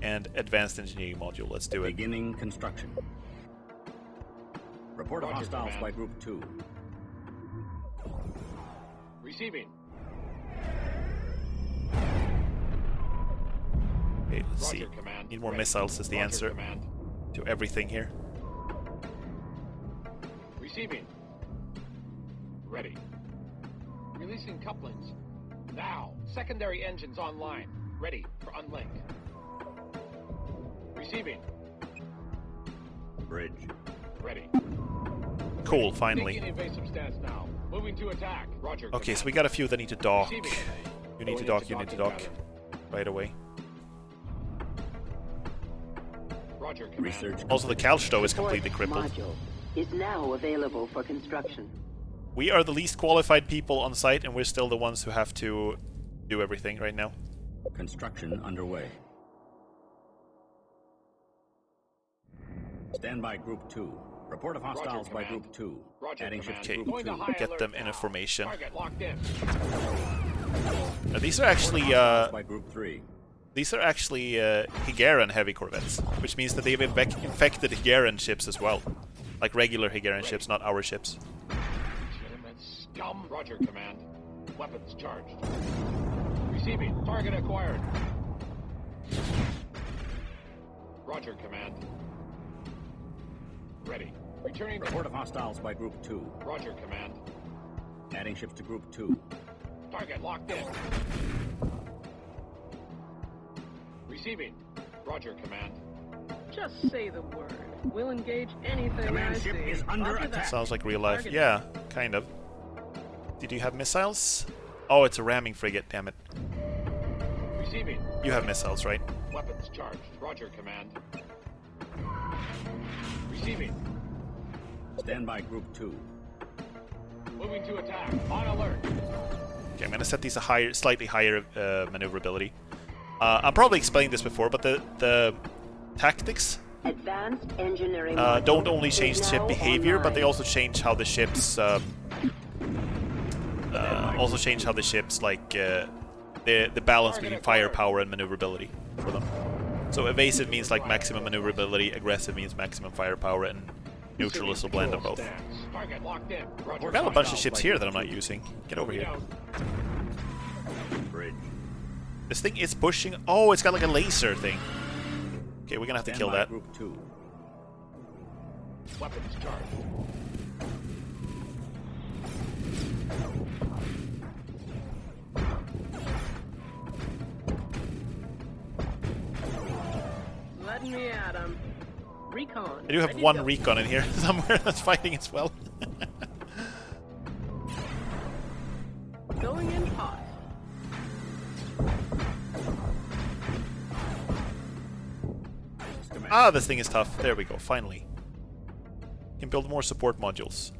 And advanced engineering module. Let's do it. Beginning construction. Report of hostiles by Group 2. Receiving. Okay, let's see. Need more missiles is the answer to everything here. Receiving. Ready. Releasing couplings. Now. Secondary engines online. Ready for unlink. Receiving. Bridge. Ready. Cool, finally. Taking evasive stance now. Moving to attack. Roger. Okay, so we got a few that need to dock. You need to dock, you need to dock. Right away. Roger. Research. Also, the Kalsto is completely crippled. Module is now available for construction. We are the least qualified people on site, and we're still the ones who have to do everything right now. Construction underway. Stand by Group 2. Report of hostiles by Group 2. Adding ships to Group 2. Get them in formation. Target locked in. Now, these are actually by Group 3. These are actually Higaran heavy corvettes, which means that they've infected Higaran ships as well. Like regular Higaran ships, not our ships. Legitimate scum. Roger, Command. Weapons charged. Receiving. Target acquired. Roger, Command. Ready. Returning. Report of hostiles by Group 2. Roger, Command. Adding ships to Group 2. Target locked in. Receiving. Roger, Command. Just say the word. We'll engage anything Command I ship see. is under Roger attack. that. Sounds like real life. Yeah, kind of. Did you have missiles? Oh, it's a ramming frigate, damn it. Receiving. You have missiles, right? Weapons charged. Roger, Command. Receiving. Stand by Group 2. Moving to attack. On alert. Okay, I'm gonna set these a higher, slightly higher maneuverability. I'm probably explained this before, but the tactics Advanced engineering don't only change ship behavior, but they also change how the ships like the balance between firepower and maneuverability for them. So evasive means like maximum maneuverability, aggressive means maximum firepower, and neutral is a blend of both. Target locked in. Roger. I've got a bunch of ships here that I'm not using. Get over here. Bridge. This thing is pushing. Oh, it's got like a laser thing. Okay, we're gonna have to kill that. Group 2. Weapons charged. Let me at him. Recon. I do have Ready to one go. recon in here somewhere that's fighting as well. Going in hot. Ah, this thing is tough. There we go, finally. Can build more support modules.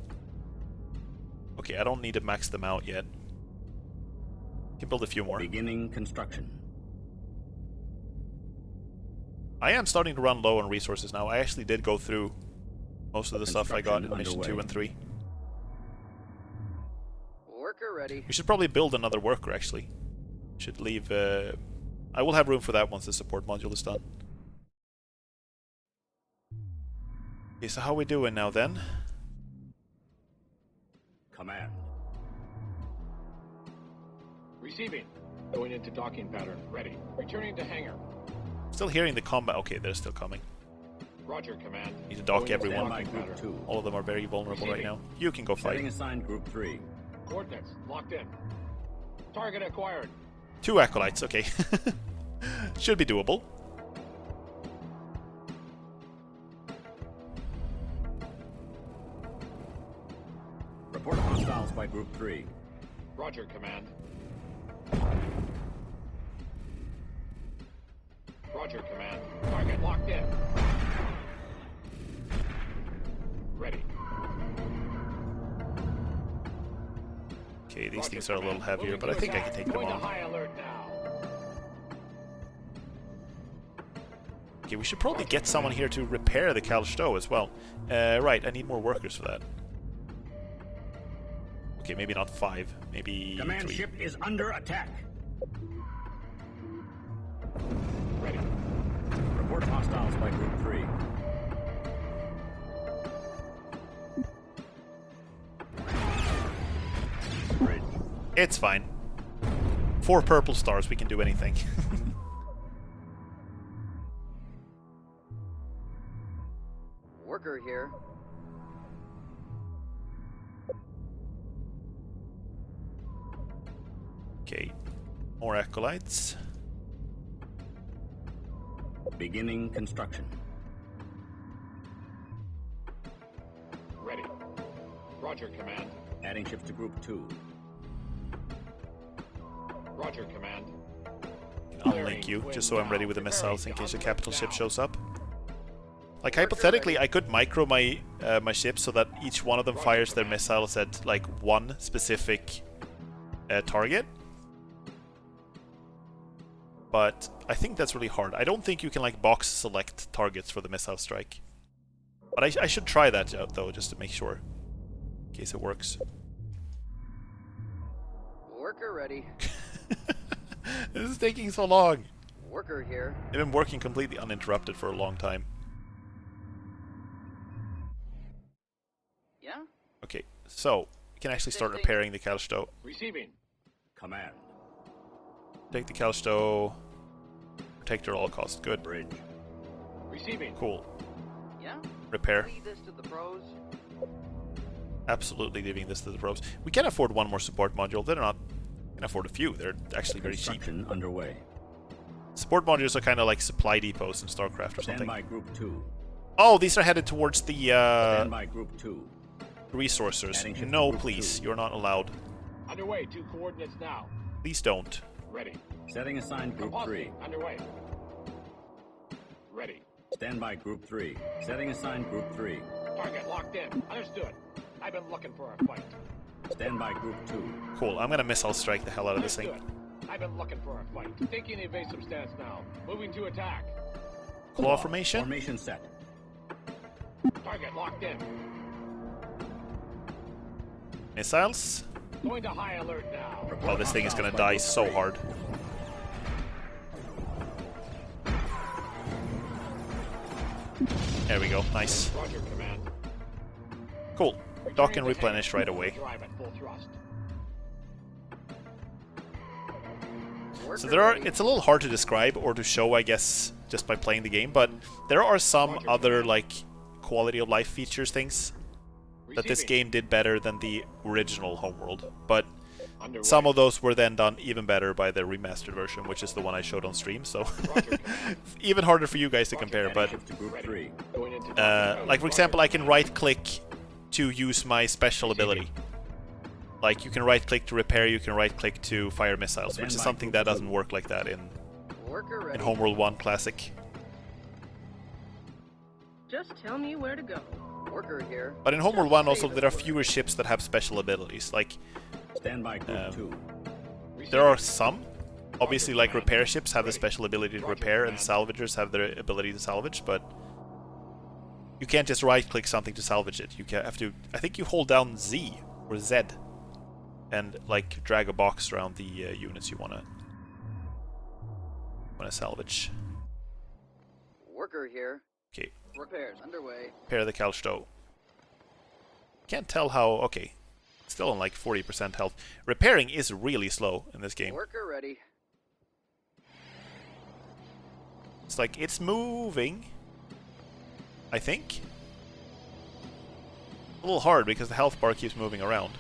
Okay, I don't need to max them out yet. Can build a few more. Beginning construction. I am starting to run low on resources now. I actually did go through most of the stuff I got in Mission 2 and 3. Worker ready. We should probably build another worker, actually. Should leave... I will have room for that once the support module is done. Okay, so how are we doing now, then? Command. Receiving. Going into docking pattern. Ready. Returning to hangar. Still hearing the combat. Okay, they're still coming. Roger, command. Need to dock Going into everyone. docking pattern. All of them are very vulnerable right now. You can go Setting fight. assigned group 3. Coordinates locked in. Target acquired. 2 acolytes, okay. Should be doable. Report hostiles by group 3. Roger, command. Roger, command. Target locked in. Ready. Okay, these Roger, things are a little command. heavier, Moving but I to think I attack. can take them Going to on. high alert now. Okay, we should probably get someone here to repair the Calsto as well. Right, I need more workers for that. Okay, maybe not 5, maybe Command 3. ship is under attack. Ready. Report hostiles by group 3. Bridge. It's fine. 4 purple stars, we can do anything. Worker here. Okay, more acolytes. Beginning construction. Ready. Roger, command. Adding ships to group 2. Roger, command. Unlink you, just so I'm ready with the missiles in case a capital ship shows up. Like, hypothetically, I could micro my my ships so that each one of them fires their missiles at, like, one specific target. But I think that's really hard. I don't think you can, like, box select targets for the missile strike. But I should try that out, though, just to make sure. In case it works. Worker ready. This is taking so long. Worker here. They've been working completely uninterrupted for a long time. Yeah? Okay, so we can actually start repairing the Calsto. Receiving. Command. Take the Calsto. Protect at all costs. Good. Bridge. Receiving. Cool. Yeah? Repair. Leave this to the pros. Absolutely leaving this to the pros. We can afford one more support module. They're not. We can afford a few. They're actually very cheap. Construction underway. Support modules are kind of like supply depots in StarCraft or Stand something. by group 2. Oh, these are headed towards the Stand by group 2. resourcers. Adding ships to No, group please. 2. You're not allowed. Underway. 2 coordinates now. Please don't. Ready. Setting assigned group 3. Underway. Ready. Stand by group 3. Setting assigned group 3. Target locked in. Understood. I've been looking for a fight. Stand by group 2. Cool. I'm gonna missile strike the hell out of this thing. Understood. I've been looking for a fight. Taking evasive stance now. Moving to attack. Claw formation. Formation set. Target locked in. Missiles. Going to high alert now. Oh, this thing is gonna die so hard. There we go. Nice. Roger, command. Cool. Dock and replenish right away. Drive at full thrust. So there are. It's a little hard to describe or to show, I guess, just by playing the game. But there are some other like quality of life features things that this game did better than the original Homeworld, but Underway. some of those were then done even better by the remastered version, which is the one I showed on stream, so even harder for you guys to compare, but like for example, I can right-click to use my special ability. Like, you can right-click to repair, you can right-click to fire missiles, which is something that doesn't work like that in Homeworld 1 Classic. Just tell me where to go. Worker here. But in Homeworld 1 also there are fewer ships that have special abilities, like Standby group 2. there are some. Obviously, like repair ships have the special ability to repair, and salvagers have their ability to salvage, but you can't just right-click something to salvage it. You have to, I think you hold down Z or Z, and like drag a box around the units you wanna salvage. Worker here. Okay. Repairs underway. Repair the Kalsto. Can't tell how. Okay. Still on like 40% health. Repairing is really slow in this game. Worker ready. It's like it's moving. I think. A little hard because the health bar keeps moving around.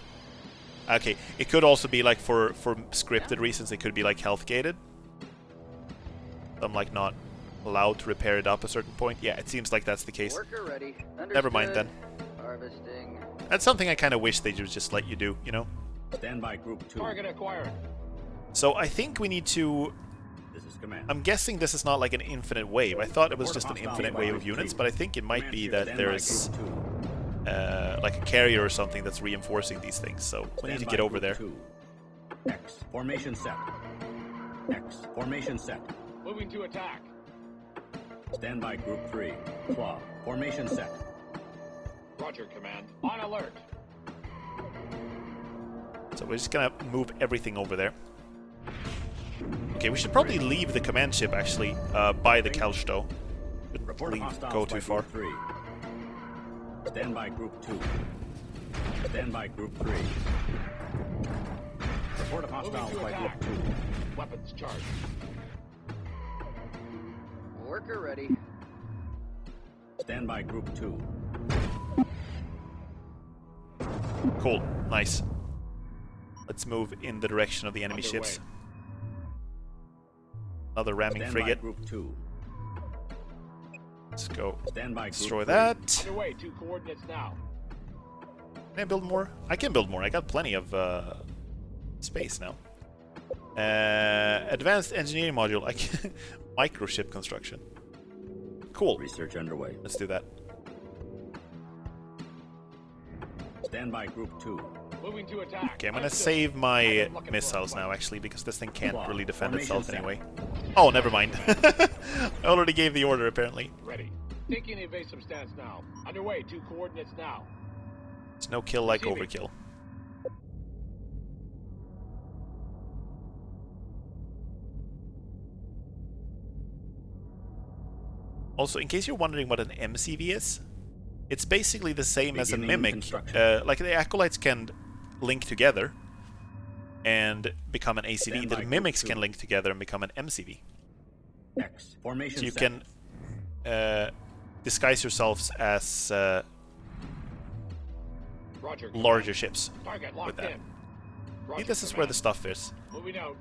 Okay, it could also be like for scripted reasons. It could be like health gated. I'm like not allowed to repair it up a certain point. Yeah, it seems like that's the case. Worker ready. Never mind then. Harvesting. That's something I kind of wish they would just let you do, you know? Standby group 2. Target acquired. So I think we need to... This is command. I'm guessing this is not like an infinite wave. I thought it was just an infinite wave of units, but I think it might be that there's like a carrier or something that's reinforcing these things, so we need to get over there. X. Formation set. X. Formation set. Moving to attack. Standby group 3. Claw. Formation set. Roger, command. On alert. So we're just gonna move everything over there. Okay, we should probably leave the command ship actually by the Kalsto. Go too far. 3. Standby group 2. Standby group 3. Report of hostiles by group 2. Weapons charged. Worker ready. Standby group 2. Cool, nice. Let's move in the direction of the enemy ships. Another ramming frigate. Group 2. Let's go Standby destroy that. Underway, 2 coordinates now. Can I build more? I can build more. I got plenty of space now. Advanced engineering module. I can microship construction. Cool. Research underway. Let's do that. Standby group 2. Moving to attack. Okay, I'm gonna save my missiles now, actually, because this thing can't really defend itself anyway. Oh, never mind. I already gave the order, apparently. Ready. Taking evasive stance now. Underway, 2 coordinates now. It's no kill like overkill. Also, in case you're wondering what an MCV is, it's basically the same as a mimic. Like the acolytes can link together and become an ACV. The mimics can link together and become an MCV. X. Formation so you set. can disguise yourselves as Roger, larger ships Target with locked that. in. See, Roger, this is where the stuff is. Moving out.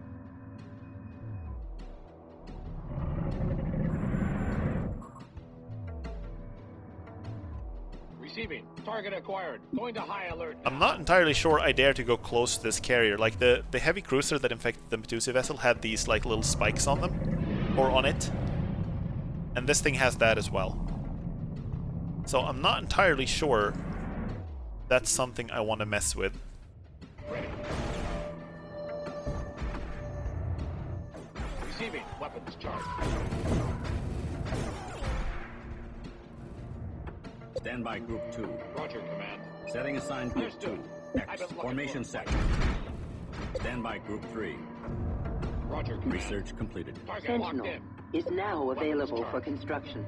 Receiving. Target acquired. Going to high alert. I'm not entirely sure I dare to go close to this carrier. Like the heavy cruiser that infected the Medusa vessel had these like little spikes on them, or on it, and this thing has that as well. So I'm not entirely sure that's something I want to mess with. Ready. Receiving. Weapons charged. Standby group 2. Roger, command. Setting aside group Understood. 2. X. Formation set. Standby group 3. Roger, command. Research completed. Target locked Sentinel in. is now available for construction.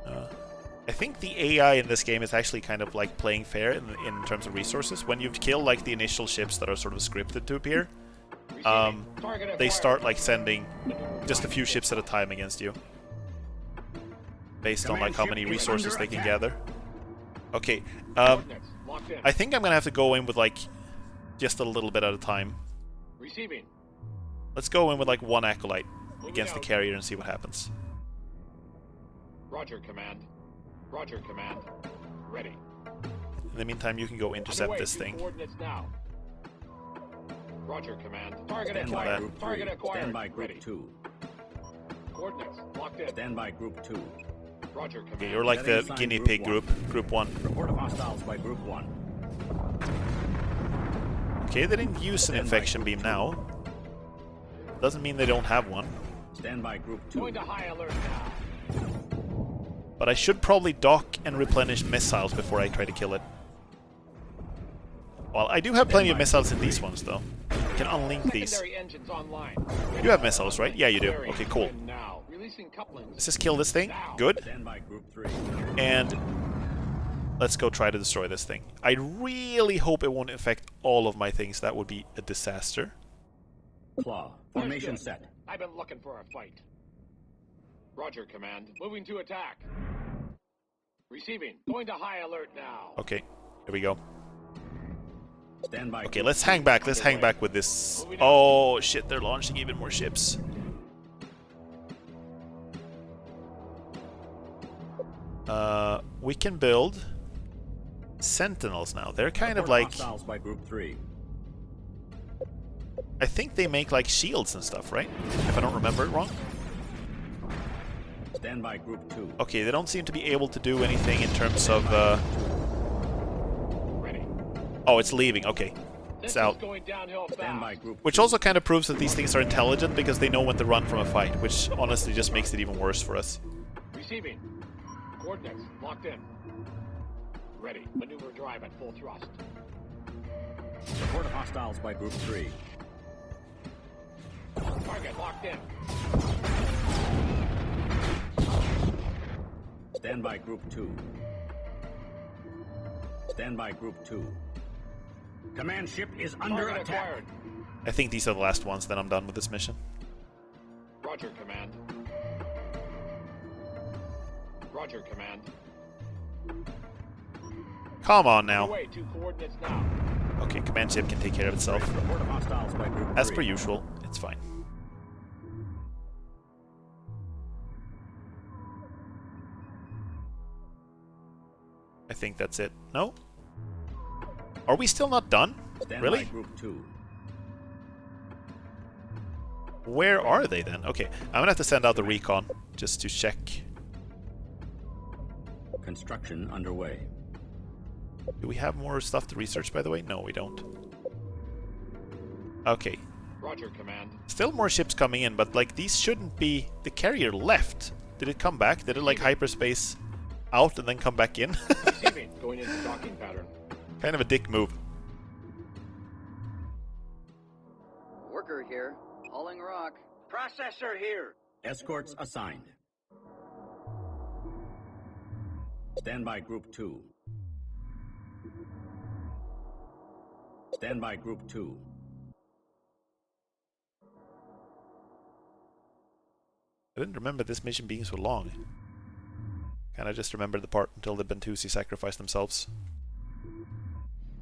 I think the AI in this game is actually kind of like playing fair in terms of resources. When you kill like the initial ships that are sort of scripted to appear, they start like sending just a few ships at a time against you, based on like how many resources they can gather. Okay, Locked in. I think I'm gonna have to go in with like just a little bit at a time. Receiving. Let's go in with like one acolyte against the out. carrier and see what happens. Roger, Command. Roger, Command. Ready. In the meantime, you can go intercept Underway, this to thing. coordinates now. Roger, Command. Target Stand by acquired. Group Target 3. acquired. Stand by Group Ready. 2. Coordinates locked in. Stand by Group 2. Roger, Command. Okay, you're like the Setting guinea sign pig Group group, Group 1. Report of hostiles by Group 1. Okay, they didn't use an infection beam now. Doesn't mean they don't have one. Stand by Group 2. Going to high alert now. But I should probably dock and replenish missiles before I try to kill it. Well, I do have plenty of missiles in these ones, though. I can unlink these. Secondary engines online. You have missiles, right? Yeah, you do. Okay, cool. Now. Releasing couplings. Let's just kill this thing. Good. Stand by Group 3. And let's go try to destroy this thing. I really hope it won't affect all of my things. That would be a disaster. Claw. Formation set. I've been looking for a fight. Roger, Command. Moving to attack. Receiving. Going to high alert now. Okay, here we go. Stand by. Okay, let's hang back. Let's hang back with this. Oh, shit, they're launching even more ships. We can build sentinels now. They're kind of like... Hostiles by Group 3. I think they make like shields and stuff, right? If I don't remember it wrong. Stand by Group 2. Okay, they don't seem to be able to do anything in terms of... Oh, it's leaving. Okay. It's out. Stand by Group 2. Which also kind of proves that these things are intelligent because they know when to run from a fight, which honestly just makes it even worse for us. Receiving. Coordinates locked in. Ready. Maneuver drive at full thrust. Report of hostiles by Group 3. Target locked in. Stand by Group 2. Stand by Group 2. Command ship is under Target attack. acquired. I think these are the last ones, then I'm done with this mission. Roger, Command. Roger, Command. Come on now. Underway to coordinates now. Okay, command ship can take care of itself. Report of hostiles by Group 3. As per usual, it's fine. I think that's it. No? Are we still not done? Stand Really? by Group 2. Where are they then? Okay, I'm gonna have to send out the recon just to check. Construction underway. Do we have more stuff to research, by the way? No, we don't. Okay. Roger, Command. Still more ships coming in, but like these shouldn't be... The carrier left. Did it come back? Did it like hyperspace out and then come back in? Receiving. Going into docking pattern. Kind of a dick move. Worker here. Hauling rock. Processor here. Escorts assigned. Stand by Group 2. Stand by Group 2. I didn't remember this mission being so long. Kinda just remembered the part until the Bentusi sacrificed themselves.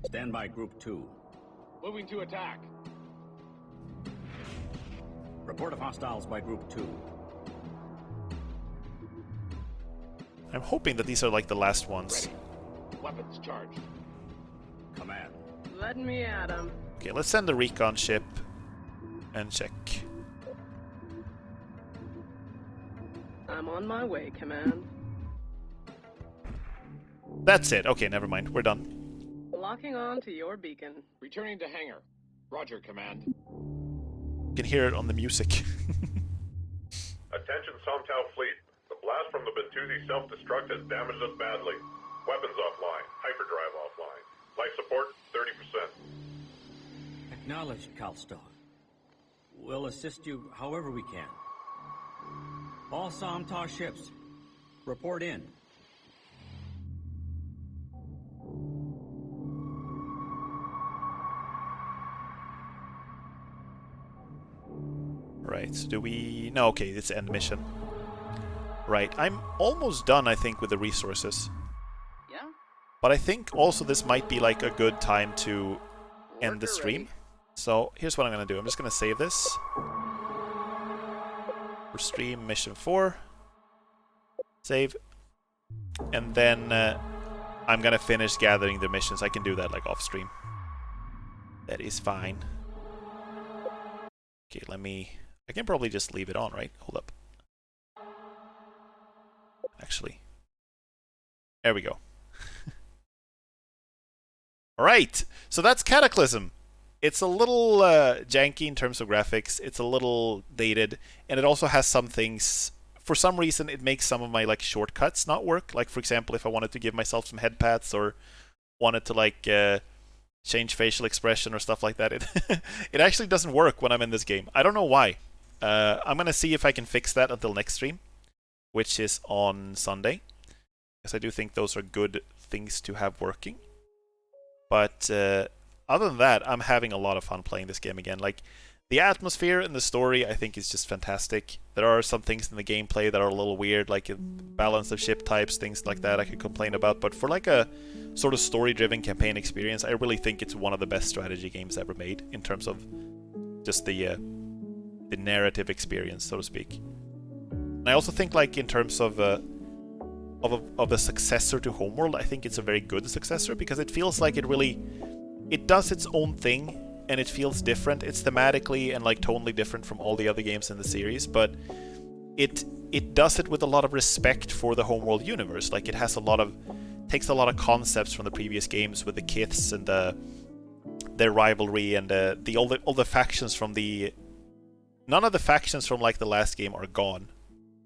Stand by Group 2. Moving to attack. Report of hostiles by Group 2. I'm hoping that these are like the last ones. Ready. Weapons charged. Command. Let me at him. Okay, let's send the recon ship and check. I'm on my way, Command. That's it. Okay, never mind. We're done. Locking on to your beacon. Returning to hangar. Roger, Command. You can hear it on the music. Attention Somtau fleet. The blast from the Bentusi self-destruct has damaged us badly. Weapons offline. Hyperdrive offline. Life support, 30%. Acknowledged, Kalstone. We'll assist you however we can. All Somtar ships, report in. Right, so do we... No, okay, it's end mission. Right, I'm almost done, I think, with the resources. Yeah? But I think also this might be like a good time to end the stream. So here's what I'm going to do. I'm just going to save this. For stream mission 4. Save. And then I'm going to finish gathering the missions. I can do that like off stream. That is fine. Okay, let me... I can probably just leave it on, right? Hold up. Actually. There we go. Alright, so that's Cataclysm. It's a little janky in terms of graphics. It's a little dated. And it also has some things... For some reason, it makes some of my like shortcuts not work. Like, for example, if I wanted to give myself some head pats or wanted to like change facial expression or stuff like that, it actually doesn't work when I'm in this game. I don't know why. I'm going to see if I can fix that until next stream, which is on Sunday. Because I do think those are good things to have working. But other than that, I'm having a lot of fun playing this game again. Like, the atmosphere and the story, I think, is just fantastic. There are some things in the gameplay that are a little weird, like balance of ship types, things like that I could complain about. But for like a sort of story-driven campaign experience, I really think it's one of the best strategy games ever made in terms of just the narrative experience, so to speak. And I also think, like, in terms of a successor to Homeworld, I think it's a very good successor because it feels like it does its own thing. And it feels different. It's thematically and like tonally different from all the other games in the series, but it does it with a lot of respect for the Homeworld universe. Like, it has takes a lot of concepts from the previous games with the Kiths and their rivalry and all the factions from the... None of the factions from like the last game are gone.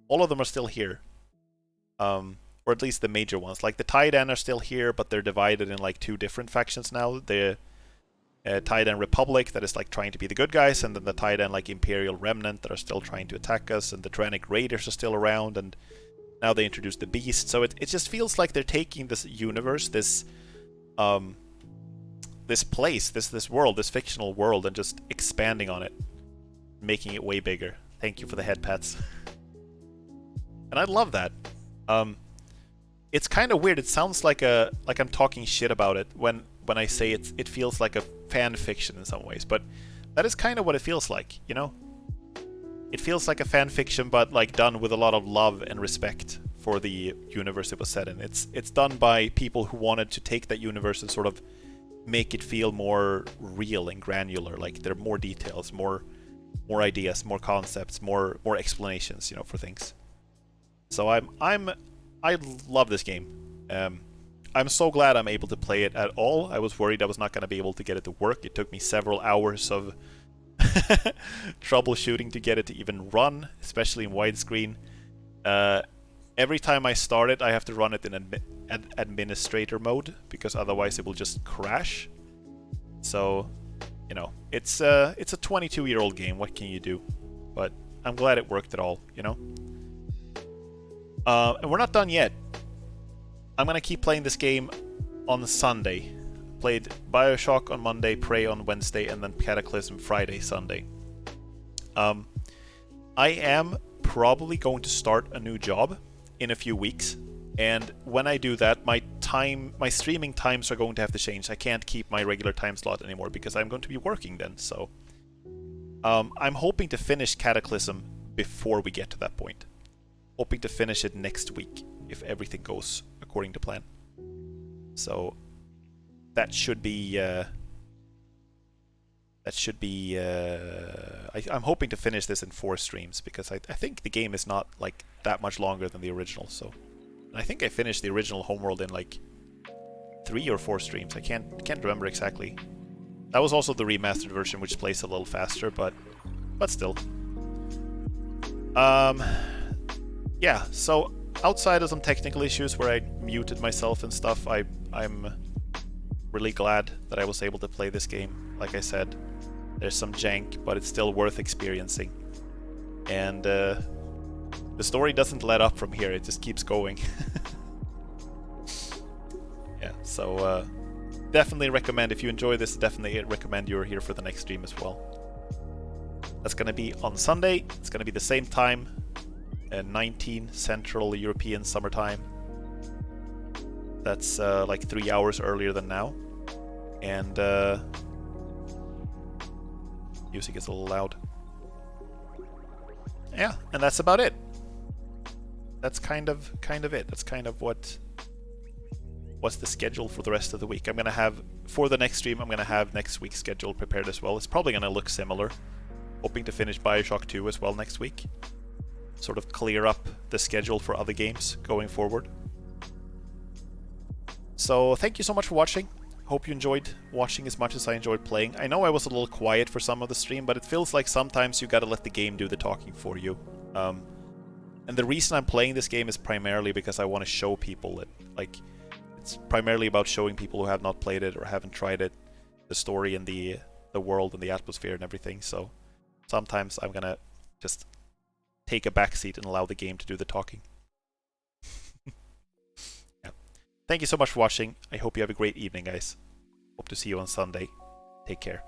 All of them are still here. Or at least the major ones. Like the Taidan are still here, but they're divided in like 2 different factions now. The Taidan Republic that is like trying to be the good guys, and then the Taidan like Imperial Remnant that are still trying to attack us, and the Tyrannic Raiders are still around, and now they introduced the Beast. So it just feels like they're taking this universe, this place, this world, this fictional world, and just expanding on it, making it way bigger. Thank you for the head pats. And I love that. It's kind of weird. It sounds like I'm talking shit about it when I say it feels like a fan fiction in some ways, but that is kind of what it feels like, you know? It feels like a fan fiction, but like done with a lot of love and respect for the universe it was set in. It's done by people who wanted to take that universe and sort of make it feel more real and granular. Like, there are more details, more ideas, more concepts, more explanations, you know, for things. So I love this game. I'm so glad I'm able to play it at all. I was worried I was not going to be able to get it to work. It took me several hours of troubleshooting to get it to even run, especially in widescreen. Every time I start it, I have to run it in administrator mode, because otherwise it will just crash. So, you know, it's a 22-year-old game. What can you do? But I'm glad it worked at all, you know? And we're not done yet. I'm gonna keep playing this game on Sunday. Played Bioshock on Monday, Prey on Wednesday, and then Cataclysm Friday, Sunday. I am probably going to start a new job in a few weeks, and when I do that, my streaming times are going to have to change. I can't keep my regular time slot anymore because I'm going to be working then. So I'm hoping to finish Cataclysm before we get to that point. Hoping to finish it next week if everything goes according to plan. So that should be I'm hoping to finish this in 4 streams, because I think the game is not like that much longer than the original. So I think I finished the original Homeworld in like 3 or 4 streams. I can't remember exactly. That was also the remastered version, which plays a little faster, but still. Yeah, so outside of some technical issues where I muted myself and stuff, I'm really glad that I was able to play this game. Like I said, there's some jank, but it's still worth experiencing. And the story doesn't let up from here, it just keeps going. Yeah, so definitely recommend, if you enjoy this, definitely recommend you're here for the next stream as well. That's gonna be on Sunday. It's gonna be the same time, 19 Central European Summertime. That's like 3 hours earlier than now. And music is a little loud. Yeah, and that's about it. That's kind of it. That's kind of what's the schedule for the rest of the week. I'm gonna have, for the next stream, I'm gonna have next week's schedule prepared as well. It's probably gonna look similar. Hoping to finish Bioshock 2 as well next week. Sort of clear up the schedule for other games going forward. So thank you so much for watching. Hope you enjoyed watching as much as I enjoyed playing. I know I was a little quiet for some of the stream, but it feels like sometimes you gotta let the game do the talking for you. And the reason I'm playing this game is primarily because I want to show people it. Like, it's primarily about showing people who have not played it or haven't tried it, the story and the world and the atmosphere and everything. So sometimes I'm gonna just take a backseat and allow the game to do the talking. Yeah. Thank you so much for watching. I hope you have a great evening, guys. Hope to see you on Sunday. Take care.